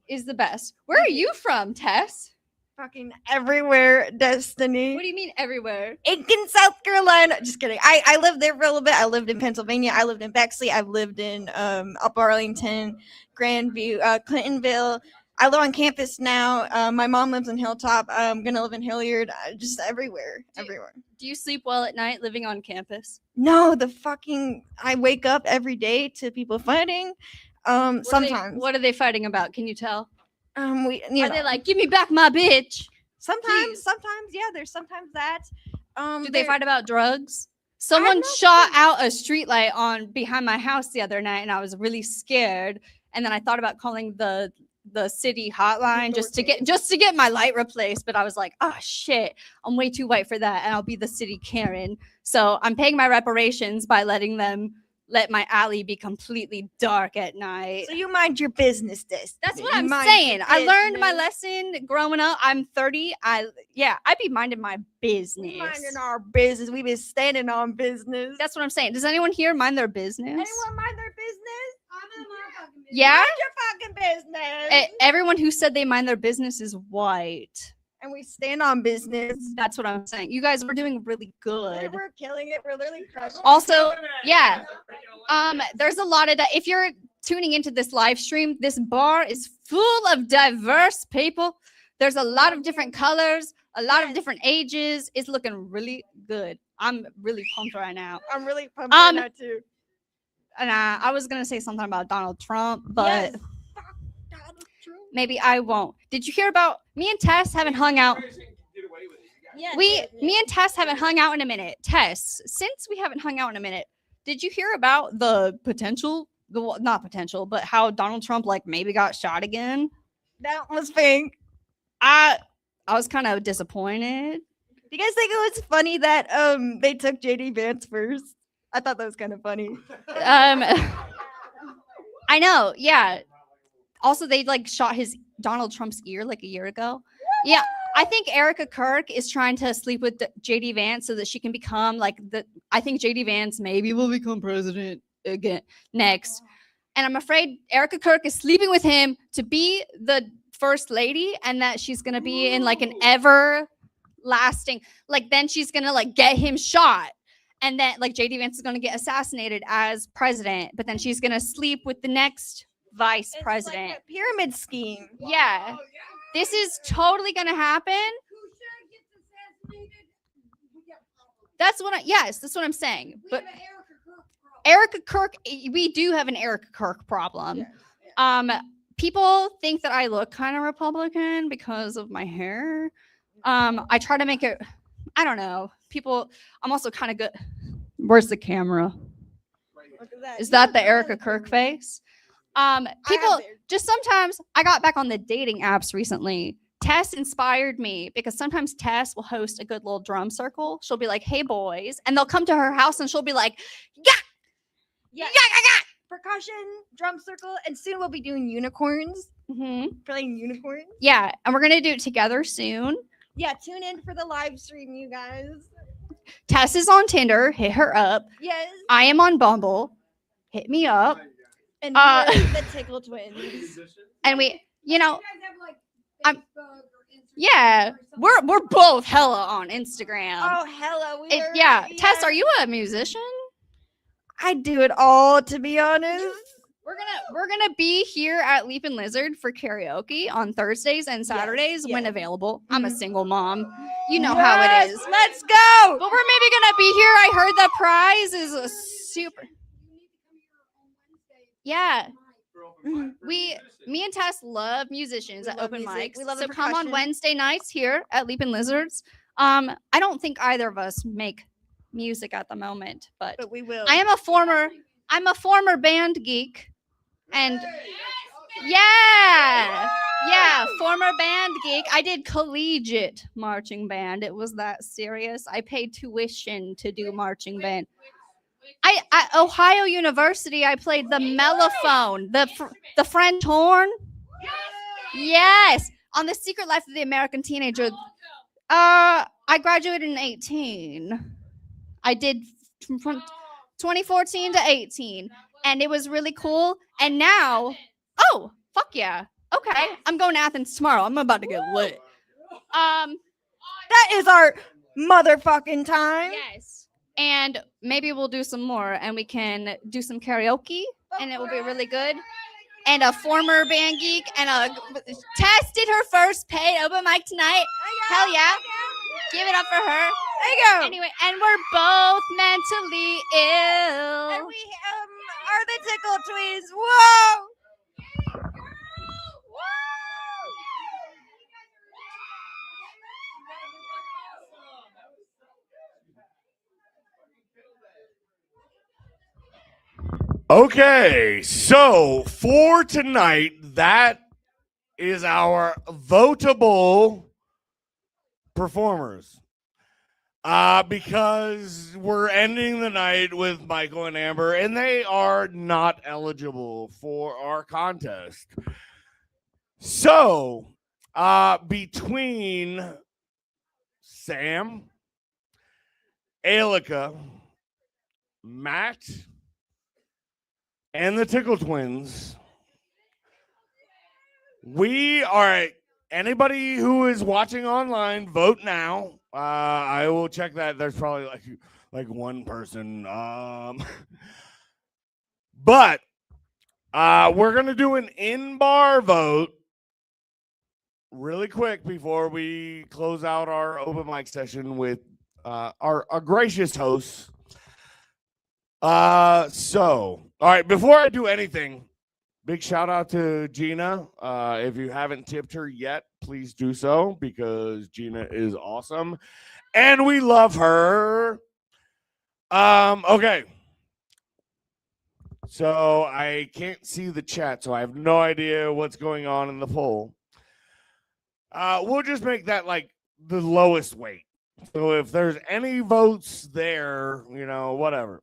[SPEAKER 4] is the best. Where are you from, Tess?
[SPEAKER 3] Fucking everywhere, Destiny.
[SPEAKER 4] What do you mean everywhere?
[SPEAKER 3] Aiken, South Carolina. Just kidding. I lived there for a little bit. I lived in Pennsylvania. I lived in Bexley. I've lived in Up Arlington, Grandview, Clintonville. I live on campus now. My mom lives in Hilltop. I'm gonna live in Hilliard. Just everywhere.
[SPEAKER 9] Do you sleep well at night living on campus?
[SPEAKER 3] No, I wake up every day to people fighting. Sometimes.
[SPEAKER 9] What are they fighting about? Can you tell?
[SPEAKER 3] Are
[SPEAKER 9] Are they like, give me back my bitch?
[SPEAKER 3] sometimes, yeah. There's sometimes that.
[SPEAKER 9] Do they
[SPEAKER 3] there-
[SPEAKER 9] fight about drugs? Someone
[SPEAKER 3] not
[SPEAKER 9] shot out a streetlight on behind my house the other night, and I was really scared. And then I thought about calling the city hotline just to get my light replaced. But I was like, oh shit, I'm way too white for that, and I'll be the city Karen. So I'm paying my reparations by letting them let my alley be completely dark at night.
[SPEAKER 3] So you mind your business, this.
[SPEAKER 9] That's what I'm saying. I learned my lesson growing up. I'm 30. I be minding my business.
[SPEAKER 3] Minding our business. We've been standing on business.
[SPEAKER 9] That's what I'm saying. Does anyone here mind their business?
[SPEAKER 3] Anyone mind their business? I'm in my fucking business.
[SPEAKER 9] Yeah?
[SPEAKER 3] Mind your fucking business.
[SPEAKER 9] Everyone who said they mind their business is white.
[SPEAKER 3] And we stand on business.
[SPEAKER 9] That's what I'm saying. You guys were doing really good.
[SPEAKER 3] We're killing it. We're literally crushing it.
[SPEAKER 9] Also, yeah. There's a lot of that. If you're tuning into this live stream, this bar is full of diverse people. There's a lot of different colors, a lot of different ages. It's looking really good. I'm really pumped right now.
[SPEAKER 3] I'm really pumped right now too.
[SPEAKER 9] And I was gonna say something about Donald Trump, but
[SPEAKER 3] Yes. Fuck Donald Trump.
[SPEAKER 9] maybe I won't. Did you hear about me and Tess haven't hung out?
[SPEAKER 3] Yes,
[SPEAKER 9] Me and Tess haven't hung out in a minute. Tess, since we haven't hung out in a minute, did you hear about the potential, not potential, but how Donald Trump like maybe got shot again?
[SPEAKER 3] That was fake.
[SPEAKER 9] I was kind of disappointed.
[SPEAKER 3] Do you guys think it was funny that they took JD Vance first? I thought that was kind of funny.
[SPEAKER 9] I know, yeah. Also, they like shot Donald Trump's ear like a year ago. Yeah, I think Erica Kirk is trying to sleep with JD Vance so that she can become I think JD Vance maybe will become president again next. And I'm afraid Erica Kirk is sleeping with him to be the first lady, and that she's gonna be in like an everlasting, then she's gonna get him shot. And then JD Vance is going to get assassinated as president, but then she's going to sleep with the next vice president.
[SPEAKER 3] Like a pyramid scheme.
[SPEAKER 9] Yeah. This is totally going to happen. That's what I'm saying. But Erica Kirk, we do have an Erica Kirk problem. People think that I look kind of Republican because of my hair. I try to make it, I don't know. I'm also kind of good. Where's the camera?
[SPEAKER 3] Look at that.
[SPEAKER 9] Is that the Erica Kirk face? People just sometimes I got back on the dating apps recently. Tess inspired me because sometimes Tess will host a good little drum circle. She'll be like, "Hey boys," and they'll come to her house and she'll be like,
[SPEAKER 3] Yeah. Percussion, drum circle, and soon we'll be doing unicorns. Playing unicorns.
[SPEAKER 9] Yeah, and we're gonna do it together soon.
[SPEAKER 3] Yeah, tune in for the live stream, you guys.
[SPEAKER 9] Tess is on Tinder. Hit her up.
[SPEAKER 3] Yes.
[SPEAKER 9] I am on Bumble. Hit me up.
[SPEAKER 3] And we're the Tickle Twins.
[SPEAKER 9] And we, we're both hella on Instagram.
[SPEAKER 3] Oh, hello.
[SPEAKER 9] Tess, are you a musician?
[SPEAKER 3] I do it all, to be honest.
[SPEAKER 9] We're gonna be here at Leapin' Lizard for karaoke on Thursdays and Saturdays when available. I'm a single mom. You know how it is.
[SPEAKER 3] Let's go.
[SPEAKER 9] But we're maybe gonna be here. I heard the prize is a super. Yeah. Me and Tess love musicians at open mics.
[SPEAKER 3] We love
[SPEAKER 9] so
[SPEAKER 3] the
[SPEAKER 9] come on
[SPEAKER 3] percussion.
[SPEAKER 9] Wednesday nights here at Leapin' Lizards. I don't think either of us make music at the moment, but
[SPEAKER 3] we will.
[SPEAKER 9] I'm a former band geek. And former band geek. I did collegiate marching band. It was that serious. I paid tuition to do marching band. At Ohio University, I played the mellophone, the French horn. Yes, on The Secret Life of the American Teenager. I graduated in 2018. I did from 2014 to 18. And it was really cool. And now, oh, fuck yeah. Okay, I'm going to Athens tomorrow. I'm about to get lit.
[SPEAKER 3] That is our motherfucking time.
[SPEAKER 9] Yes. And maybe we'll do some more and we can do some karaoke and it will be really good. and a former band geek, and Tess did her first paid open mic tonight. Hell yeah. Give it up for her.
[SPEAKER 3] There you go.
[SPEAKER 9] Anyway, and we're both mentally ill.
[SPEAKER 3] And we are the Tickle Twins. Whoa!
[SPEAKER 1] Okay, so for tonight, that is our votable performers. Because we're ending the night with Michael and Amber, and they are not eligible for our contest. So, between Sam, Alika, Matt, and the Tickle Twins, we are. Anybody who is watching online, vote now. I will check that. There's probably like one person. But we're gonna do an in-bar vote really quick before we close out our open mic session with our gracious hosts. So, all right, before I do anything, big shout out to Gina. If you haven't tipped her yet, please do so because Gina is awesome and we love her. Okay. So I can't see the chat, so I have no idea what's going on in the poll. We'll just make that like the lowest weight. So if there's any votes there, whatever.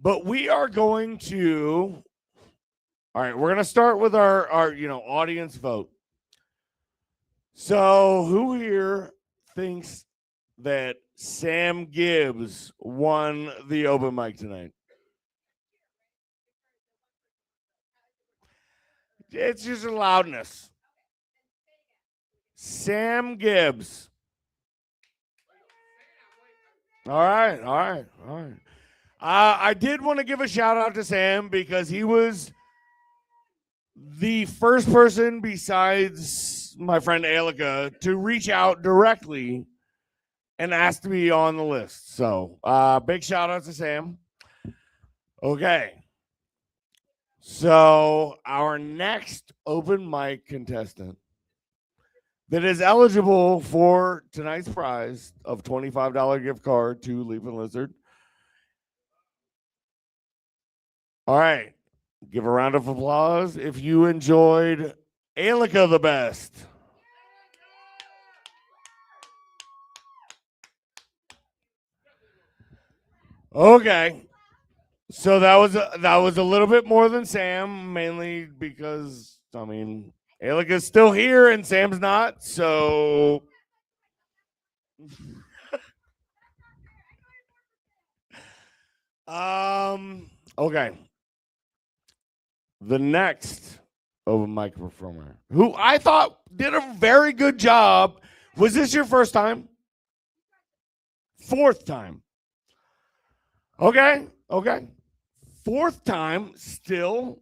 [SPEAKER 1] But we are going to, all right, we're going to start with our audience vote. So who here thinks that Sam Gibbs won the open mic tonight? It's just a loudness. Sam Gibbs. All right. I did want to give a shout out to Sam because he was the first person besides my friend Alika to reach out directly and ask to be on the list. So big shout out to Sam. Okay. So our next open mic contestant that is eligible for tonight's prize of $25 gift card to Leaping Lizard. All right. Give a round of applause if you enjoyed Alika the best. Okay. So that was a little bit more than Sam, mainly because Alika's still here and Sam's not, so okay. The next open mic performer, who I thought did a very good job. Was this your first time? Fourth time. Okay. Fourth time, still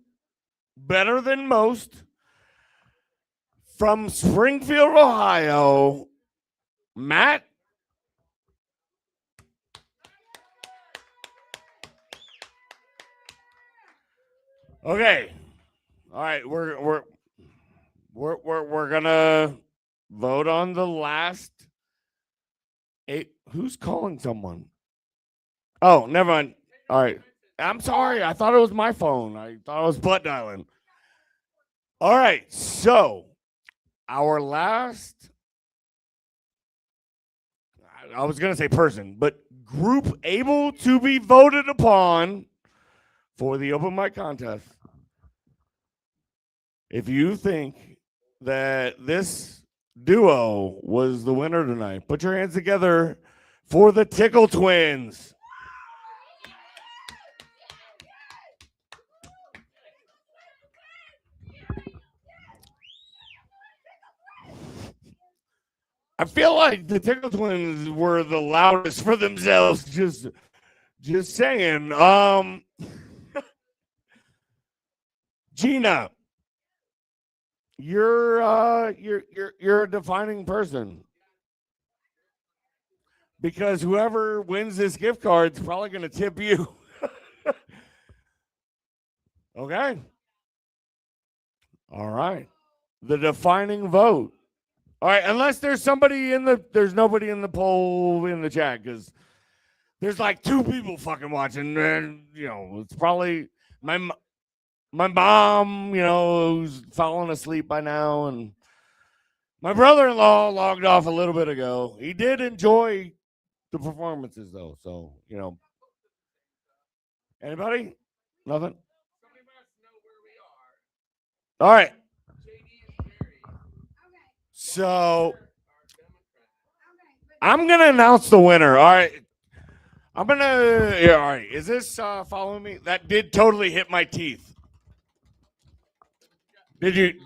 [SPEAKER 1] better than most. From Springfield, Ohio, Matt. Okay. All right, we're gonna vote on the last 8. Who's calling someone? Oh, never mind. All right. I'm sorry. I thought it was my phone. I thought I was butt dialing. All right. So our last, I was going to say person, but group able to be voted upon for the open mic contest. If you think that this duo was the winner tonight, put your hands together for the Tickle Twins. I feel like the Tickle Twins were the loudest for themselves. Just saying. Gina, you're a defining person because whoever wins this gift card is probably going to tip you. Okay. All right. The defining vote. All right, unless there's nobody in the poll in the chat because there's like 2 people fucking watching, and it's probably my mom, who's fallen asleep by now, and my brother-in-law logged off a little bit ago. He did enjoy the performances though, so Anybody? Nothing. All right. So I'm gonna announce the winner. All right. All right. Is this following me? That did totally hit my teeth. Did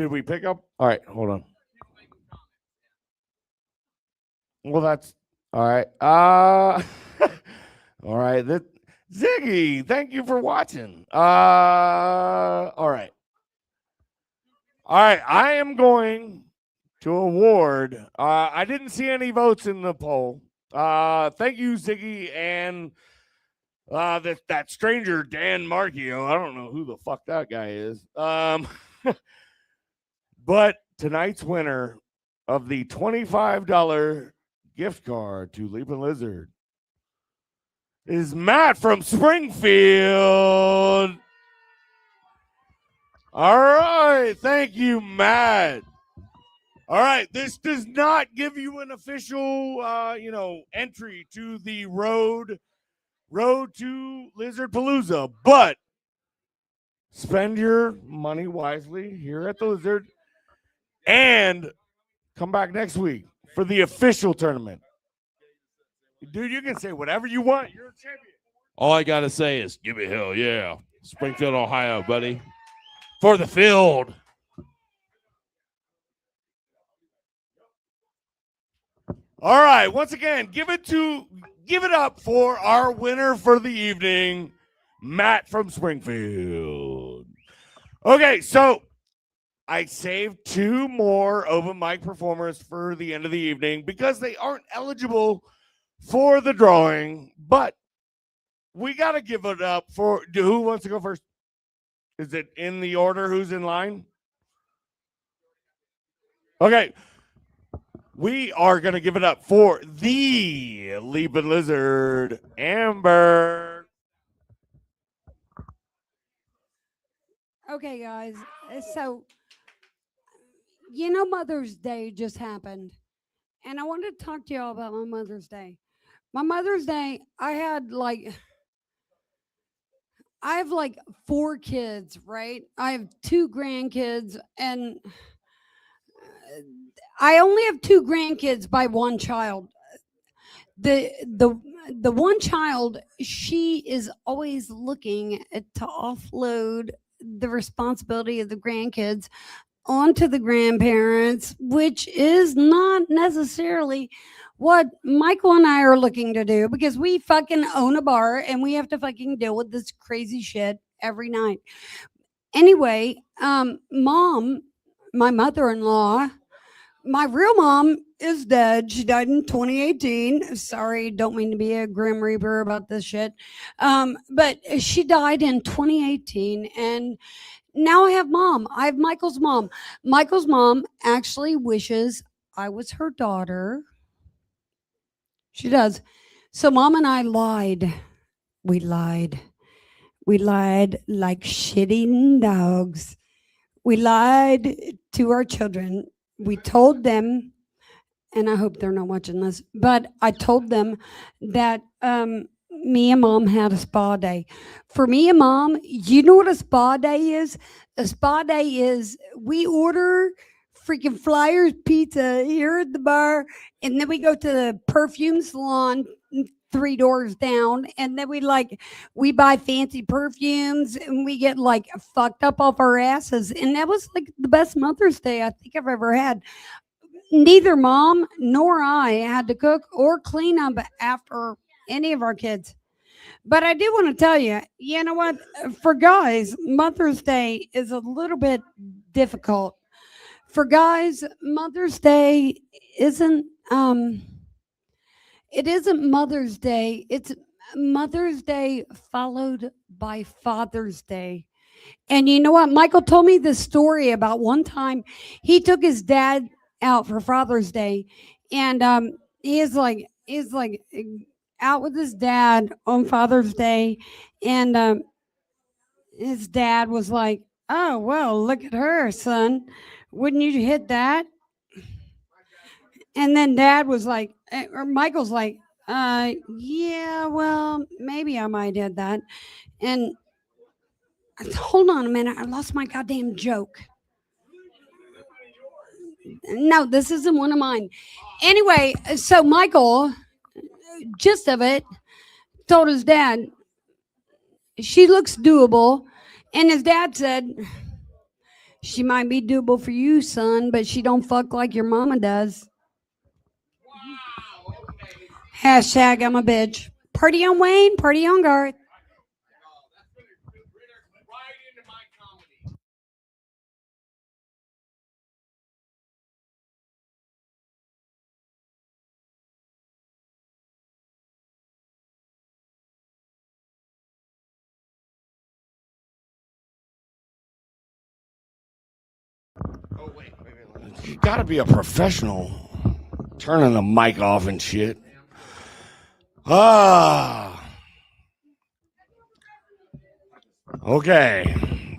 [SPEAKER 1] we pick up? All right, hold on. Well, that's all right. All right. Ziggy, thank you for watching. All right. I am going to award. I didn't see any votes in the poll. Thank you, Ziggy, and that stranger Dan Marchio. I don't know who the fuck that guy is. But tonight's winner of the $25 gift card to Leaping Lizard is Matt from Springfield. All right, thank you, Matt. All right, this does not give you an official, entry to the road to Lizard Palooza, but spend your money wisely here at the Lizard, and come back next week for the official tournament. Dude, you can say whatever you want. You're a champion.
[SPEAKER 10] All I got to say is, give it hell, yeah. Springfield, Ohio, buddy. For the field.
[SPEAKER 1] All right, once again, give it up for our winner for the evening, Matt from Springfield. Okay, so I saved 2 more open mic performers for the end of the evening because they aren't eligible for the drawing, but we got to give it up for who wants to go first? Is it in the order who's in line? Okay. We are going to give it up for the Leaping Lizard, Amber.
[SPEAKER 8] Okay, guys. So, Mother's Day just happened. And I wanted to talk to y'all about my Mother's Day. My Mother's Day, I have 4 kids, right? I have 2 grandkids, and I only have 2 grandkids by 1 child. The one child, she is always looking to offload the responsibility of the grandkids onto the grandparents, which is not necessarily what Michael and I are looking to do, because we fucking own a bar and we have to fucking deal with this crazy shit every night. Anyway, Mom, my mother-in-law, my real mom is dead. She died in 2018. Sorry, don't mean to be a grim reaper about this shit. But she died in 2018, and now I have Mom. I have Michael's mom. Michael's mom actually wishes I was her daughter. She does. So Mom and I lied. We lied. We lied like shitting dogs. We lied to our children. We told them, and I hope they're not watching this, but I told them that me and Mom had a spa day. For me and Mom, you know what a spa day is? A spa day is we order freaking Flyers pizza here at the bar, and then we go to the perfume salon 3 doors down, and then we buy fancy perfumes, and we get fucked up off our asses. And that was the best Mother's Day I think I've ever had. Neither Mom nor I had to cook or clean up after any of our kids. But I do want to tell you, you know what? For guys, Mother's Day is a little bit difficult. For guys, Mother's Day isn't it isn't Mother's Day. It's Mother's Day followed by Father's Day. And you know what? Michael told me this story about one time he took his dad out for Father's Day, and he's like out with his dad on Father's Day, and his dad was like, "Oh well, look at her, son. Wouldn't you hit that?" And then Dad was like, or Michael's like, yeah, well, maybe I might hit that. And hold on a minute, I lost my goddamn joke. No, this isn't one of mine. Anyway, so Michael, gist of it, told his dad, she looks doable. And his dad said, she might be doable for you, son, but she don't fuck like your mama does. Hashtag I'm a bitch. Party on Wayne, party on Garth.
[SPEAKER 1] You gotta be a professional. Turning the mic off and shit. Ah. Okay.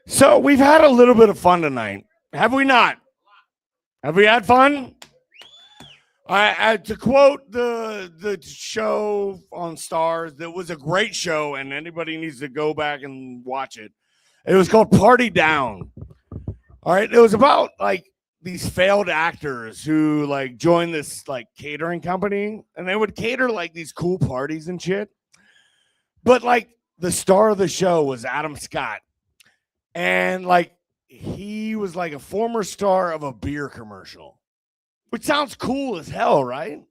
[SPEAKER 1] So we've had a little bit of fun tonight. Have we not? Have we had fun? To quote the show on Stars, that was a great show, and anybody needs to go back and watch it. It was called Party Down. All right, it was about like these failed actors who like joined this like catering company, and they would cater like these cool parties and shit. But like the star of the show was Adam Scott, and like he was like a former star of a beer commercial, which sounds cool as hell, right?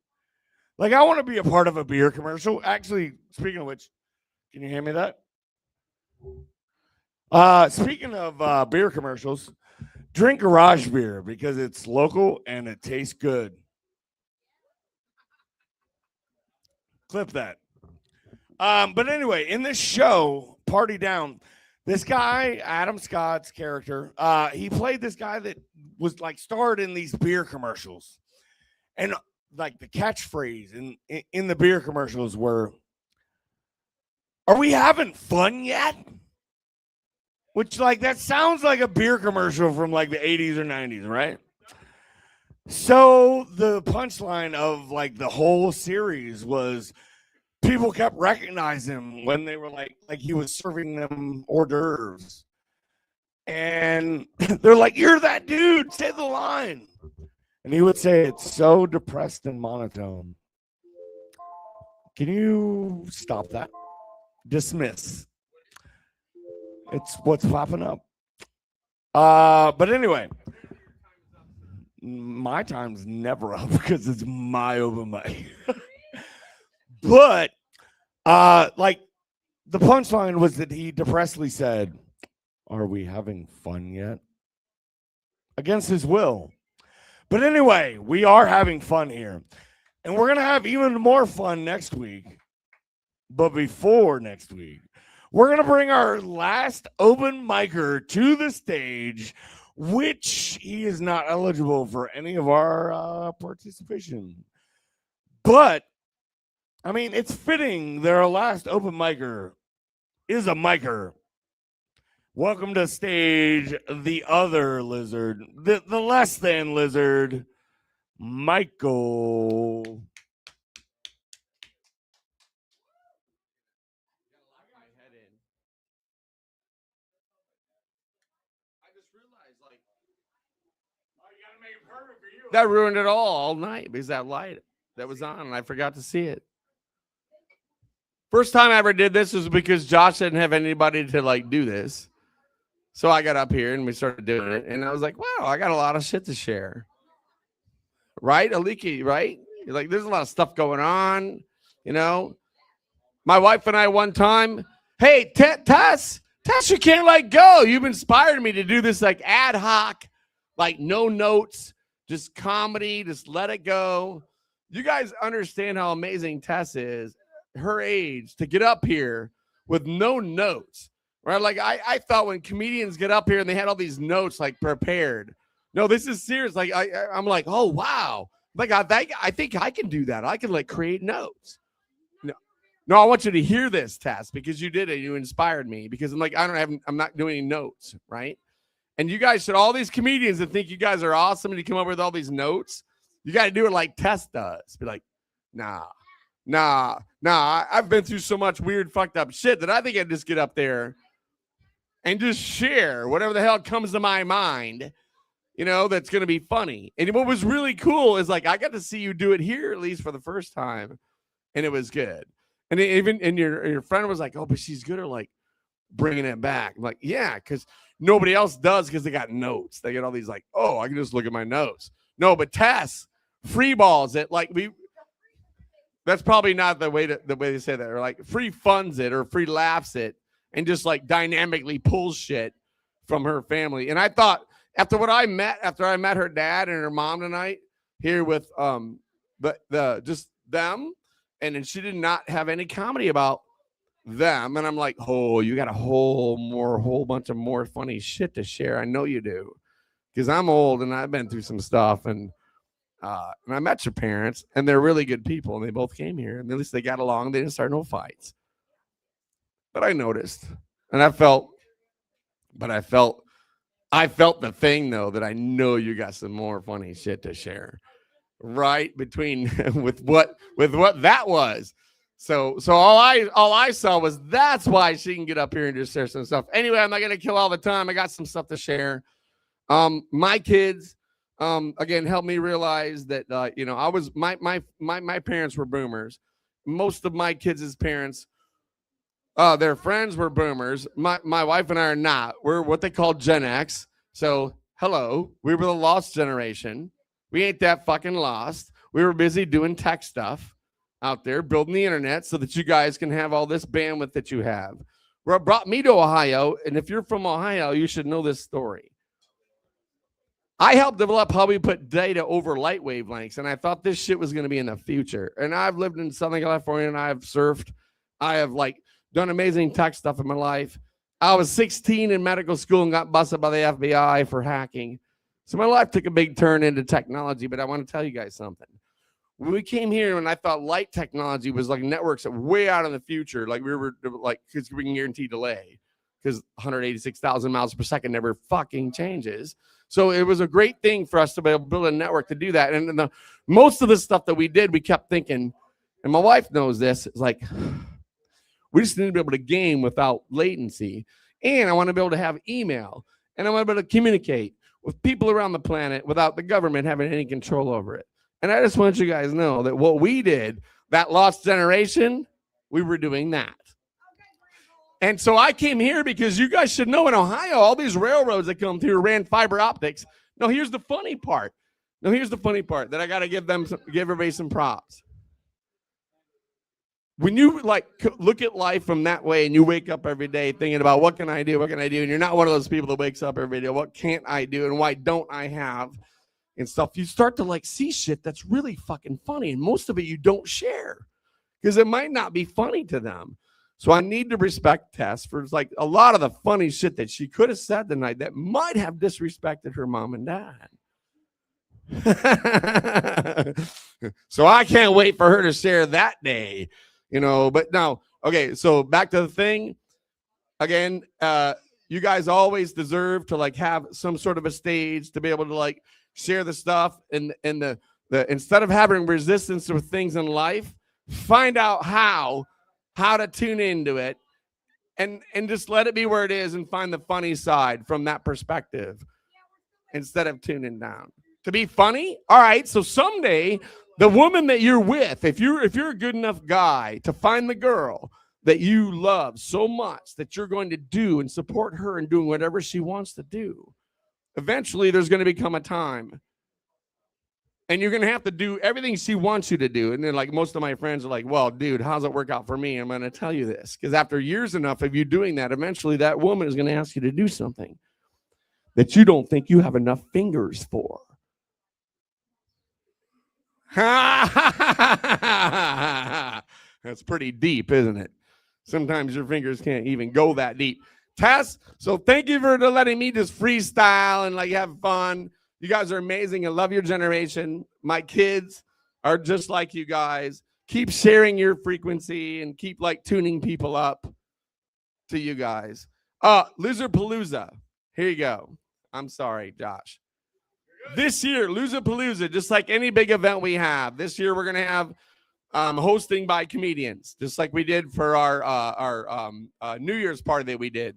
[SPEAKER 1] Like I want to be a part of a beer commercial. Actually, speaking of which, can you hand me that? Speaking of beer commercials, drink garage beer because it's local and it tastes good. Clip that. But anyway, in this show, Party Down, this guy, Adam Scott's character, he played this guy that was like starred in these beer commercials. And like the catchphrase in the beer commercials were, "Are we having fun yet?" Which, like, that sounds like a beer commercial from like the 80s or 90s, right? So the punchline of like the whole series was people kept recognizing him when they were like he was serving them hors d'oeuvres. And they're like, "You're that dude, say the line." And he would say, "It's so depressed and monotone. Can you stop that? Dismiss. It's what's popping up." But anyway, my time's never up because it's my open mic. But like the punchline was that he depressedly said, "Are we having fun yet?" Against his will. But anyway, we are having fun here. And we're going to have even more fun next week. But before next week, we're going to bring our last open micer to the stage, which he is not eligible for any of our participation. But, I mean, it's fitting that our last open micer is a micer. Welcome to stage the other lizard, the less than lizard, Michael.
[SPEAKER 11] That ruined it all night because that light that was on and I forgot to see it. First time I ever did this was because Josh didn't have anybody to like do this. So I got up here and we started doing it. And I was like, wow, I got a lot of shit to share. Right? Aliki, right? You're like, there's a lot of stuff going on, you know? My wife and I one time, hey, Tess, you can't let go. You've inspired me to do this like ad hoc, like no notes, just comedy, just let it go. You guys understand how amazing Tess is, her age, to get up here with no notes, right? Like I thought when comedians get up here and they had all these notes like prepared. No, this is serious. Like I'm like, oh wow, like I think I can do that. I can like create notes. No, I want you to hear this, Tess, because you did it. You inspired me because I'm not doing any notes, right? And you guys should, all these comedians that think you guys are awesome and you come up with all these notes, you got to do it like Tess does. Be like, nah. I've been through so much weird, fucked up shit that I think I'd just get up there and just share whatever the hell comes to my mind, that's going to be funny. And what was really cool is like, I got to see you do it here, at least for the first time. And it was good. And your friend was like, oh, but she's good at like bringing it back. I'm like, yeah, because nobody else does because they got notes. They get all these like, oh, I can just look at my notes. No, but Tess free balls it like that's probably not the way they say that, or like free funds it or free laughs it and just like dynamically pulls shit from her family. And I thought after I met her dad and her mom tonight here with just them. And then she did not have any comedy about them. And I'm like, oh, you got a whole bunch of more funny shit to share. I know you do. Because I'm old and I've been through some stuff. And I met your parents and they're really good people. And they both came here. And at least they got along. They didn't start no fights. But I noticed. And I felt the thing, though, that I know you got some more funny shit to share. Right between with what that was. So all I saw was that's why she can get up here and just share some stuff. Anyway, I'm not gonna kill all the time. I got some stuff to share. My kids again helped me realize that I was my parents were boomers. Most of my kids' parents, their friends were boomers. My wife and I are not. We're what they call Gen X. So hello, we were the lost generation. We ain't that fucking lost. We were busy doing tech stuff out there, building the internet so that you guys can have all this bandwidth that you have. Well, it brought me to Ohio, and if you're from Ohio, you should know this story. I helped develop how we put data over light wavelengths, and I thought this shit was going to be in the future. And I've lived in Southern California, and I've surfed. I have done amazing tech stuff in my life. I was 16 in medical school and got busted by the FBI for hacking. So my life took a big turn into technology, but I want to tell you guys something. When we came here and I thought light technology was like networks that way out in the future, like we were like, because we can guarantee delay because 186,000 miles per second never fucking changes. So it was a great thing for us to be able to build a network to do that. And most of the stuff that we did, we kept thinking, and my wife knows this, it's like, we just need to be able to game without latency. And I want to be able to have email. And I want to be able to communicate with people around the planet without the government having any control over it. And I just want you guys to know that what we did, that lost generation, we were doing that. And so I came here because you guys should know in Ohio, all these railroads that come through ran fiber optics. No, here's the funny part. That I got to give everybody some props. When you look at life from that way and you wake up every day thinking about what can I do, and you're not one of those people that wakes up every day, what can't I do and why don't I have and stuff, you start to see shit that's really fucking funny, and most of it you don't share because it might not be funny to them. So I need to respect Tess for a lot of the funny shit that she could have said tonight that might have disrespected her mom and dad. So I can't wait for her to share that day. But no, okay, so back to the thing. Again, you guys always deserve to have some sort of a stage to be able to share the stuff and the instead of having resistance with things in life, find out how to tune into it and just let it be where it is and find the funny side from that perspective instead of tuning down. To be funny? All right, so someday the woman that you're with, if you're a good enough guy to find the girl that you love so much that you're going to do and support her in doing whatever she wants to do, eventually there's going to become a time And you're gonna have to do everything she wants you to do. And then, like, most of my friends are like, well, dude, how's it work out for me? I'm gonna tell you this. Because after years enough of you doing that, eventually that woman is gonna ask you to do something that you don't think you have enough fingers for. That's pretty deep, isn't it? Sometimes your fingers can't even go that deep. Tess, so thank you for letting me just freestyle and like have fun. You guys are amazing. I love your generation. My kids are just like you guys. Keep sharing your frequency and keep like tuning people up to you guys. Lizard Palooza. Here you go. I'm sorry, Josh. This year, Loozapalooza, just like any big event we have, this year we're going to have hosting by comedians, just like we did for our New Year's party that we did.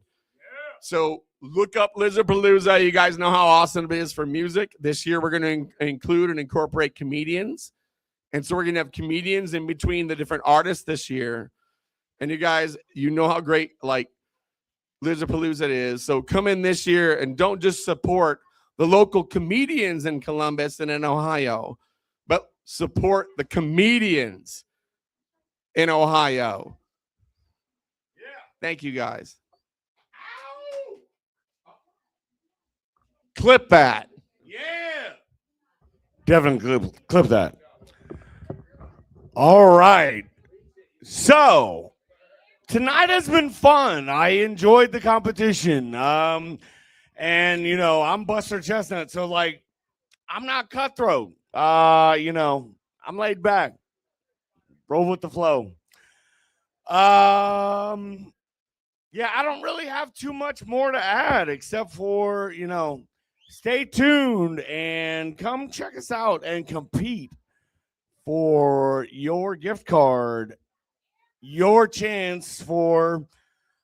[SPEAKER 11] So look up Loozapalooza. You guys know how awesome it is for music. This year we're going to include and incorporate comedians. And so we're going to have comedians in between the different artists this year. And you guys, you know how great like Loozapalooza is. So come in this year and don't just support the local comedians in Columbus and in Ohio, but support the comedians in Ohio. Yeah. Thank you, guys. Clip that.
[SPEAKER 1] Yeah. Definitely clip that. All right. So tonight has been fun. I enjoyed the competition. And, you know, I'm Buster Chestnut, so, like, I'm not cutthroat. You know, I'm laid back. Roll with the flow. Yeah, I don't really have too much more to add except for, you know, stay tuned and come check us out and compete for your gift card, your chance for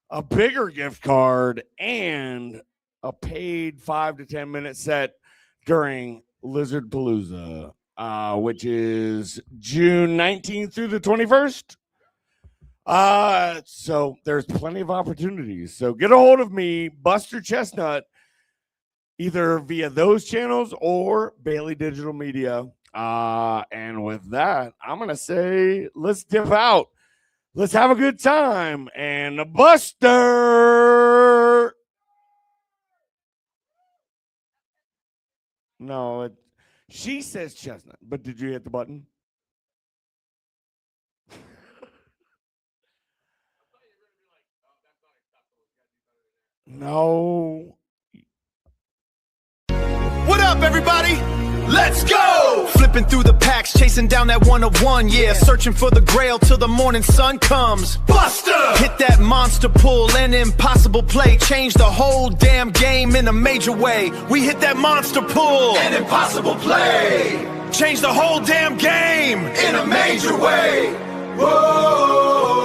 [SPEAKER 1] a bigger gift card, and a paid 5 to 10 minute set during Lizard Palooza, which is June 19th through the 21st. So there's plenty of opportunities. So get a hold of me, Buster Chestnut, either via those channels or Bailey Digital Media. And with that, I'm going to say, let's dip out. Let's have a good time. And Buster. No, she says Chestnut, but did you hit the button? No.
[SPEAKER 12] What up, everybody? Let's go! Flipping through the packs, chasing down that one of one, yeah. Searching for the grail till the morning sun comes. Buster! Hit that monster pull, an impossible play. Change the whole damn game in a major way. We hit that monster pull, an impossible play. Change the whole damn game in a major way. Whoa!